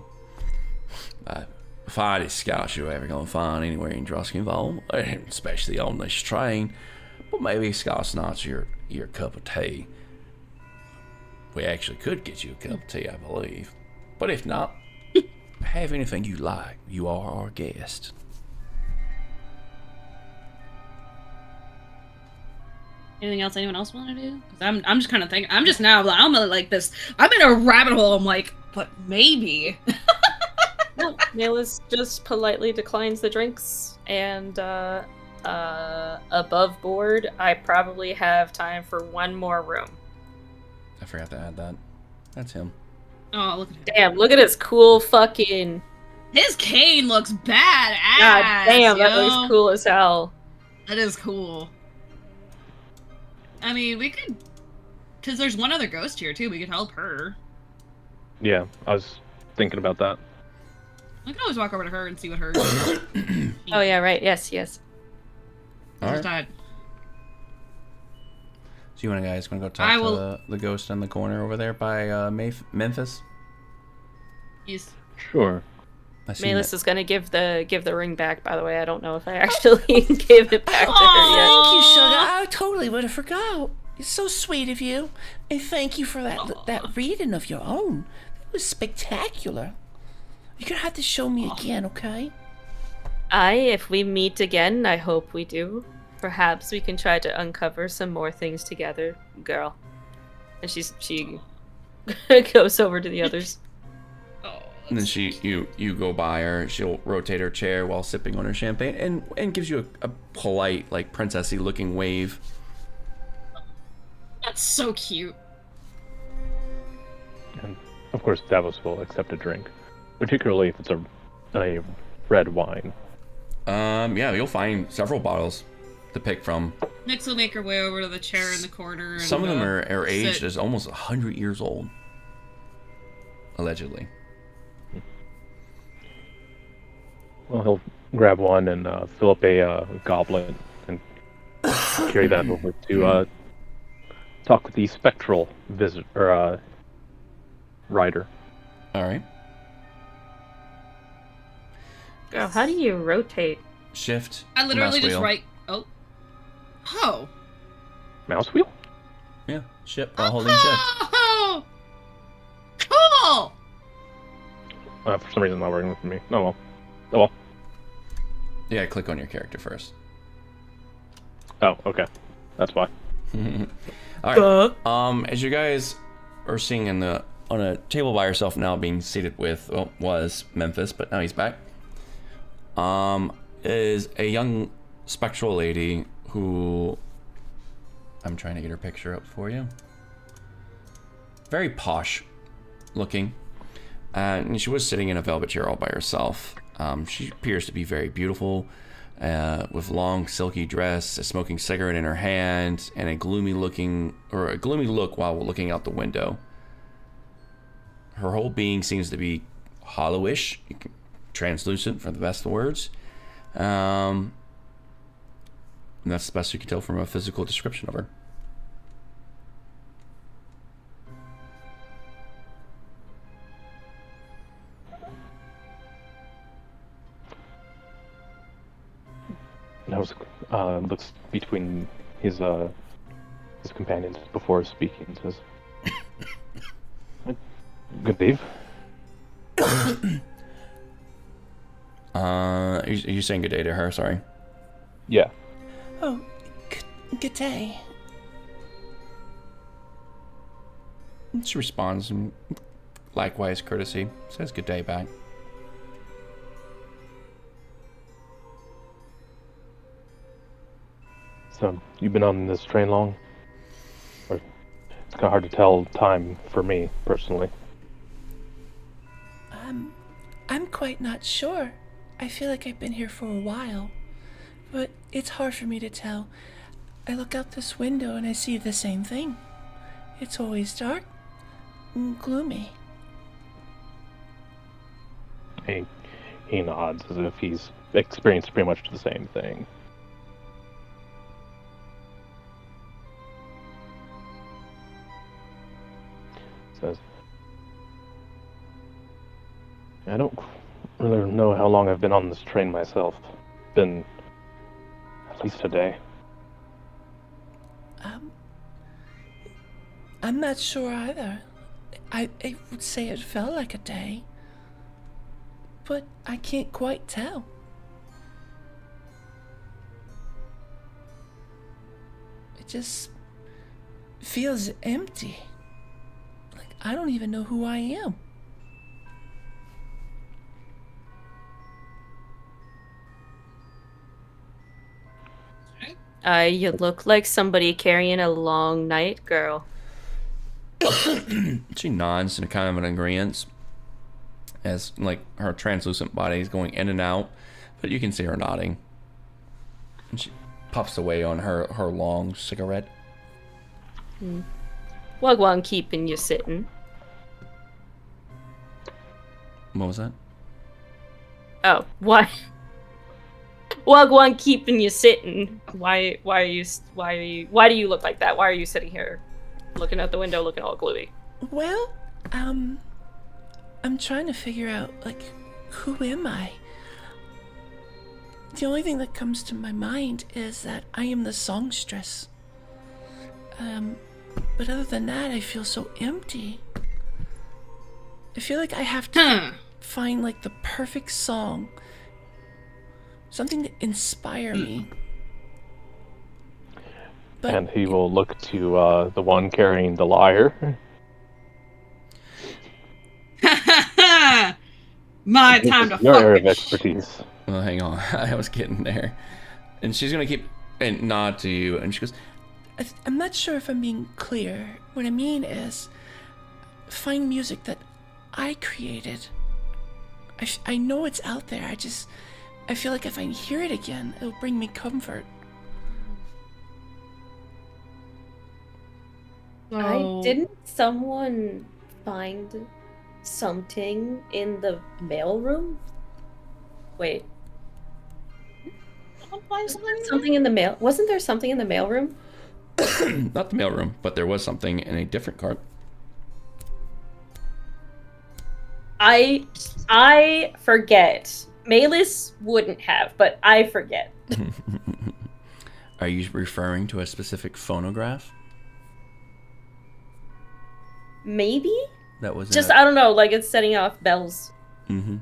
Finest scotch you're ever going to find anywhere in Druskinville, especially on this train. But maybe Scott's not your cup of tea. We actually could get you a cup of tea, I believe. But if not, have anything you like. You are our guest. Anything else anyone else want to do? 'Cause I'm just kind of thinking. I'm just now. I'm like this. I'm in a rabbit hole. I'm like, but maybe. No, Nelis just politely declines the drinks, and above board, I probably have time for one more room. I forgot to add that. That's him. Oh, look at him. Damn, look at his cool fucking... His cane looks badass. God damn, that yo. looks cool as hell. That is cool. I mean, we could... Because there's one other ghost here, too. We could help her. Yeah, I was thinking about that. I can always walk over to her and see what her. Oh yeah, right. Yes, yes. All Just right. died. So you guys want to go talk to the ghost in the corner over there by Memphis? Yes. Sure. Malus is gonna give the ring back. By the way, I don't know if I actually gave it back to her yet. Thank you, Sugar. I totally would have forgot. It's so sweet of you, and thank you for that reading of your own. It was spectacular. You're gonna have to show me again, okay? If we meet again, I hope we do. Perhaps we can try to uncover some more things together, girl. And she goes over to the others. And then you go by her. She'll rotate her chair while sipping on her champagne and gives you a polite, like, princessy looking wave. That's so cute. And of course, Davos will accept a drink, particularly if it's a red wine. Yeah, you'll find several bottles to pick from. Nyx will make her way over to the chair in the corner. And, Some of them are aged sit. as almost 100 years old, allegedly. Well, he'll grab one and fill up a goblet and carry that over to talk with the spectral rider. All right. Girl, how do you rotate? Shift. I literally mouse just wheel. write. Oh. Mouse wheel? Yeah, shift while holding shift. Oh. Cool. For some reason, not working for me. Oh well. Yeah, click on your character first. Oh, okay. That's why. All right. As you guys are seeing on a table by yourself now, being seated with was Memphis, but now he's back. Is a young spectral lady who I'm trying to get her picture up for you. Very posh looking, and she was sitting in a velvet chair all by herself. She appears to be very beautiful, with long silky dress, a smoking cigarette in her hand, and a gloomy look while looking out the window. Her whole being seems to be hollowish, translucent for the best of words. And that's the best you can tell from a physical description of her. Davos looks between his companions before speaking and says, "Good Eve." You're saying good day to her, sorry. Yeah. Oh, good day. She responds and likewise courtesy, says good day back. So, you've been on this train long? Or it's kind of hard to tell time for me, personally. I'm quite not sure. I feel like I've been here for a while, but it's hard for me to tell. I look out this window and I see the same thing. It's always dark and gloomy. He nods as if he's experienced pretty much the same thing. Says, I don't really know how long I've been on this train myself. Been at least a day. I'm not sure either. I would say it felt like a day, but I can't quite tell. It just feels empty. Like I don't even know who I am. You look like somebody carrying a long night, girl. She nods in a kind of an agreement as like her translucent body is going in and out, but you can see her nodding. And she puffs away on her long cigarette. Wagwan keeping you sitting. What was that? Oh, why? Wagwan keeping you sitting. Why do you look like that? Why are you sitting here looking out the window looking all gloomy? Well, I'm trying to figure out, like, who am I? The only thing that comes to my mind is that I am the songstress. But other than that, I feel so empty. I feel like I have to find, like, the perfect song. Something to inspire me. But And he will look to the one carrying the lyre. My time to Your area of fucking expertise. Well, hang on. I was getting there. And she's gonna keep and nod to you, and she goes, I'm not sure if I'm being clear. What I mean is, find music that I created. I know it's out there. I feel like if I hear it again, it'll bring me comfort. Didn't someone find something in the mailroom? Wait. Something in the mail? Wasn't there something in the mailroom? not the mailroom, but there was something in a different cart. I forget. Melis wouldn't have, but I forget. Are you referring to a specific phonograph? Maybe? That was Just, I don't know, like it's setting off bells. Mm-hmm.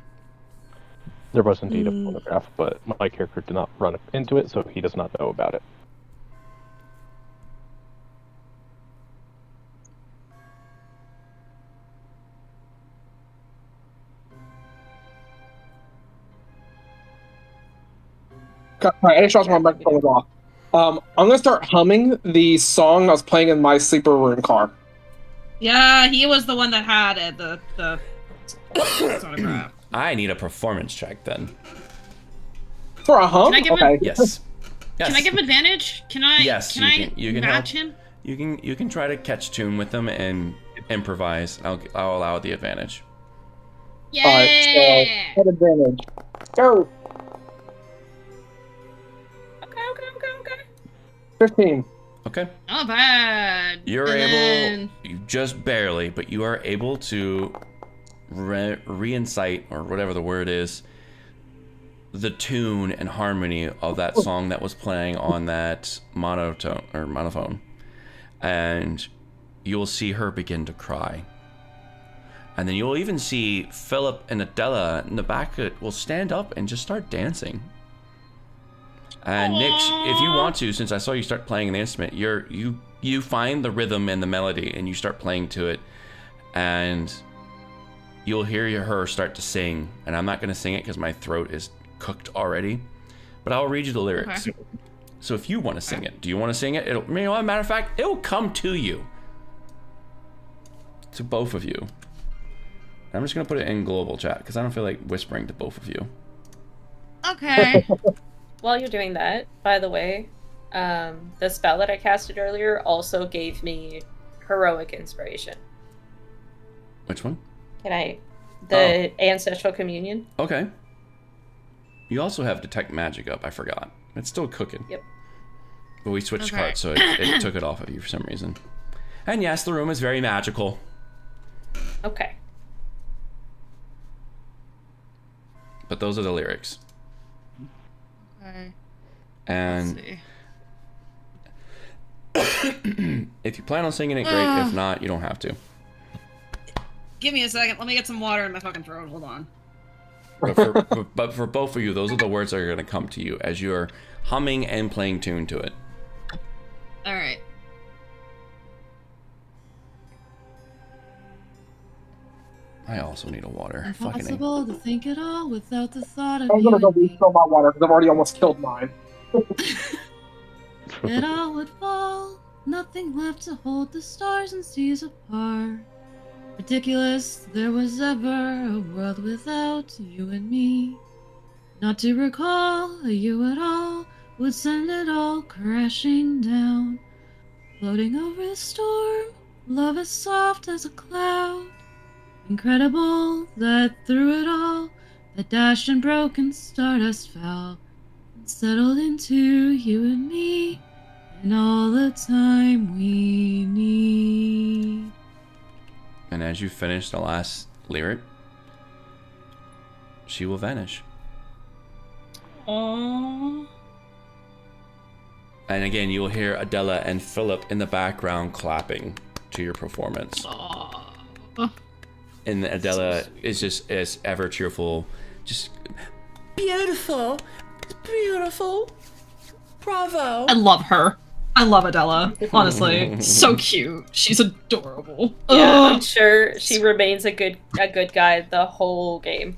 There was indeed a photograph, but my character did not run into it, so he does not know about it. Alright, I just my microphone was off. I'm gonna start humming the song I was playing in my sleeper room car. Yeah, he was the one that had it, the photograph. I need a performance check then. For a hum? Can I give Okay. him? Yes. Can I give him advantage? Can I? Yes, Can you I can match help. him? You can try to catch tune with them and improvise. I'll allow the advantage. Yeah. Alright, so at advantage. Go. Okay. 15. Okay. Not bad. You're And able, then- you just barely, but you are able to re-incite, or whatever the word is, the tune and harmony of that song that was playing on that monophone. And you'll see her begin to cry. And then you'll even see Philip and Adela in the back will stand up and just start dancing. And Nix, if you want to, since I saw you start playing an instrument, you find the rhythm and the melody and you start playing to it, and you'll hear her start to sing. And I'm not going to sing it because my throat is cooked already, but I'll read you the lyrics. Okay. So if you want to sing it, do you want to sing it? It'll, matter of fact, it'll come to you. To both of you. I'm just going to put it in global chat because I don't feel like whispering to both of you. Okay. While you're doing that, by the way, the spell that I casted earlier also gave me heroic inspiration. Which one? The ancestral communion. Okay. You also have detect magic up. I forgot. It's still cooking. Yep. But we switched Okay. cards, so it took it off of you for some reason. And yes, the room is very magical. Okay. But those are the lyrics. Okay. And Let's see. if you plan on singing it, great. If not, you don't have to. Give me a second. Let me get some water in my fucking throat. Hold on. But for both of you, those are the words that are going to come to you as you're humming and playing tune to it. All right. I also need a water. Fucking A. Impossible to think it all without the thought of I'm you gonna go and me. refill my water because I've already almost killed mine. It all would fall, nothing left to hold the stars and seas apart. Ridiculous, there was ever a world without you and me. Not to recall you at all would send it all crashing down. Floating over the storm, love as soft as a cloud. Incredible that through it all, the dashed and broken stardust fell and settled into you and me and all the time we need. And as you finish the last lyric, she will vanish. Aww. And again, you will hear Adela and Philip in the background clapping to your performance. Aww. And Adela is just as ever cheerful, just Beautiful. Beautiful. Bravo. I love her. I love Adela. Honestly, so cute. She's adorable. Yeah, I'm Ugh. sure she remains a good guy the whole game.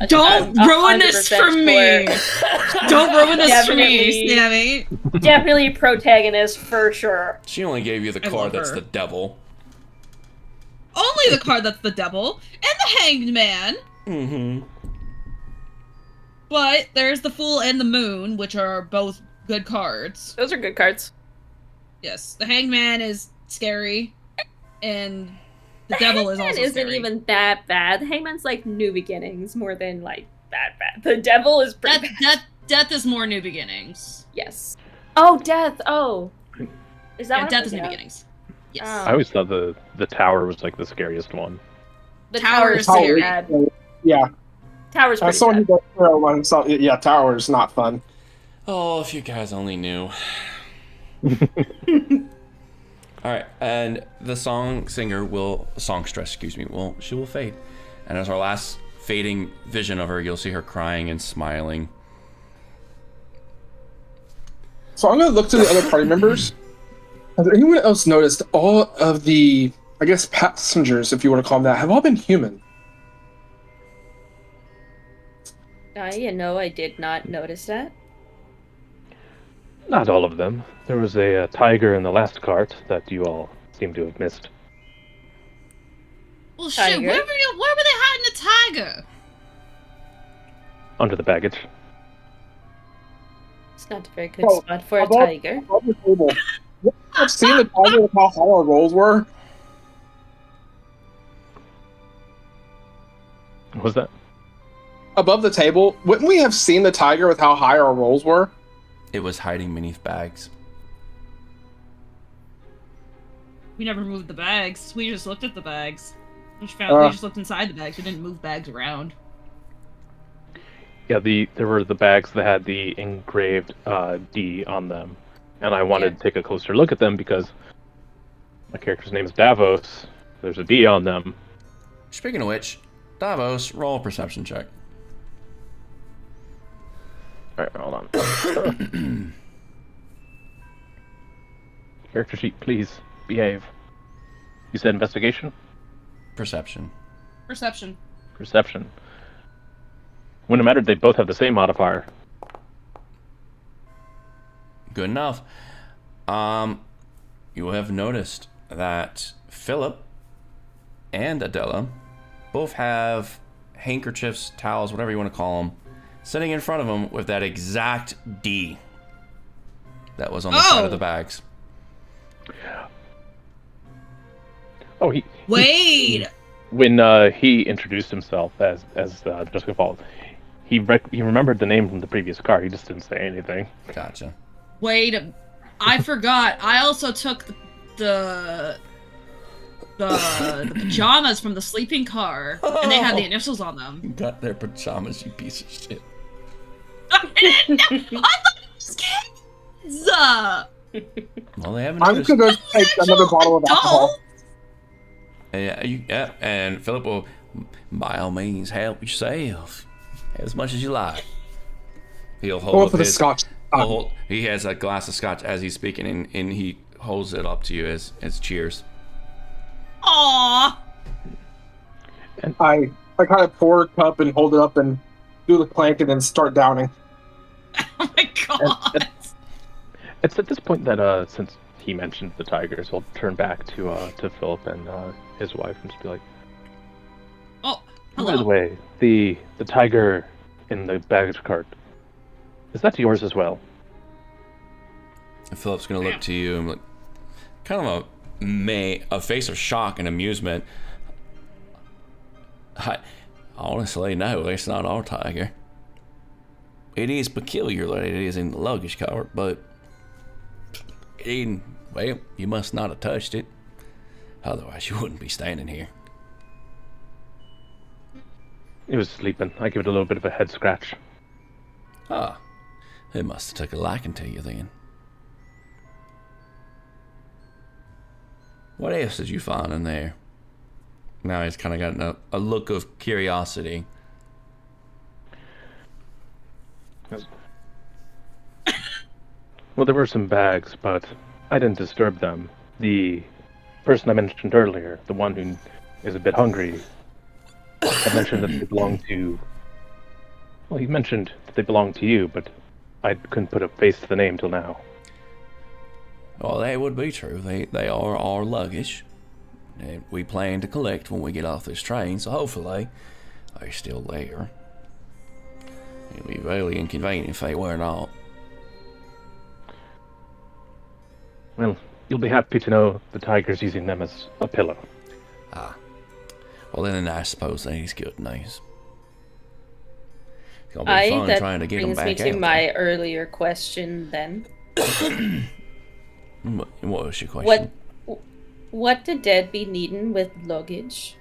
Don't I'm ruin this 100% for me. Don't ruin this for Definitely. me, Sammy. Definitely protagonist for sure. she only gave you the I card love that's her. the devil. Only the card that's the devil and the hanged man. Mm-hmm. But there's the fool and the moon, which are both good cards. Those are good cards. Yes, the hanged man is scary, and the devil is also isn't scary. even that bad. The Hangman's like new beginnings more than like that bad. The devil is pretty bad. Death is more new beginnings. Yes. Oh, death. Oh. Is that Yeah, what death I'm is new thinking of? beginnings. Yes. Oh. I always thought the tower was like the scariest one. The Tower tower is is pretty scary. bad. Yeah, Tower's as pretty someone who bad. does Tarot one, so yeah, Tower is not fun. Oh, if you guys only knew. All right, and the songstress, she will fade. And as our last fading vision of her, you'll see her crying and smiling. So I'm gonna look to the other party members. Has anyone else noticed all of the, I guess, passengers, if you want to call them that, have all been human? I did not notice that. Not all of them. There was a tiger in the last cart that you all seem to have missed. Well, Tiger? shit, where were they hiding a tiger? Under the baggage. It's not a very good Oh, spot for a above- tiger. Above the table. I've seen the tiger with how high our rolls were. What was that? Above the table, wouldn't we have seen the tiger with how high our rolls were? It was hiding beneath bags. We never moved the bags. We just looked at the bags. We just looked inside the bags. We didn't move bags around. Yeah, there were the bags that had the engraved D on them, and I wanted to take a closer look at them because my character's name is Davos. There's a D on them. Speaking of which, Davos, roll a perception check. All right, hold on. Character sheet, please behave. You said investigation? Perception. Perception. Perception. Wouldn't have mattered. They both have the same modifier. Good enough. You will have noticed that Philip and Adela both have handkerchiefs, towels, whatever you want to call them, sitting in front of them with that exact D that was on the side of the bags. Oh, he Wait! when he introduced himself as Jessica Falls, he remembered the name from the previous car. He just didn't say anything. Gotcha. Wait, I forgot. I also took the pajamas from the sleeping car, and they had the initials on them. You got their pajamas, you piece of shit. I thought it was kids! Well, they haven't I'm noticed. just gonna go take another bottle of alcohol. Yeah, and Philip will, by all means, help yourself as much as you like. He'll Going hold for up the his. scotch. He has a glass of scotch as he's speaking, and he holds it up to you as cheers. Aww! I kind of pour a cup and hold it up and do the clank and then start downing. Oh my god! It's at this point that since he mentioned the tigers, he'll turn back to Philip and his wife and just be like, Oh, by the hello. way, the tiger in the baggage cart, is that yours as well? And Philip's gonna look to you and like, kind of a face of shock and amusement. Honestly, no, it's not our tiger. It is peculiar that it is in the luggage cart, but well, you must not have touched it. Otherwise, you wouldn't be standing here. It was sleeping. I give it a little bit of a head scratch. Ah, it must have took a liking to you then. What else did you find in there? Now he's kind of got a look of curiosity. Well, there were some bags, but I didn't disturb them. The person I mentioned earlier, the one who is a bit hungry, I mentioned that they belong to... Well, he mentioned that they belong to you, but I couldn't put a face to the name till now. Well, that would be true. They are our luggage. And we plan to collect when we get off this train, so hopefully they're still there. It'd be really inconvenient if they were not. Well, you'll be happy to know the tiger's using them as a pillow. Ah. Well, then I suppose that is good news. It's gonna be fun trying to get them back out. That brings me to my earlier question then. What was your question? What did Dad be needing with luggage?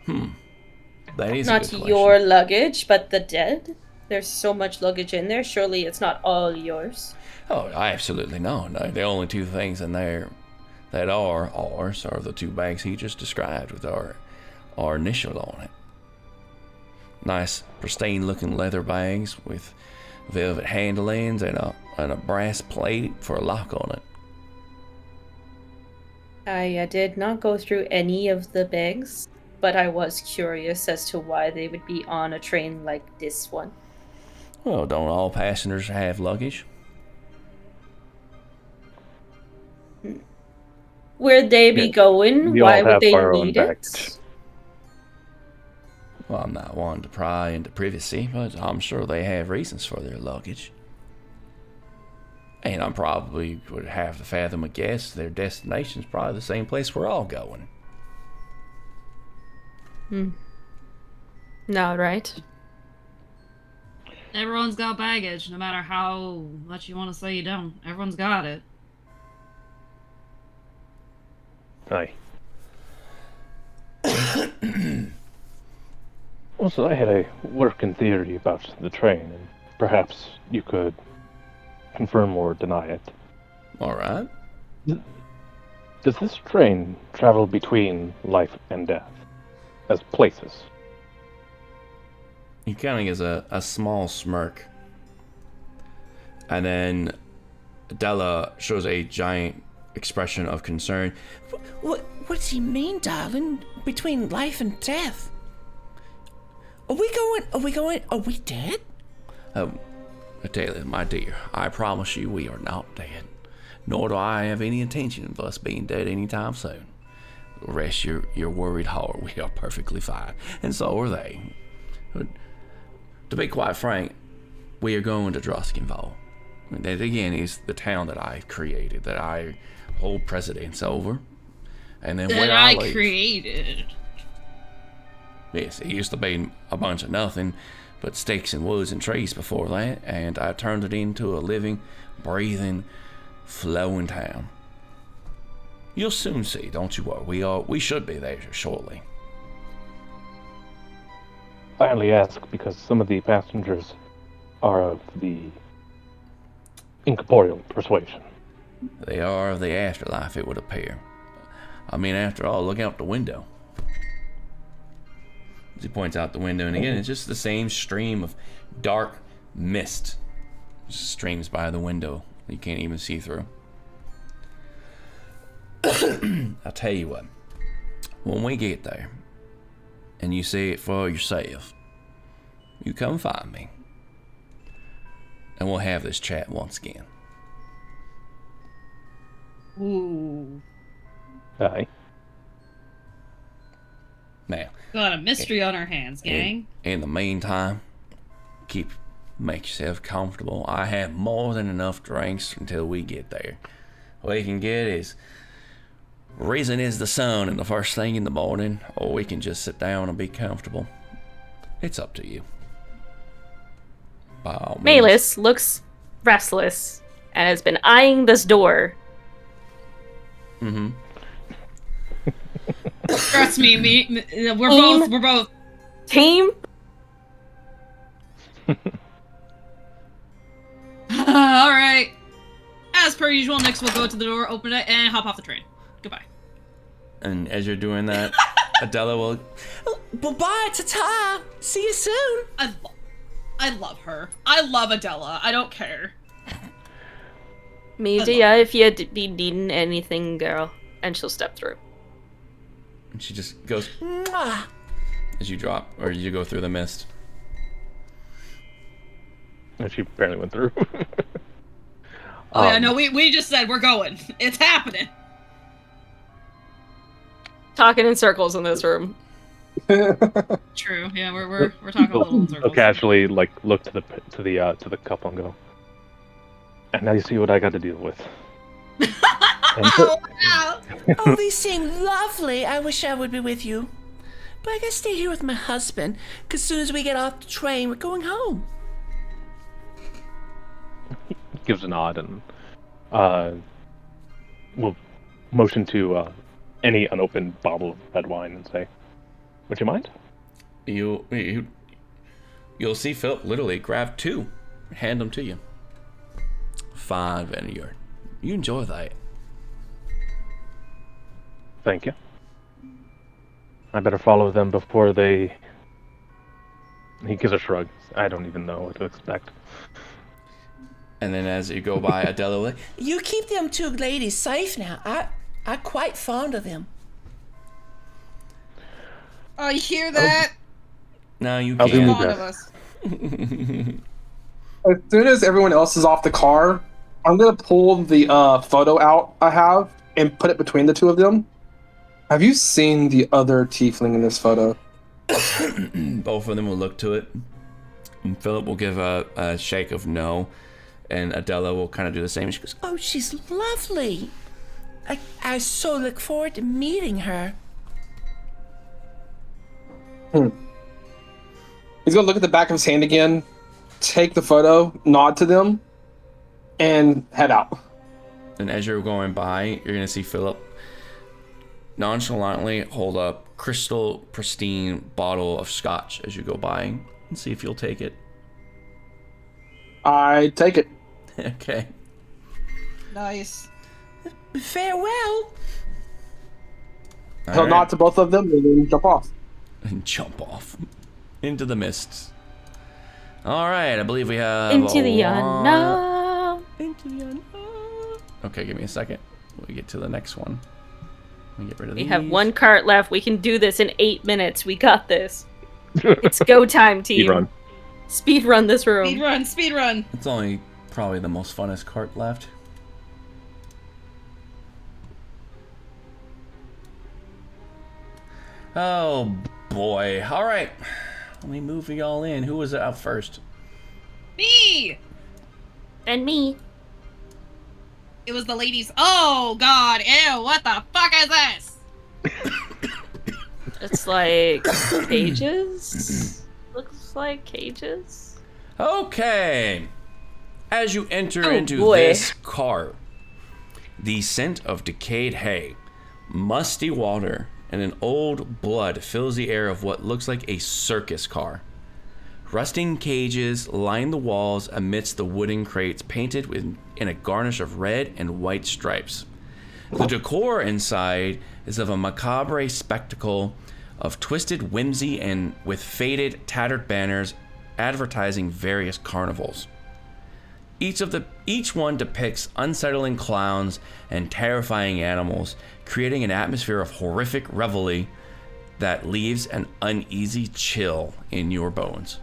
That is not a good question. Your luggage, but the dead? There's so much luggage in there. Surely it's not all yours. Oh, absolutely no. The only two things in there that are ours are the two bags he just described with our initial on it. Nice, pristine-looking leather bags with velvet handlings and a brass plate for a lock on it. I did not go through any of the bags, but I was curious as to why they would be on a train like this one. Well, don't all passengers have luggage? Where'd they be going? We Why all would have they our own need it? baggage. Well, I'm not one to pry into privacy, but I'm sure they have reasons for their luggage. And I probably would have to fathom a guess their destination's probably the same place we're all going. No, right? Everyone's got baggage, no matter how much you want to say you don't. Everyone's got it. Aye. Also, I had a working theory about the train, and perhaps you could confirm or deny it. Alright. Does this train travel between life and death as places? He kind of gives a small smirk. And then Della shows a giant expression of concern. What does he mean, darling? Between life and death? Are we dead? Taylor, my dear, I promise you we are not dead. Nor do I have any intention of us being dead anytime soon. Rest your worried heart, we are perfectly fine. And so are they. But to be quite frank, we are going to Druskinval. That again is the town that I've created, that I hold precedence over. And then That I created. Yes, it used to be a bunch of nothing but sticks and woods and trees before that, and I turned it into a living, breathing, flowing town. You'll soon see, don't you worry. We should be there shortly. I only ask because some of the passengers are of the incorporeal persuasion. They are of the afterlife, it would appear. I mean, after all, look out the window. As he points out the window, and again, it's just the same stream of dark mist. Just streams by the window that you can't even see through. I'll tell you what. When we get there, and you see it for yourself, you come find me. And we'll have this chat once again. Ooh. Aye. Now, Got a mystery on our hands, gang. in the meantime, make yourself comfortable. I have more than enough drinks until we get there. All you can get is Reason is the sun and the first thing in the morning, or we can just sit down and be comfortable. It's up to you. By all means. Malus looks restless and has been eyeing this door. Mm-hmm. Trust me, we're both. Team? Alright. As per usual, Nyx will go to the door, open it, and hop off the train. Goodbye. And as you're doing that, Adela will... Bye-bye, ta-ta. See you soon. I love her. I love Adela. I don't care. Media, if you be needing anything, girl. And she'll step through. And she just goes... Mwah. As you drop, or you go through the mist. And she barely went through. Oh yeah, no, we just said we're going. It's happening. Talking in circles in this room. True. Yeah, we're talking a little in circles. I'll casually like look to the couple and go. And now you see what I got to deal with. Oh, wow. Oh, these seem lovely. I wish I would be with you. But I gotta stay here with my husband, because as soon as we get off the train, we're going home. Gives a nod and will motion to any unopened bottle of red wine and say, "Would you mind?" You'll see Philip literally grab 2, hand them to you. Fine, Vineyard. You enjoy that. Thank you. I better follow them before they... He gives a shrug. I don't even know what to expect. And then as you go by, Adela will... You keep them 2 ladies safe now. I'm quite fond of them. Oh, you hear that? No, you I'll do can't. my One of best. us. As soon as everyone else is off the car, I'm gonna pull the photo out I have and put it between the 2 of them. Have you seen the other tiefling in this photo? Both of them will look to it. And Philip will give a shake of no. And Adela will kind of do the same. She goes, Oh, she's lovely. I so look forward to meeting her. He's gonna look at the back of his hand again, take the photo, nod to them, and head out. and as you're going by, you're going to see Philip nonchalantly hold up crystal pristine bottle of scotch as you go by and see if you'll take it. I take it. Okay. Nice. Farewell. He'll nod to both of them and then jump off. And jump off into the mists. All right, I believe we have Into the one- unknown. Into the unknown. Okay, give me a second. We get to the next one. Let me get rid of We these. have one cart left. We can do this in 8 minutes. We got this. It's go time, team. Speed run. Speed run this room. Speed run, speed run. It's only probably the most funnest cart left. Oh boy. All right. Let me move y'all in. Who was out first? Me! And me. It was the ladies. Oh god, ew, what the fuck is this? It's like cages. Looks like cages. Okay. As you enter Oh, into boy. this cart, the scent of decayed hay, musty water, and an old blood fills the air of what looks like a circus car. Rusting cages line the walls amidst the wooden crates painted in a garnish of red and white stripes. The decor inside is of a macabre spectacle of twisted whimsy and with faded, tattered banners advertising various carnivals. Each one depicts unsettling clowns and terrifying animals, creating an atmosphere of horrific revelry that leaves an uneasy chill in your bones.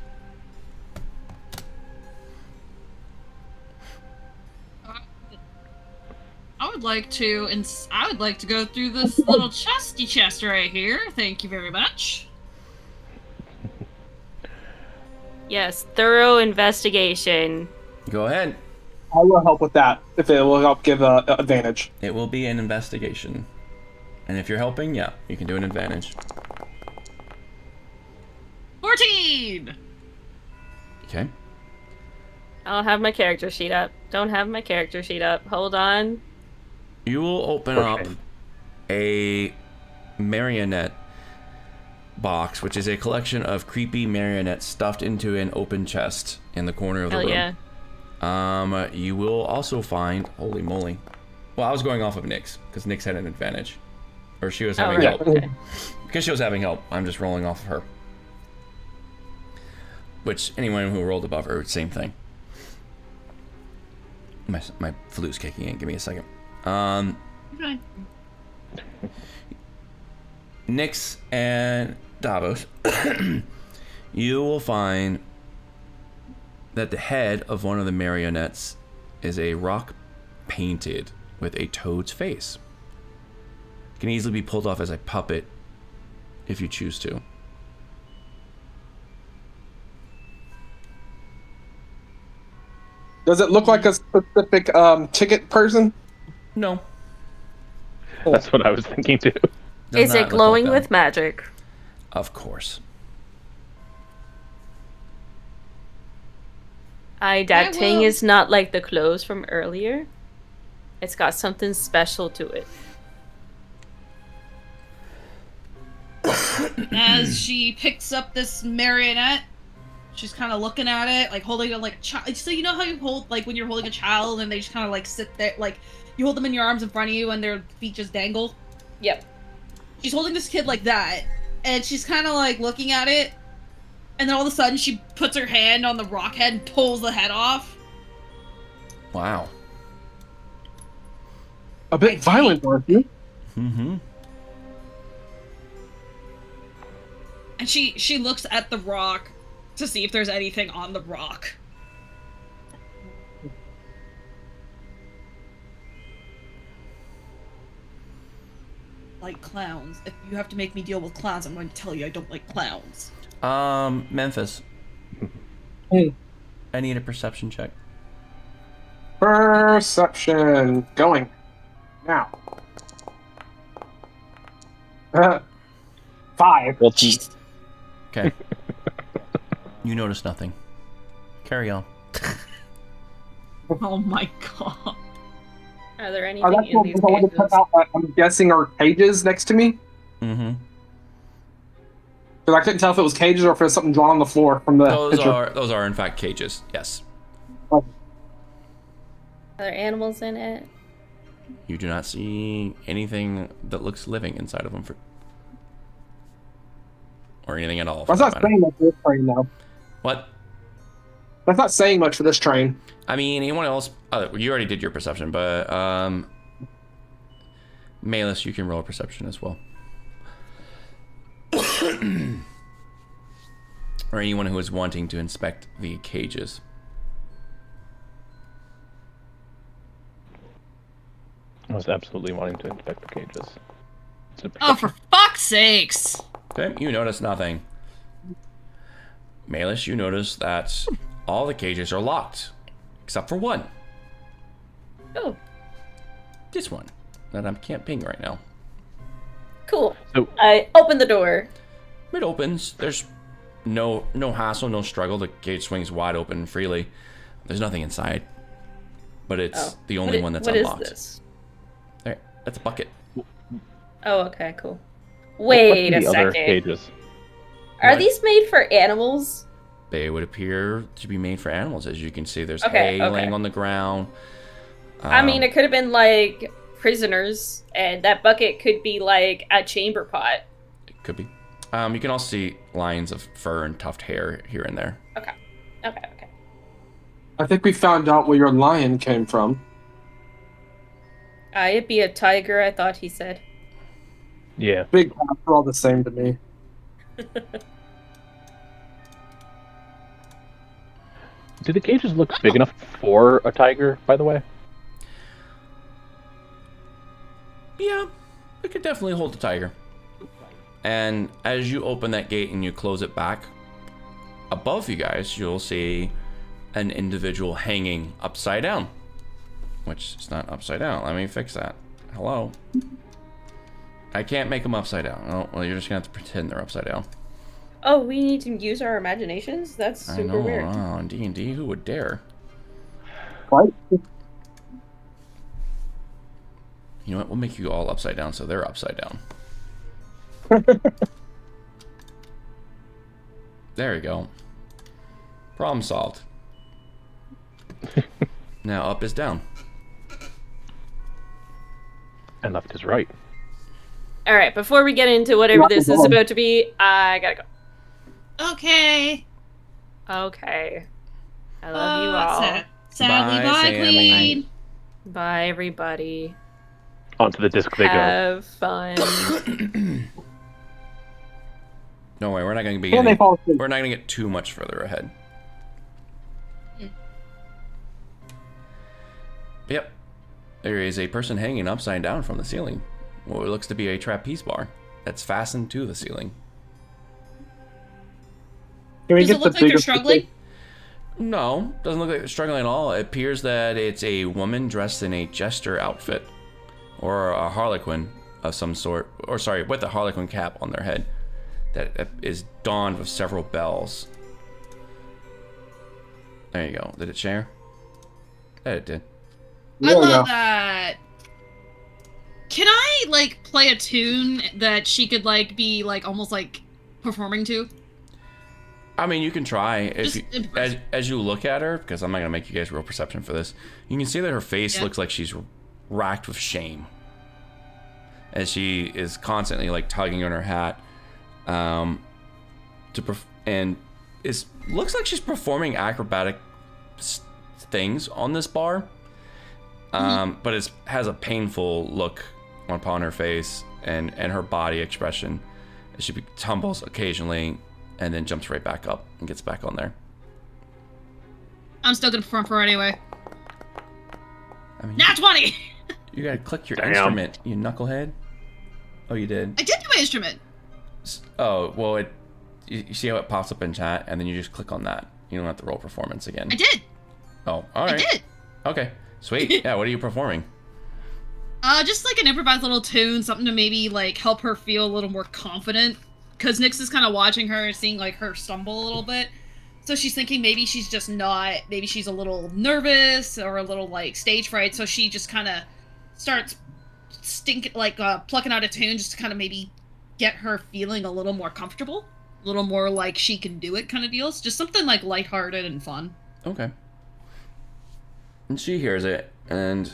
I would like to go through this little chesty chest right here. Thank you very much. Yes, thorough investigation. Go ahead. I will help with that if it will help give advantage. It will be an investigation. And if you're helping, yeah, you can do an advantage. 14! Okay. I don't have my character sheet up. Don't have my character sheet up. Hold on. You will open up a marionette box, which is a collection of creepy marionettes stuffed into an open chest in the corner of the Hell room. yeah. You will also find... Holy moly. Well, I was going off of Nyx, because Nyx had an advantage. Or she was having help. Okay. Because she was having help, I'm just rolling off of her. Which, anyone who rolled above her, same thing. My flu's kicking in. Give me a second. Okay. Nyx and Davos, you will find that the head of one of the marionettes is a rock painted with a toad's face. It can easily be pulled off as a puppet if you choose to. Does it look like a specific ticket person? No. That's what I was thinking too. Does Is not it look glowing like with them. magic? Of course. That thing will- is not like the clothes from earlier. It's got something special to it. As she picks up this marionette, she's kind of looking at it, like holding it like a child. So you know how you hold, like when you're holding a child and they just kind of like sit there, like you hold them in your arms in front of you and their feet just dangle? Yep. She's holding this kid like that, and she's kind of like looking at it, and then all of a sudden she puts her hand on the rock head and pulls the head off. Wow. A bit violent, aren't you? Mm-hmm. And she looks at the rock to see if there's anything on the rock. Like clowns. If you have to make me deal with clowns, I'm going to tell you I don't like clowns. Memphis. Hey. I need a perception check. Perception. Going. Now. 5. Well, Okay. You notice nothing. Carry on. Oh my god. Are there Are anything that in these the one to cages? cut out that I'm guessing are cages next to me? Mm-hmm. Because I couldn't tell if it was cages or if there's something drawn on the floor from the picture. Those are in fact cages. Yes. Are there animals in it? You do not see anything that looks living inside of them or anything at all. That's not saying much for this train, though. What? That's not saying much for this train. I mean, anyone else? You already did your perception, but Malus, you can roll a perception as well. Or anyone who is wanting to inspect the cages. I was absolutely wanting to inspect the cages. It's a Oh, for fuck's sakes! Okay, you notice nothing. Malus, you notice that all the cages are locked, except for one. Oh, This one that I can't ping right now. cool. So- I open the door. It opens. There's no hassle, no struggle. The gate swings wide open freely. There's nothing inside, but it's the only one that's unlocked. What is this? There, that's a bucket. Oh, okay, cool. What's Wait the a other second. cages? Are What? these made for animals? They would appear to be made for animals. As you can see, there's Okay, hay okay. laying on the ground. I mean, it could have been like prisoners, and that bucket could be like a chamber pot. It could be. You can also see lines of fur and tuft hair here and there. Okay. I think we found out where your lion came from. It'd be a tiger, I thought he said. Yeah. Big cats are all the same to me. Do the cages look big enough for a tiger, by the way? Yeah, it could definitely hold a tiger. And as you open that gate and you close it back, above you guys, you'll see an individual hanging upside down. Which is not upside down. Let me fix that. Hello. I can't make them upside down. Oh, well, you're just gonna have to pretend they're upside down. Oh, we need to use our imaginations? That's super I know. weird. Oh, in D&D, who would dare? Right? You know what? We'll make you all upside down so they're upside down. There you go. Problem solved. Now up is down. And left is right. All right, before we get into whatever this is about to be, I gotta go. Okay. Okay. I love you all. Sadly, Bye, bye, Sammy. Queen. Bye, everybody. Onto the disc they go. Have fun. No way, we're not going to be And they getting, fall asleep. we're not going to get too much further ahead. Yep. There is a person hanging upside down from the ceiling. What looks to be a trapeze bar that's fastened to the ceiling. Can we Does get it look the like they're biggest- struggling? No, doesn't look like they're struggling at all. It appears that it's a woman dressed in a jester outfit. Or a harlequin of some sort. Or sorry, with a harlequin cap on their head. That is donned with several bells. There you go. Did it share? Yeah, it did. I There we love go. that. Can I like play a tune that she could like be like almost like performing to? I mean, you can try. If Just you, impress- as you look at her, because I'm not going to make you guys roll perception for this, you can see that her face Yeah. looks like she's racked with shame. As she is constantly like tugging on her hat. And looks like she's performing acrobatic things on this bar. But it has a painful look upon her face and her body expression as she tumbles occasionally and then jumps right back up and gets back on there. I'm still gonna perform for her anyway. I mean, Nat 20! you gotta click your Damn. instrument, you knucklehead. Oh, you did. I did do my instrument. Oh, well, you see how it pops up in chat, and then you just click on that. You don't have to roll performance again. I did. Oh, all right. I did. Okay, sweet. Yeah, what are you performing? Just like an improvised little tune, something to maybe like help her feel a little more confident. Because Nyx is kind of watching her and seeing like her stumble a little bit. So she's thinking maybe she's just not, maybe she's a little nervous or a little like stage fright. So she just kind of starts plucking out a tune just to kind of maybe get her feeling a little more comfortable. A little more like she can do it kind of deals. Just something like lighthearted and fun. Okay. And she hears it and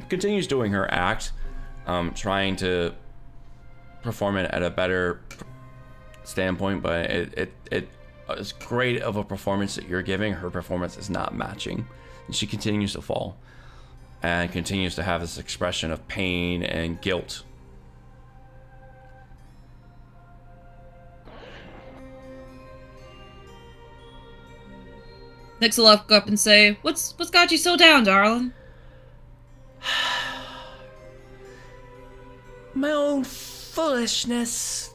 continues doing her act, trying to perform it at a better standpoint, but it as great of a performance that you're giving, her performance is not matching. And she continues to fall and continues to have this expression of pain and guilt. Nyx will look up and say, What's got you so down, darling? My own foolishness.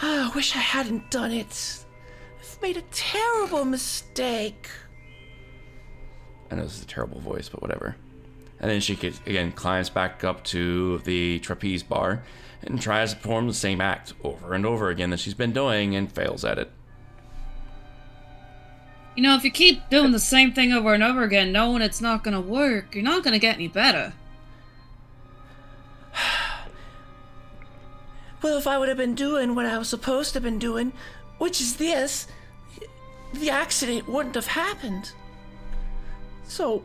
I wish I hadn't done it. I've made a terrible mistake. I know this is a terrible voice, but whatever. And then she again climbs back up to the trapeze bar and tries to perform the same act over and over again that she's been doing and fails at it. You know, if you keep doing the same thing over and over again, knowing it's not gonna work, you're not gonna get any better. Well, if I would have been doing what I was supposed to have been doing, which is this, the accident wouldn't have happened. So,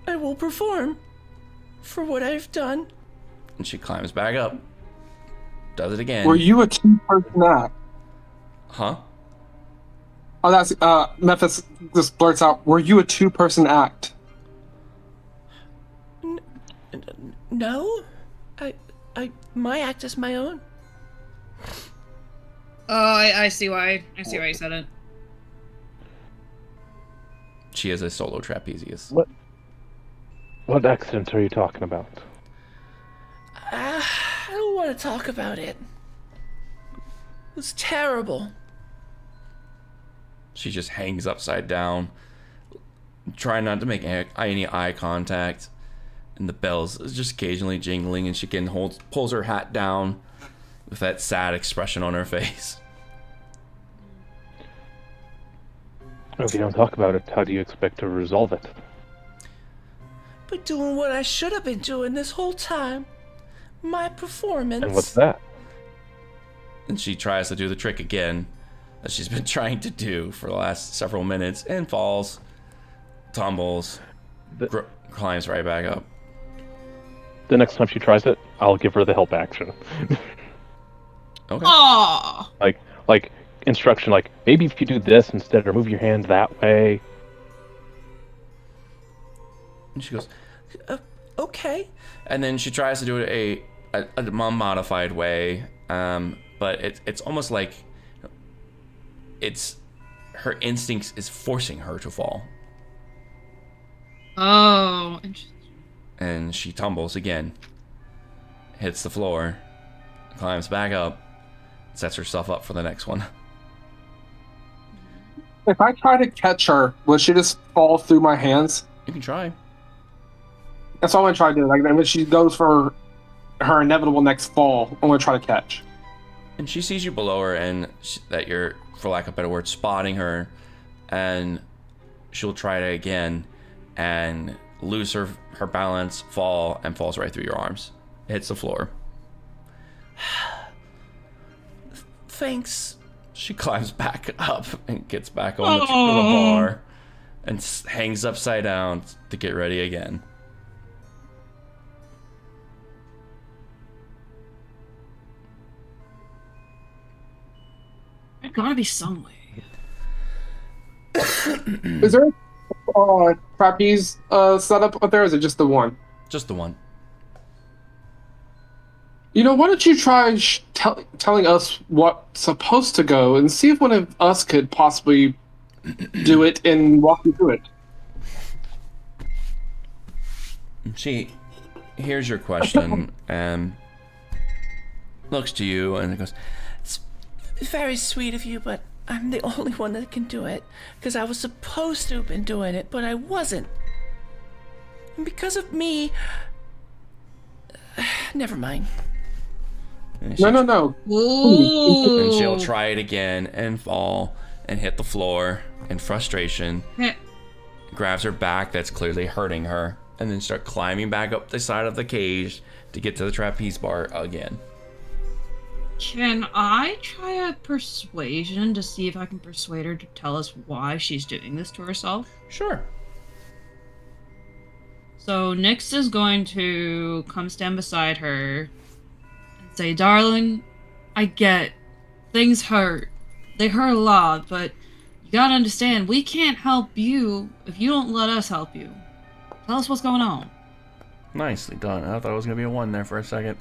I will perform for what I've done. And she climbs back up, does it again. Were you a two-person act? Huh? Oh, that's Memphis just blurts out. Were you a two-person act? No, my act is my own. Oh, I see why. I see why you said it. She is a solo trapeze. What accidents are you talking about? I don't want to talk about it. It was terrible. She just hangs upside down, trying not to make any eye contact, and the bells just occasionally jingling, and she again pulls her hat down with that sad expression on her face. If you don't talk about it, how do you expect to resolve it? But doing what I should have been doing this whole time. My performance. And what's that? And she tries to do the trick again that she's been trying to do for the last several minutes, and falls, tumbles, climbs right back up. The next time she tries it, I'll give her the help action. Okay. Aww. Like instruction, like maybe if you do this instead, or move your hand that way. And she goes, okay. And then she tries to do it a modified way, but it's almost like it's her instincts is forcing her to fall. Oh, interesting. And she tumbles again, hits the floor, climbs back up, sets herself up for the next one. If I try to catch her, will she just fall through my hands? You can try. That's all I'm gonna try to do. Like when she goes for her inevitable next fall, I'm gonna try to catch. And she sees you below her, and that you're, for lack of a better word, spotting her, and she'll try it again, and lose her balance, fall, and falls right through your arms. Hits the floor. Thanks. She climbs back up and gets back on the bar and hangs upside down to get ready again. There's gotta be some way. Is there a trapeze setup up there, or is it just the one? Just the one. You know, why don't you try telling us what's supposed to go, and see if one of us could possibly do it and walk you through it. She hears your question and looks to you and goes, It's very sweet of you, but I'm the only one that can do it. Because I was supposed to have been doing it, but I wasn't. And because of me... Never mind. No. Ooh. And she'll try it again and fall and hit the floor in frustration. Grabs her back that's clearly hurting her, and then start climbing back up the side of the cage to get to the trapeze bar again. Can I try a persuasion to see if I can persuade her to tell us why she's doing this to herself? Sure. So Nyx is going to come stand beside her and say, "Darling, I get things hurt. They hurt a lot, but you gotta understand, we can't help you if you don't let us help you. Tell us what's going on." Nicely done. I thought it was going to be a 1 there for a second.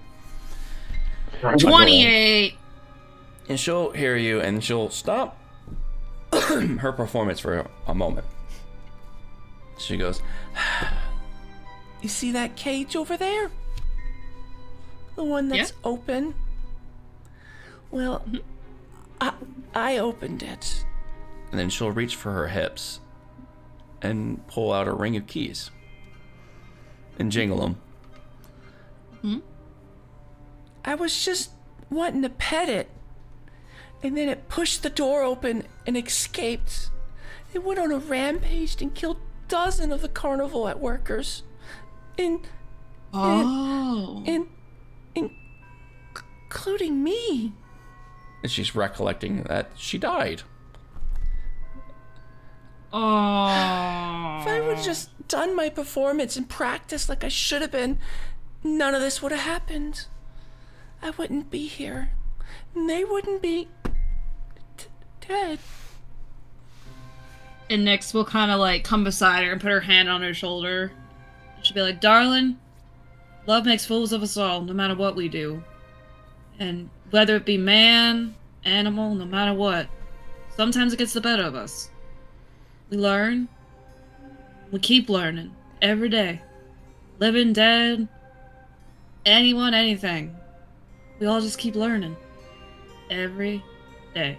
28. And she'll hear you, and she'll stop her performance for a moment. She goes, You see that cage over there? The one that's open? Well, I opened it. and then she'll reach for her hips and pull out a ring of keys and jingle them. I was just wanting to pet it. And then it pushed the door open and escaped. It went on a rampage and killed dozens of the carnival at workers. Including me. And she's recollecting that she died. Oh. If I would have just done my performance and practiced like I should have been, none of this would have happened. I wouldn't be here. And they wouldn't be dead. And Nyx will kind of like come beside her and put her hand on her shoulder. She'll be like, "Darling, love makes fools of us all, no matter what we do. And whether it be man, animal, no matter what, sometimes it gets the better of us. We learn. We keep learning every day. Living, dead, anyone, anything. We all just keep learning. Every day.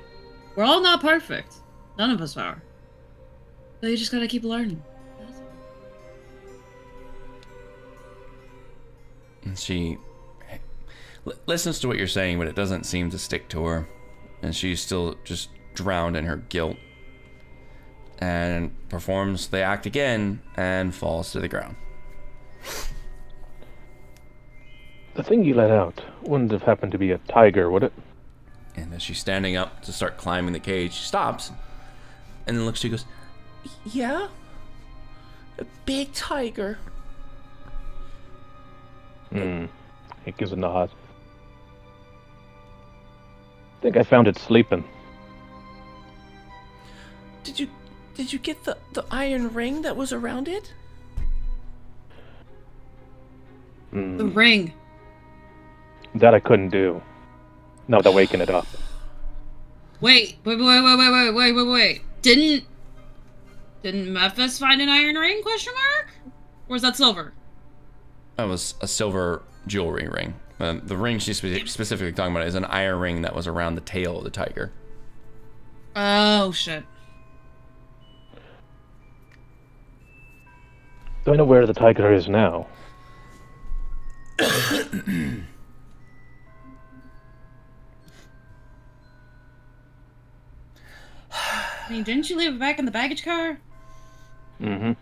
We're all not perfect. None of us are. But you just gotta keep learning." She listens to what you're saying, but it doesn't seem to stick to her. And she's still just drowned in her guilt. And performs the act again and falls to the ground. The thing you let out wouldn't have happened to be a tiger, would it? And as she's standing up to start climbing the cage, she stops. And then looks to you and goes, Yeah? A big tiger. It gives a nod. I think I found it sleeping. Did you get the iron ring that was around it? The ring. That I couldn't do. Not without waking it up. Wait. Didn't Memphis find an iron ring? Question mark? Or was that silver? that was a silver jewelry ring. The ring she's specifically talking about is an iron ring that was around the tail of the tiger. Oh, shit. Do I know where the tiger is now? I mean, didn't you leave it back in the baggage car? Mm-hmm.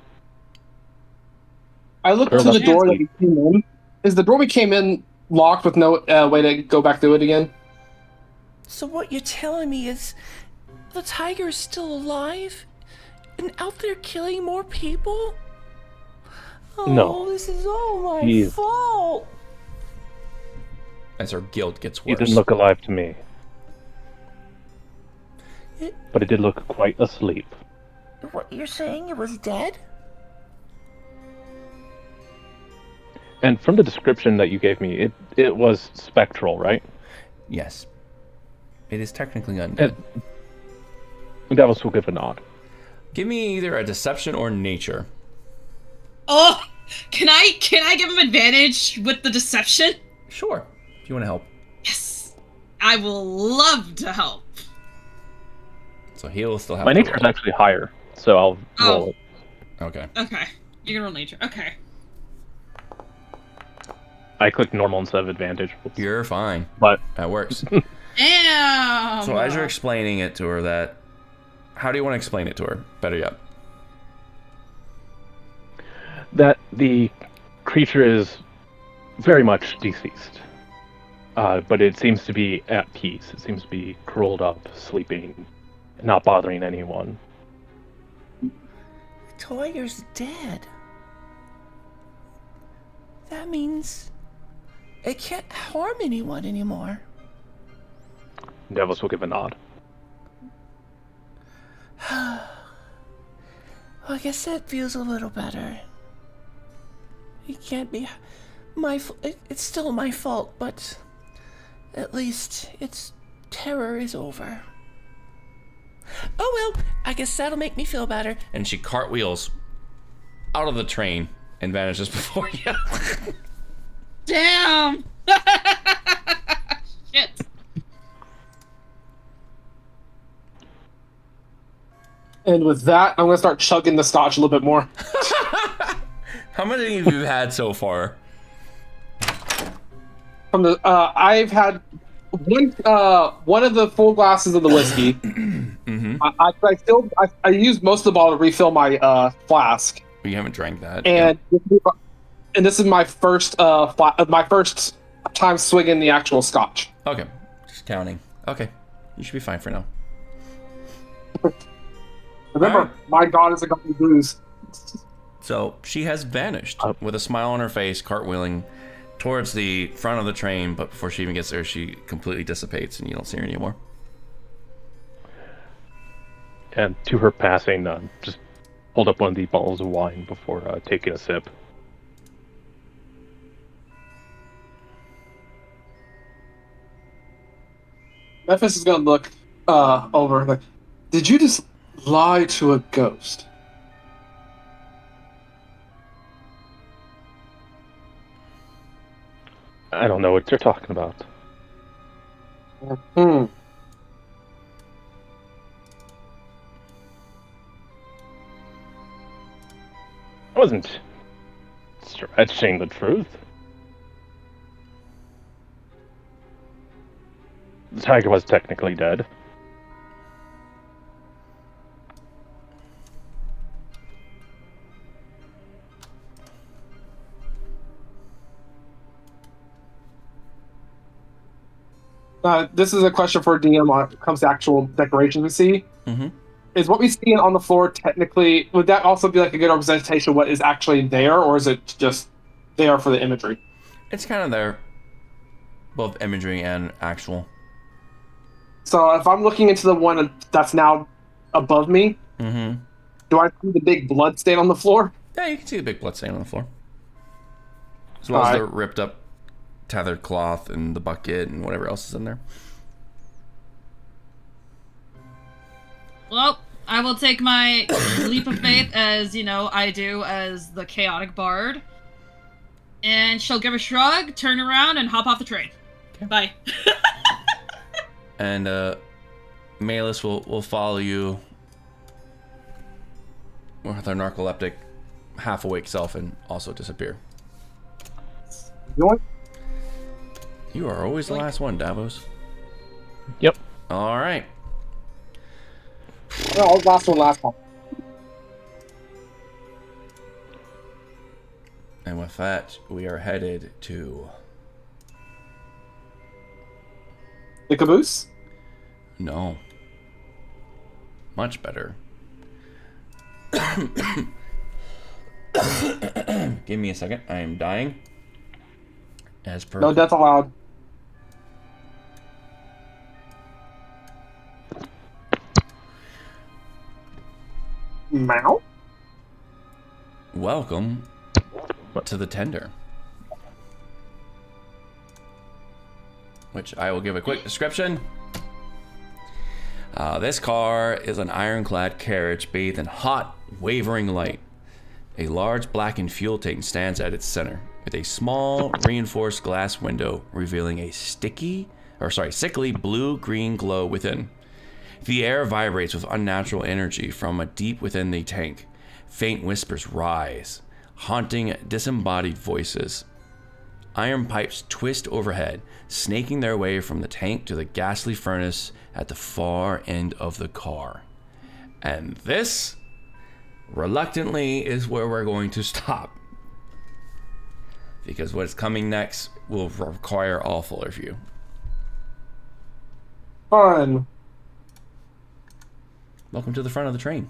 I looked to the door that we came in. Is the door we came in locked with no way to go back through it again? So what you're telling me is the tiger is still alive and out there killing more people? Oh, No. This is all my He- fault. As her guilt gets He worse. didn't look alive to me. It- But it did look quite asleep. What you're saying? It was dead? And from the description that you gave me, it was spectral, right? Yes. It is technically undead. That was will give a nod. Give me either a deception or nature. Oh, can I give him advantage with the deception? Sure. If you want to help. Yes, I will love to help. So he'll still have My to nature is roll. actually higher, so I'll roll it. Okay. Okay, you can roll nature. Okay. I clicked normal instead of advantage. You're fine. But That works. Damn. So as you're explaining it to her, how do you want to explain it to her? Better yet. that the creature is very much deceased. But it seems to be at peace. It seems to be curled up, sleeping, not bothering anyone. The tiger's dead. That means it can't harm anyone anymore. Devils will give a nod. Well, I guess that feels a little better. It can't be it's still my fault, but at least its terror is over. Oh well, I guess that'll make me feel better. And she cartwheels out of the train and vanishes before you. Damn. Shit. And with that, I'm gonna start chugging the scotch a little bit more. How many have you had so far? From the I've had one of the full glasses of the whiskey. Mm-hmm. I used most of the bottle to refill my flask, You haven't drank that. and this is my first my first time swigging the actual scotch. Okay. Just counting. Okay. You should be fine for now. Remember, Alright. my god is a god of booze. So she has vanished with a smile on her face, cartwheeling towards the front of the train, but before she even gets there, she completely dissipates and you don't see her anymore. And to her passing, just hold up one of the bottles of wine before taking a sip. Memphis is gonna look over like, did you just lie to a ghost? I don't know what you're talking about. Hmm. I wasn't stretching the truth. tiger was technically dead. This is a question for DM when it comes to actual decorations we see. Mm-hmm. Is what we see on the floor technically, would that also be like a good representation of what is actually there, or is it just there for the imagery? It's kind of there. Both imagery and actual. So if I'm looking into the one that's now above me, Mm-hmm. do I see the big blood stain on the floor? Yeah, you can see the big blood stain on the floor. As well as the ripped up tethered cloth and the bucket and whatever else is in there. Well, I will take my leap of faith as, I do as the chaotic bard. And she'll give a shrug, turn around, and hop off the train. Okay. Bye. And Malus will follow you with our narcoleptic half-awake self and also disappear. Yoink. You are always the last one, Davos. Yep. All right. No, last one. And with that, we are headed to... The caboose? No. Much better. Give me a second. I am dying. As per... No death allowed. Meow? Welcome to the tender. Which I will give a quick description. This car is an ironclad carriage bathed in hot, wavering light. A large blackened fuel tank stands at its center, with a small, reinforced glass window revealing a sickly blue-green glow within. The air vibrates with unnatural energy from deep within the tank. Faint whispers rise, haunting disembodied voices. Iron pipes twist overhead, snaking their way from the tank to the ghastly furnace at the far end of the car. And this, reluctantly, is where we're going to stop. Because what's coming next will require all full of you. Fun. Welcome to the front of the train.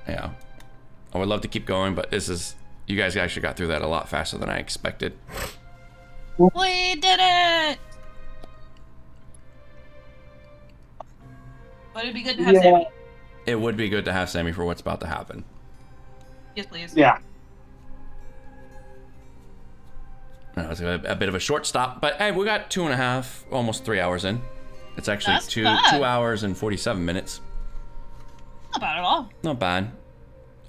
Yeah. I would love to keep going, but you guys actually got through that a lot faster than I expected. We did it! But it'd be good to have Sammy. It would be good to have Sammy for what's about to happen. Yes, please. Yeah. It's a bit of a short stop, but hey, we got 2.5, almost 3 hours in. It's actually That's 2 bad. hours and 47 minutes. Not bad at all. Not bad.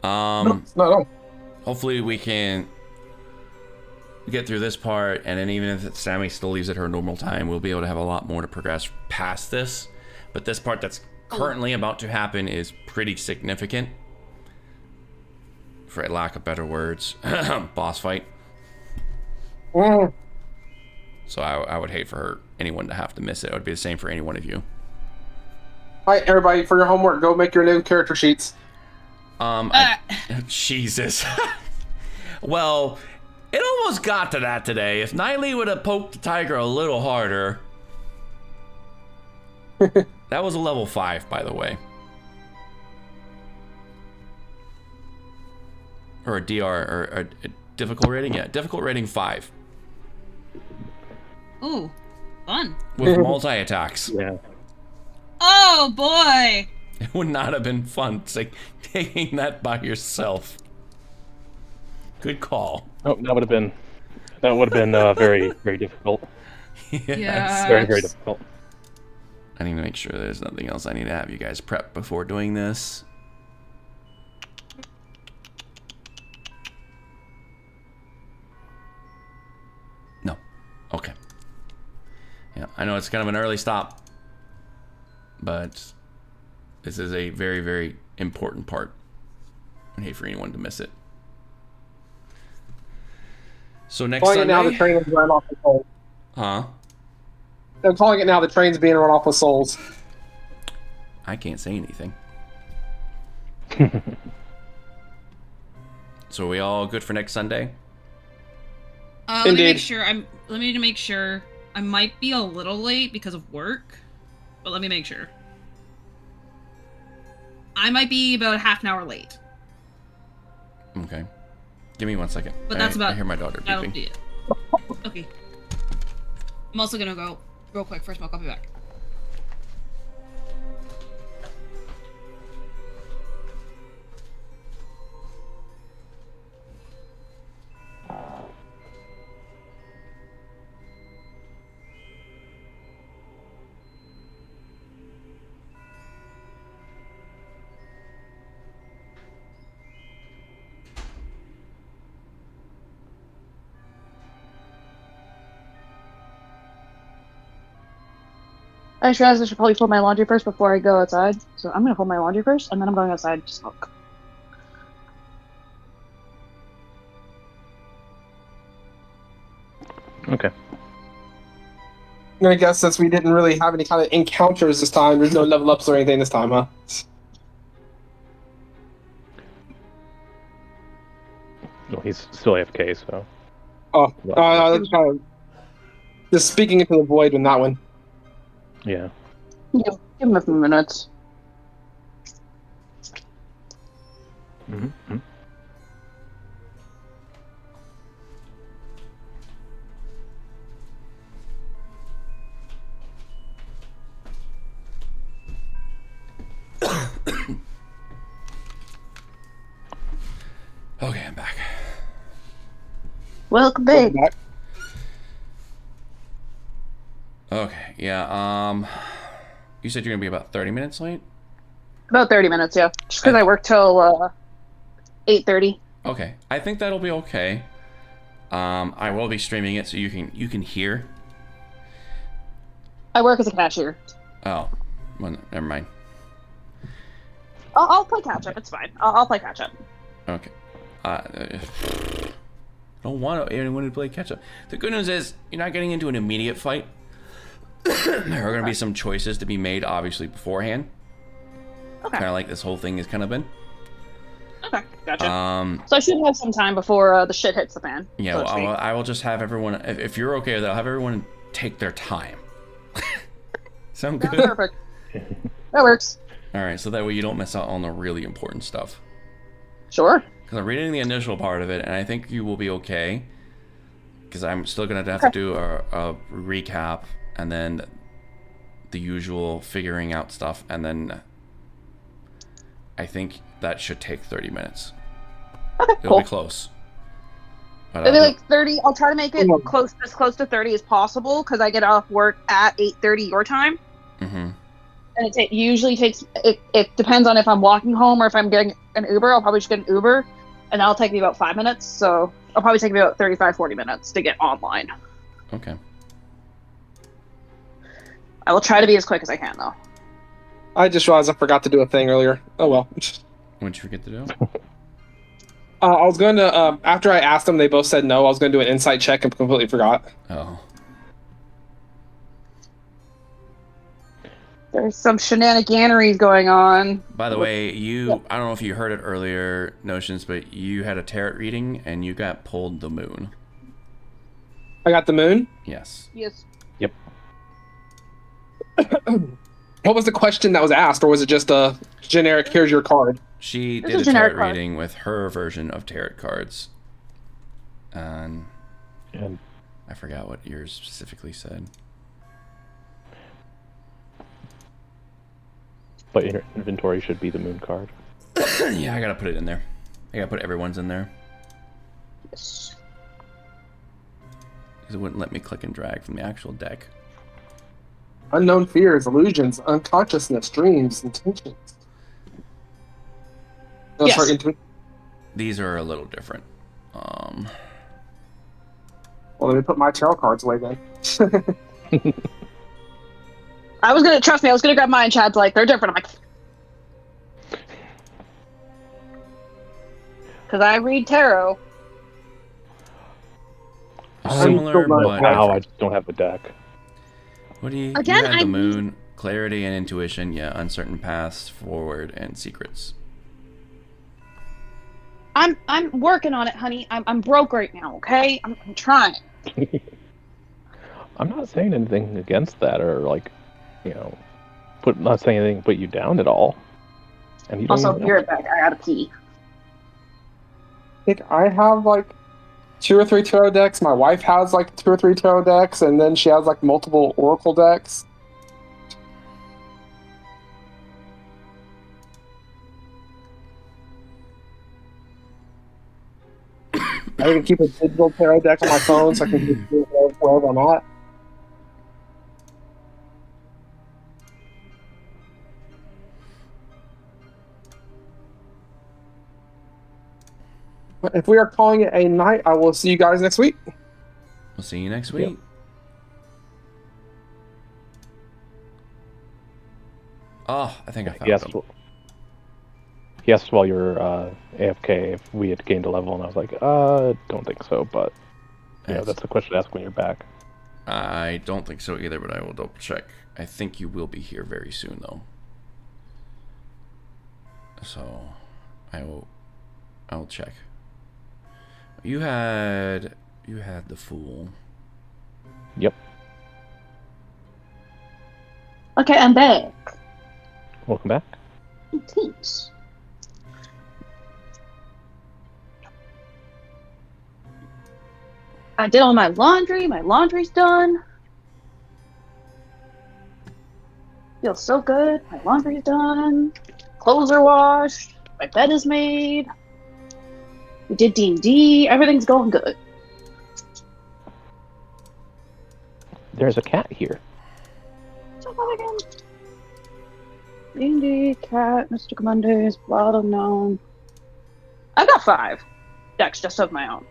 No. Hopefully we can get through this part, and then even if Sammy still leaves at her normal time, we'll be able to have a lot more to progress past this. But this part that's currently about to happen is pretty significant, for lack of better words. Boss fight. So I would hate for anyone to have to miss it. It would be the same for any one of you. Alright, everybody, for your homework, go make your new character sheets. Jesus. Well, it almost got to that today. If Nightly would have poked the tiger a little harder. That was a level 5, by the way. Or a DR, or a difficult rating? Yeah, difficult rating 5. Ooh, fun. With multi-attacks. Yeah. Oh, boy! It would not have been fun taking that by yourself. Good call. Oh, that would have been very, very difficult. Yeah. Very, very difficult. I need to make sure there's nothing else I need to have you guys prep before doing this. No. Okay. Yeah, I know it's kind of an early stop, but this is a very, very important part. I'd hate for anyone to miss it. So next Calling Sunday. it now, the train is run off with souls. Huh? I'm calling it now, the train's being run off with souls. I can't say anything. So are we all good for next Sunday? Let me make sure. Let me make sure. I might be a little late because of work, but let me make sure. I might be about half an hour late. Okay. Give me 1 second. But that's about. I hear my daughter That'll beeping. be it. Okay. I'm also gonna go real quick for a smoke. I'll be back. I just realized I should probably fold my laundry first before I go outside. So I'm gonna fold my laundry first, and then I'm going outside to smoke. Okay. I'm gonna guess since we didn't really have any kind of encounters this time, there's no level ups or anything this time, huh? Well, he's still AFK, so. Oh, that's kind of just speaking into the void in that one. Yeah. Yeah, give him a few minutes. Mm-hmm. Okay, I'm back. Welcome back. Okay, yeah, you said you're gonna be about 30 minutes late? About 30 minutes, yeah. Just because I work till 8:30. Okay, I think that'll be okay. I will be streaming it so you can hear. I work as a cashier. Oh, well, never mind. I'll play catch up. It's fine. I'll play catch up. Okay. Don't want anyone to play catch up. The good news is you're not getting into an immediate fight. There are going to be some choices to be made, obviously, beforehand. Okay. Kind of like this whole thing is kind of been. Okay, gotcha. So I should have some time before the shit hits the fan. Yeah, so well, I will just have everyone, if you're okay with that, I'll have everyone take their time. Sound good? Perfect. That works. Alright, so that way you don't miss out on the really important stuff. Sure. Because I'm reading the initial part of it, and I think you will be okay. Because I'm still going to have to do a recap, and then the usual figuring out stuff, and then I think that should take 30 minutes. Okay, It'll be close. But It'll be like 30. I'll try to make it as close to 30 as possible, because I get off work at 8:30 your time. Mm-hmm. And it usually takes, it depends on if I'm walking home or if I'm getting an Uber. I'll probably just get an Uber, and that'll take me about 5 minutes. So I'll probably take me about 35-40 minutes to get online. Okay. I will try to be as quick as I can, though. I just realized I forgot to do a thing earlier. Oh well. What'd you forget to do? I was going to, after I asked them, they both said no. I was going to do an insight check and completely forgot. Oh. There's some shenaniganeries going on. By the way, I don't know if you heard it earlier, Notions, but you had a tarot reading and you got pulled the moon. I got the moon? Yes. Yes. Yep. What was the question that was asked, or was it just a generic, here's your card? She It's did a a generic tarot card. reading with her version of tarot cards. And I forgot what yours specifically said. But your inventory should be the moon card. Yeah, I gotta put it in there. I gotta put everyone's in there. Yes. Because it wouldn't let me click and drag from the actual deck. Unknown fears, illusions, unconsciousness, dreams, intentions. No, Yes. sorry, These are a little different. well, let me put my tarot cards away then. I was gonna grab mine. Chad's like, they're different. I'm like, because I read tarot. similar, still not but Now I different. just don't have the deck. What do you? Again, You had I the need- moon, clarity and intuition. Yeah, uncertain paths forward and secrets. I'm working on it, honey. I'm broke right now. Okay, I'm trying. I'm not saying anything against that or like, you know, not saying anything put you down at all. And you don't Also, even be know. right back. I gotta pee. I think I have like 2 or 3 tarot decks. My wife has like 2 or 3 tarot decks, and then she has like multiple oracle decks. I even keep a digital tarot deck on my phone so I can just do it wherever I'm at. But if we are calling it a night, I will see you guys next week. We'll see you next week. Oh, I think I found Yes. them. He asked while you're AFK if we had gained a level, and I was like, don't think so, but that's the question to ask when you're back. I don't think so either, but I will double check. I think you will be here very soon, though. So, I will check. You had the Fool. Yep. Okay, I'm back. Welcome back. Thanks. I did all my laundry. My laundry's done. Feels so good. My laundry's done. Clothes are washed. My bed is made. We did D&D. Everything's going good. There's a cat here. What's that again? D&D, cat, Mystic Mondays, Wild Unknown. I got 5 decks just of my own.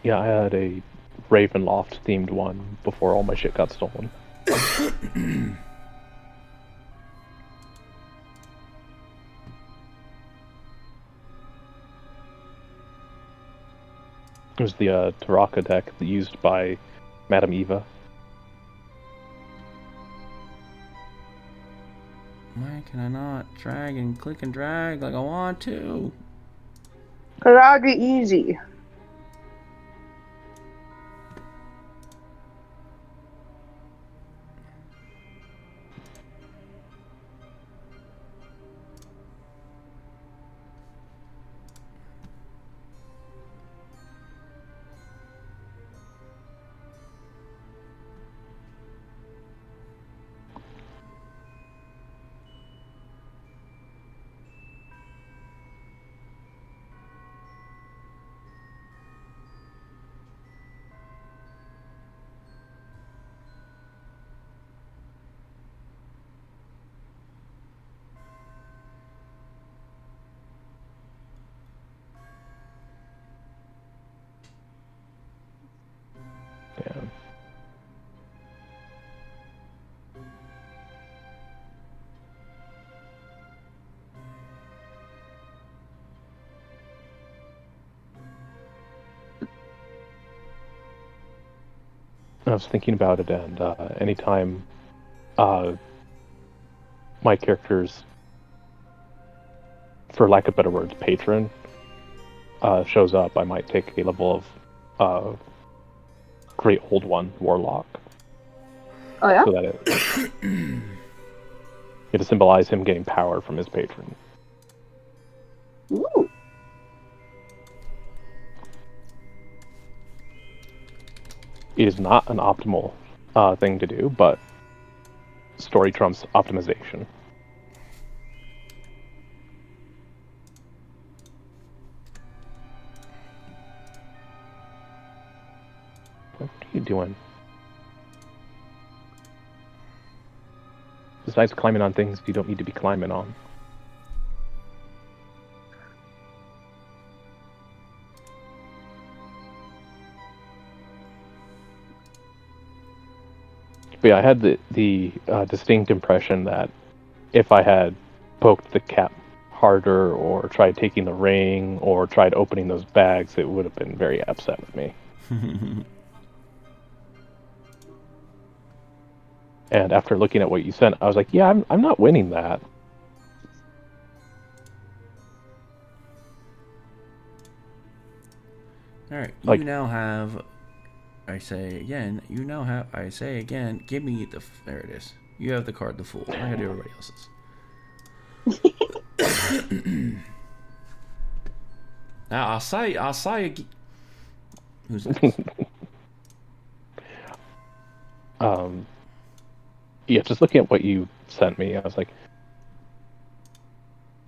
Yeah, I had a Ravenloft themed one before all my shit got stolen. It was the Taraka deck used by Madame Eva. Why can I not drag and click and drag like I want to? Karagi easy. Yeah. I was thinking about it, and anytime my character's, for lack of better words, patron shows up, I might take a level of Great Old One Warlock. Oh yeah? So that it to symbolize him getting power from his patron. Ooh. It is not an optimal thing to do, but story trumps optimization. What are you doing? Besides climbing on things you don't need to be climbing on. But yeah, I had the distinct impression that if I had poked the cap harder or tried taking the ring or tried opening those bags, it would have been very upset with me. And after looking at what you sent, I was like, yeah, I'm not winning that. Alright, Like- you now have... I say again, give me the... There it is. You have the card, the Fool. I gotta do everybody else's. Now, I'll say... Who's next? Yeah, just looking at what you sent me, I was like,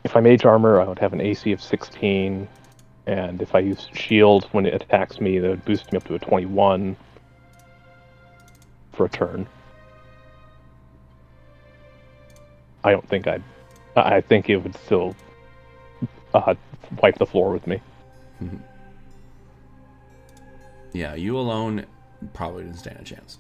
if I mage armor, I would have an AC of 16, and if I use shield when it attacks me, that would boost me up to a 21 for a turn. I don't think I think it would still wipe the floor with me. Yeah, you alone probably didn't stand a chance.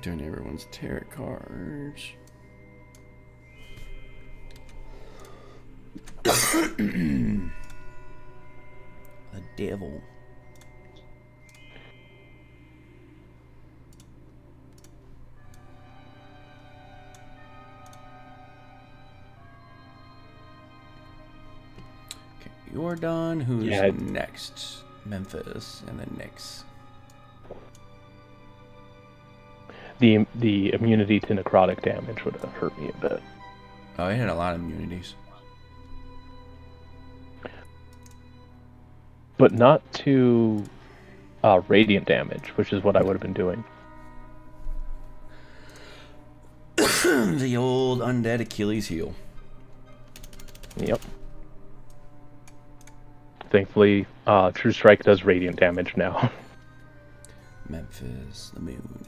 Doing everyone's tarot cards. The devil. Okay, you're done. Who's next? Memphis and then Nyx. The immunity to necrotic damage would have hurt me a bit. Oh, he had a lot of immunities. But not to radiant damage, which is what I would have been doing. The old undead Achilles heel. Yep. Thankfully, True Strike does radiant damage now. Memphis, the moon.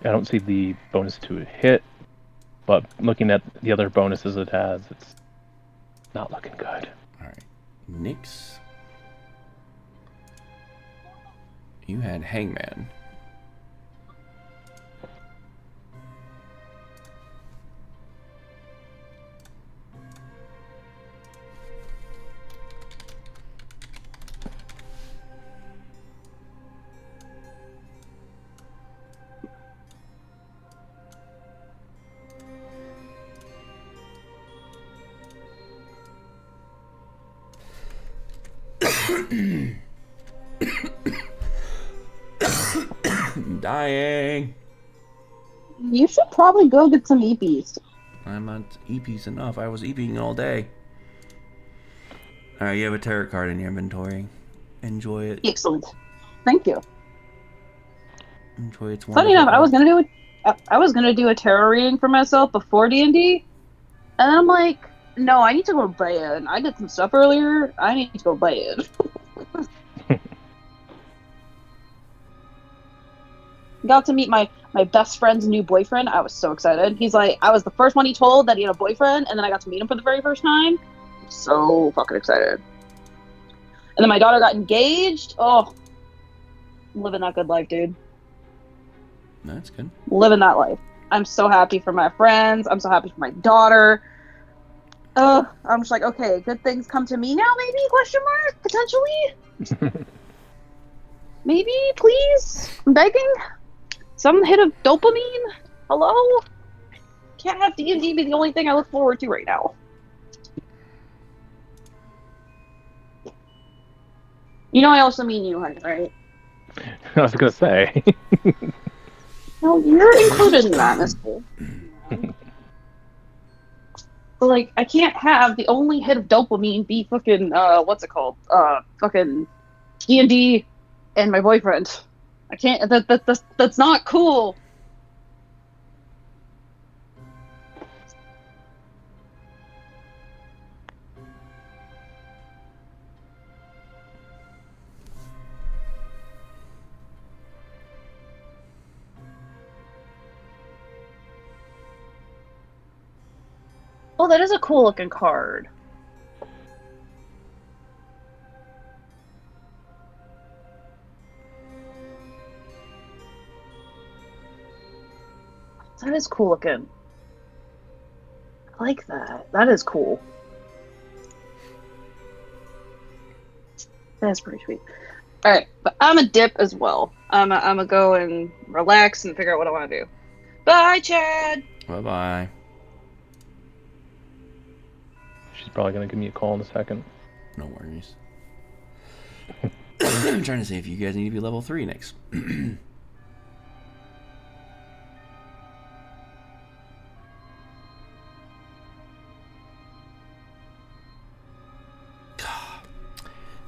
I don't see the bonus to a hit, but looking at the other bonuses it has, it's not looking good. Alright. Nyx. You had Hangman. Dying. You should probably go get some EPs. I'm not EPs enough. I was EPing all day. Alright, you have a tarot card in your inventory. Enjoy it. Excellent. Thank you. Enjoy its Funny enough, I was gonna do a tarot reading for myself before D&D, and then I'm like, no, I need to go to bed. I did some stuff earlier. I need to go to bed. Got to meet my best friend's new boyfriend. I was so excited. He's like, I was the first one he told that he had a boyfriend, and then I got to meet him for the very first time. So fucking excited. And then my daughter got engaged. Oh, I'm living that good life, dude. That's good. Living that life. I'm so happy for my friends. I'm so happy for my daughter. I'm just like, okay, good things come to me now, maybe? Question mark? Potentially? Maybe, please? I'm begging? Some hit of dopamine? Hello? Can't have D&D be the only thing I look forward to right now. You know I also mean you, honey, right? I was gonna say. No, you're included in that, mister. But like, I can't have the only hit of dopamine be fucking what's it called? Fucking DnD and my boyfriend. I can't. That's not cool. Oh, that is a cool looking card. That is cool looking. I like that. That is cool. That's pretty sweet. All right, but I'm a dip as well. I'm a go and relax and figure out what I want to do. Bye, Chad. Bye-bye. She's probably gonna give me a call in a second. No worries. I'm trying to see if you guys need to be level 3 next.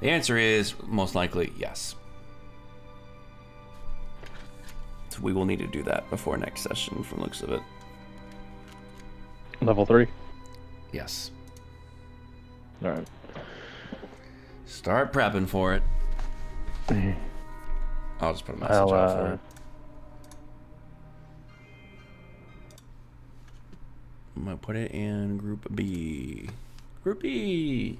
The answer is most likely yes. So we will need to do that before next session from the looks of it. Level 3? Yes. Alright. Start prepping for it. I'll just put a message out for it. I'm gonna put it in Group B. Group B!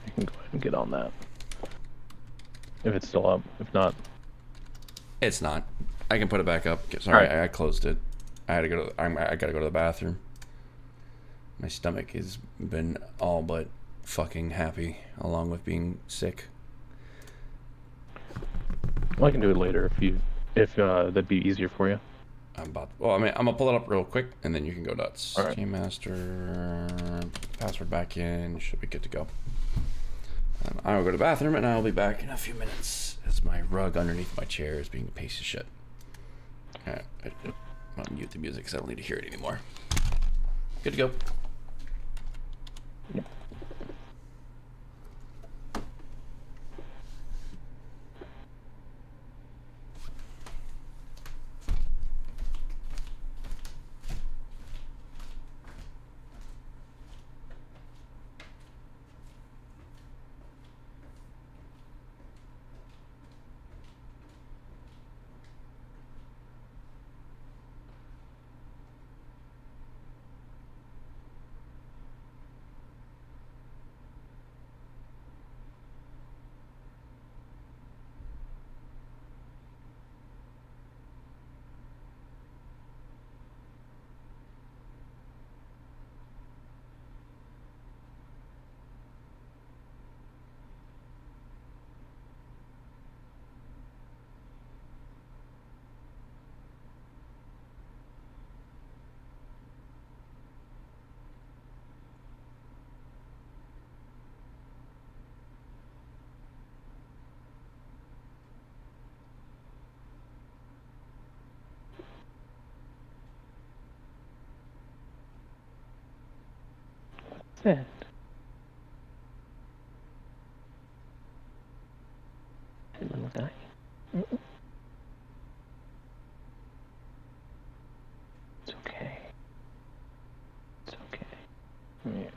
I can go ahead and get on that. If it's still up. If not... It's not. I can put it back up. Sorry, Right. I closed it. I had to go to. I gotta go to the bathroom. My stomach has been all but fucking happy, along with being sick. Well, I can do it later if that'd be easier for you. Well, I mean, I'm gonna pull it up real quick, and then you can go nuts. All right. Game master, password back in. Should be good to go. I will go to the bathroom, and I'll be back in a few minutes. As my rug underneath my chair is being a piece of shit. Alright, I'll mute the music because I don't need to hear it anymore. Good to go. Yep. Sad. Little guy. It's okay. It's okay. Yeah.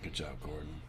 Good job, Gordon.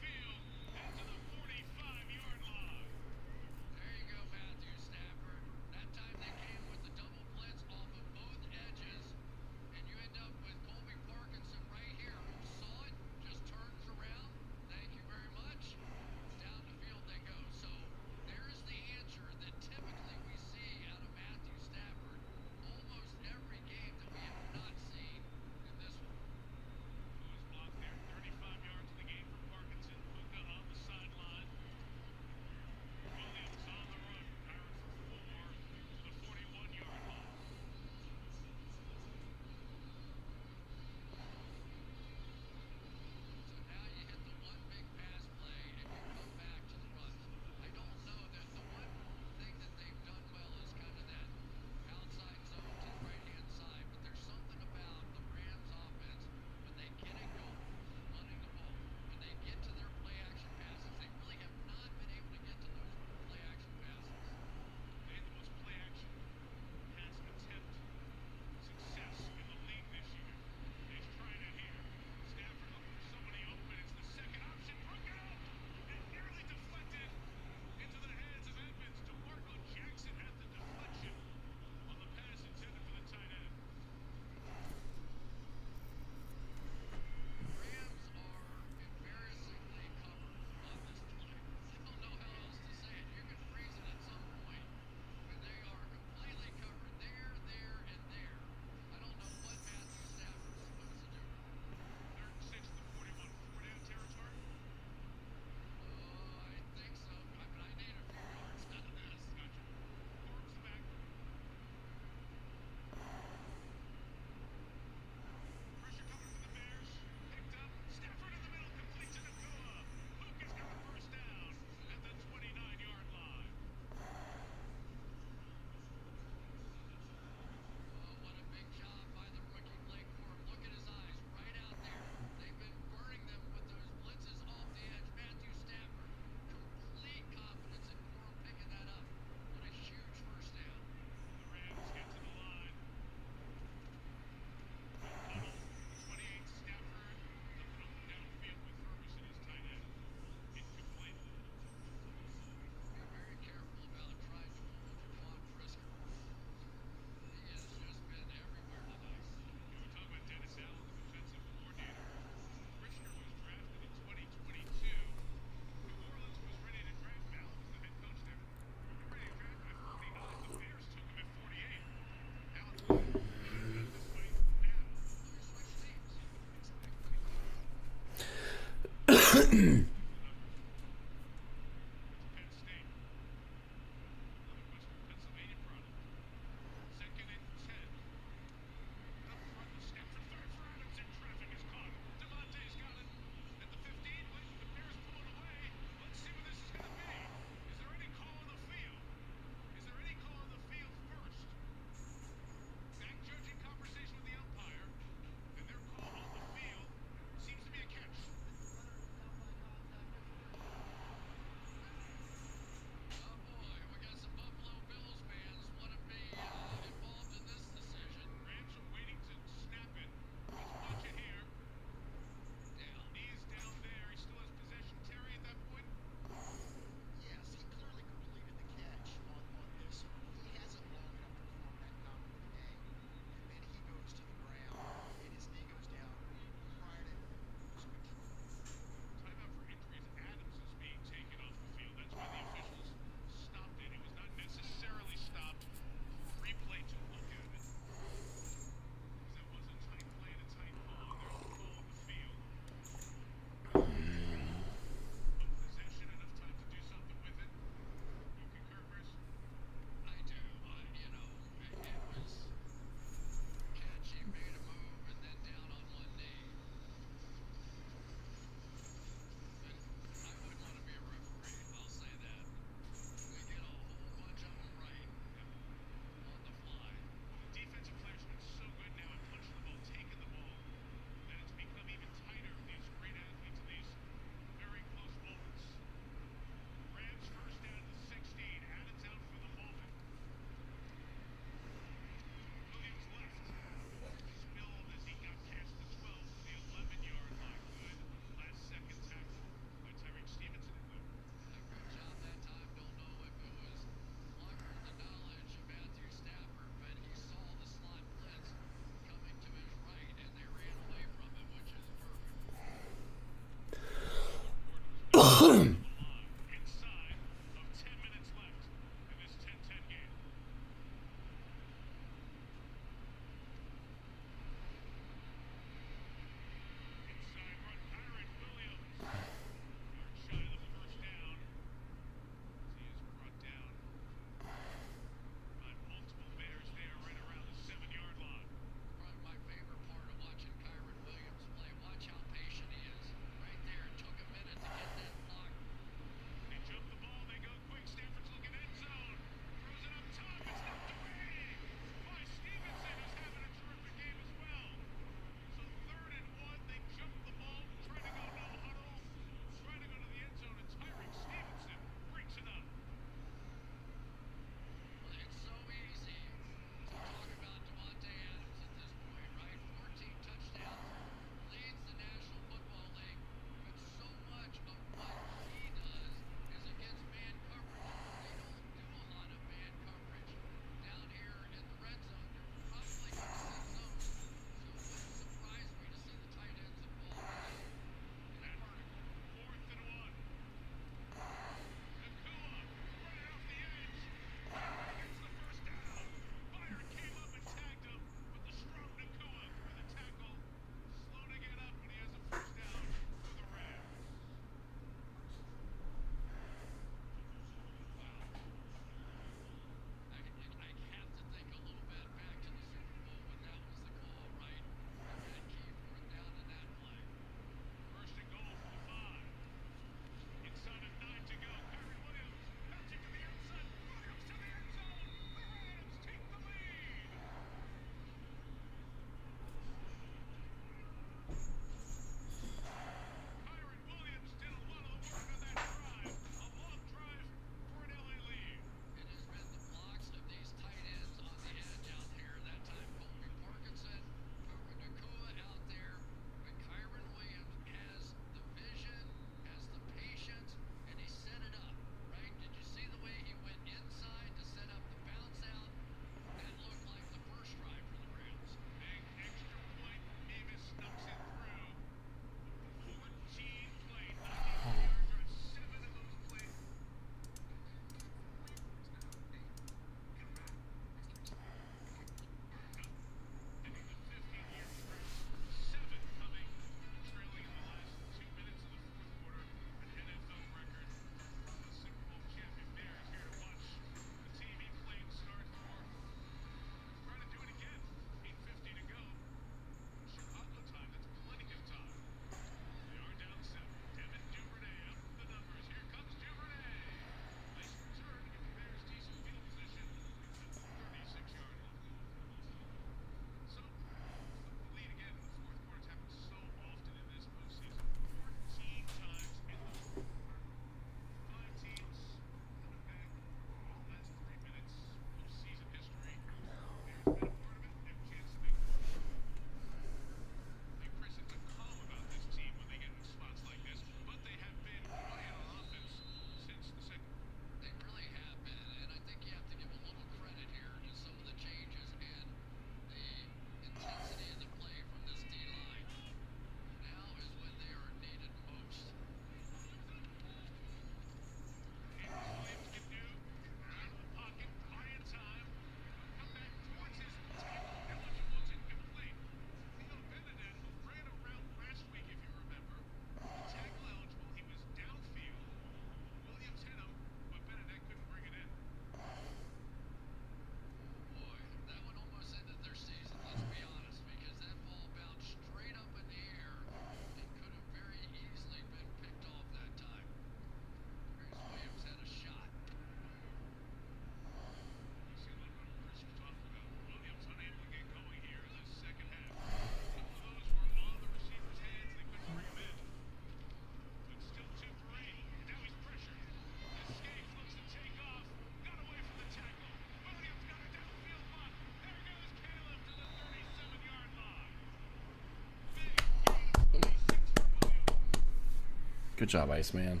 Good job, Iceman.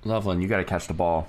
Loveland, you got to catch the ball.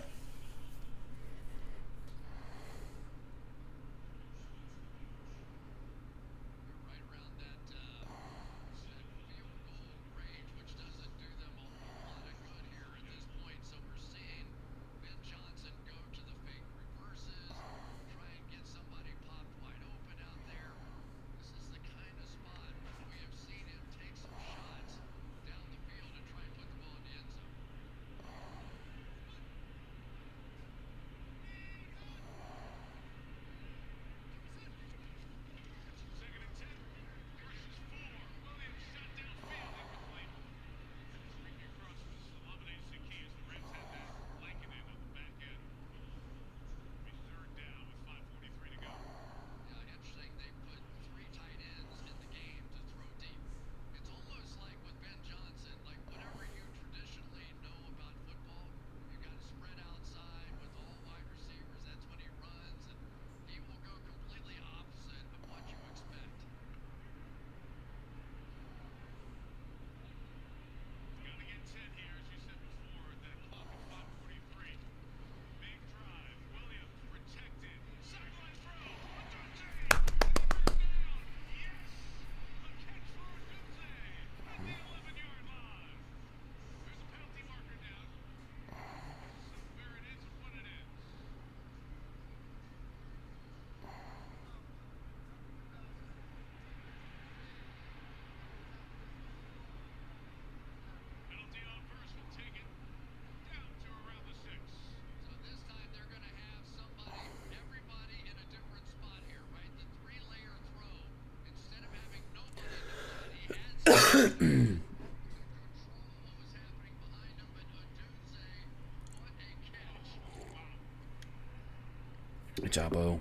Good job, O.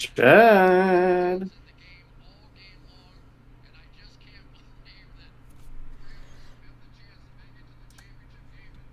Check.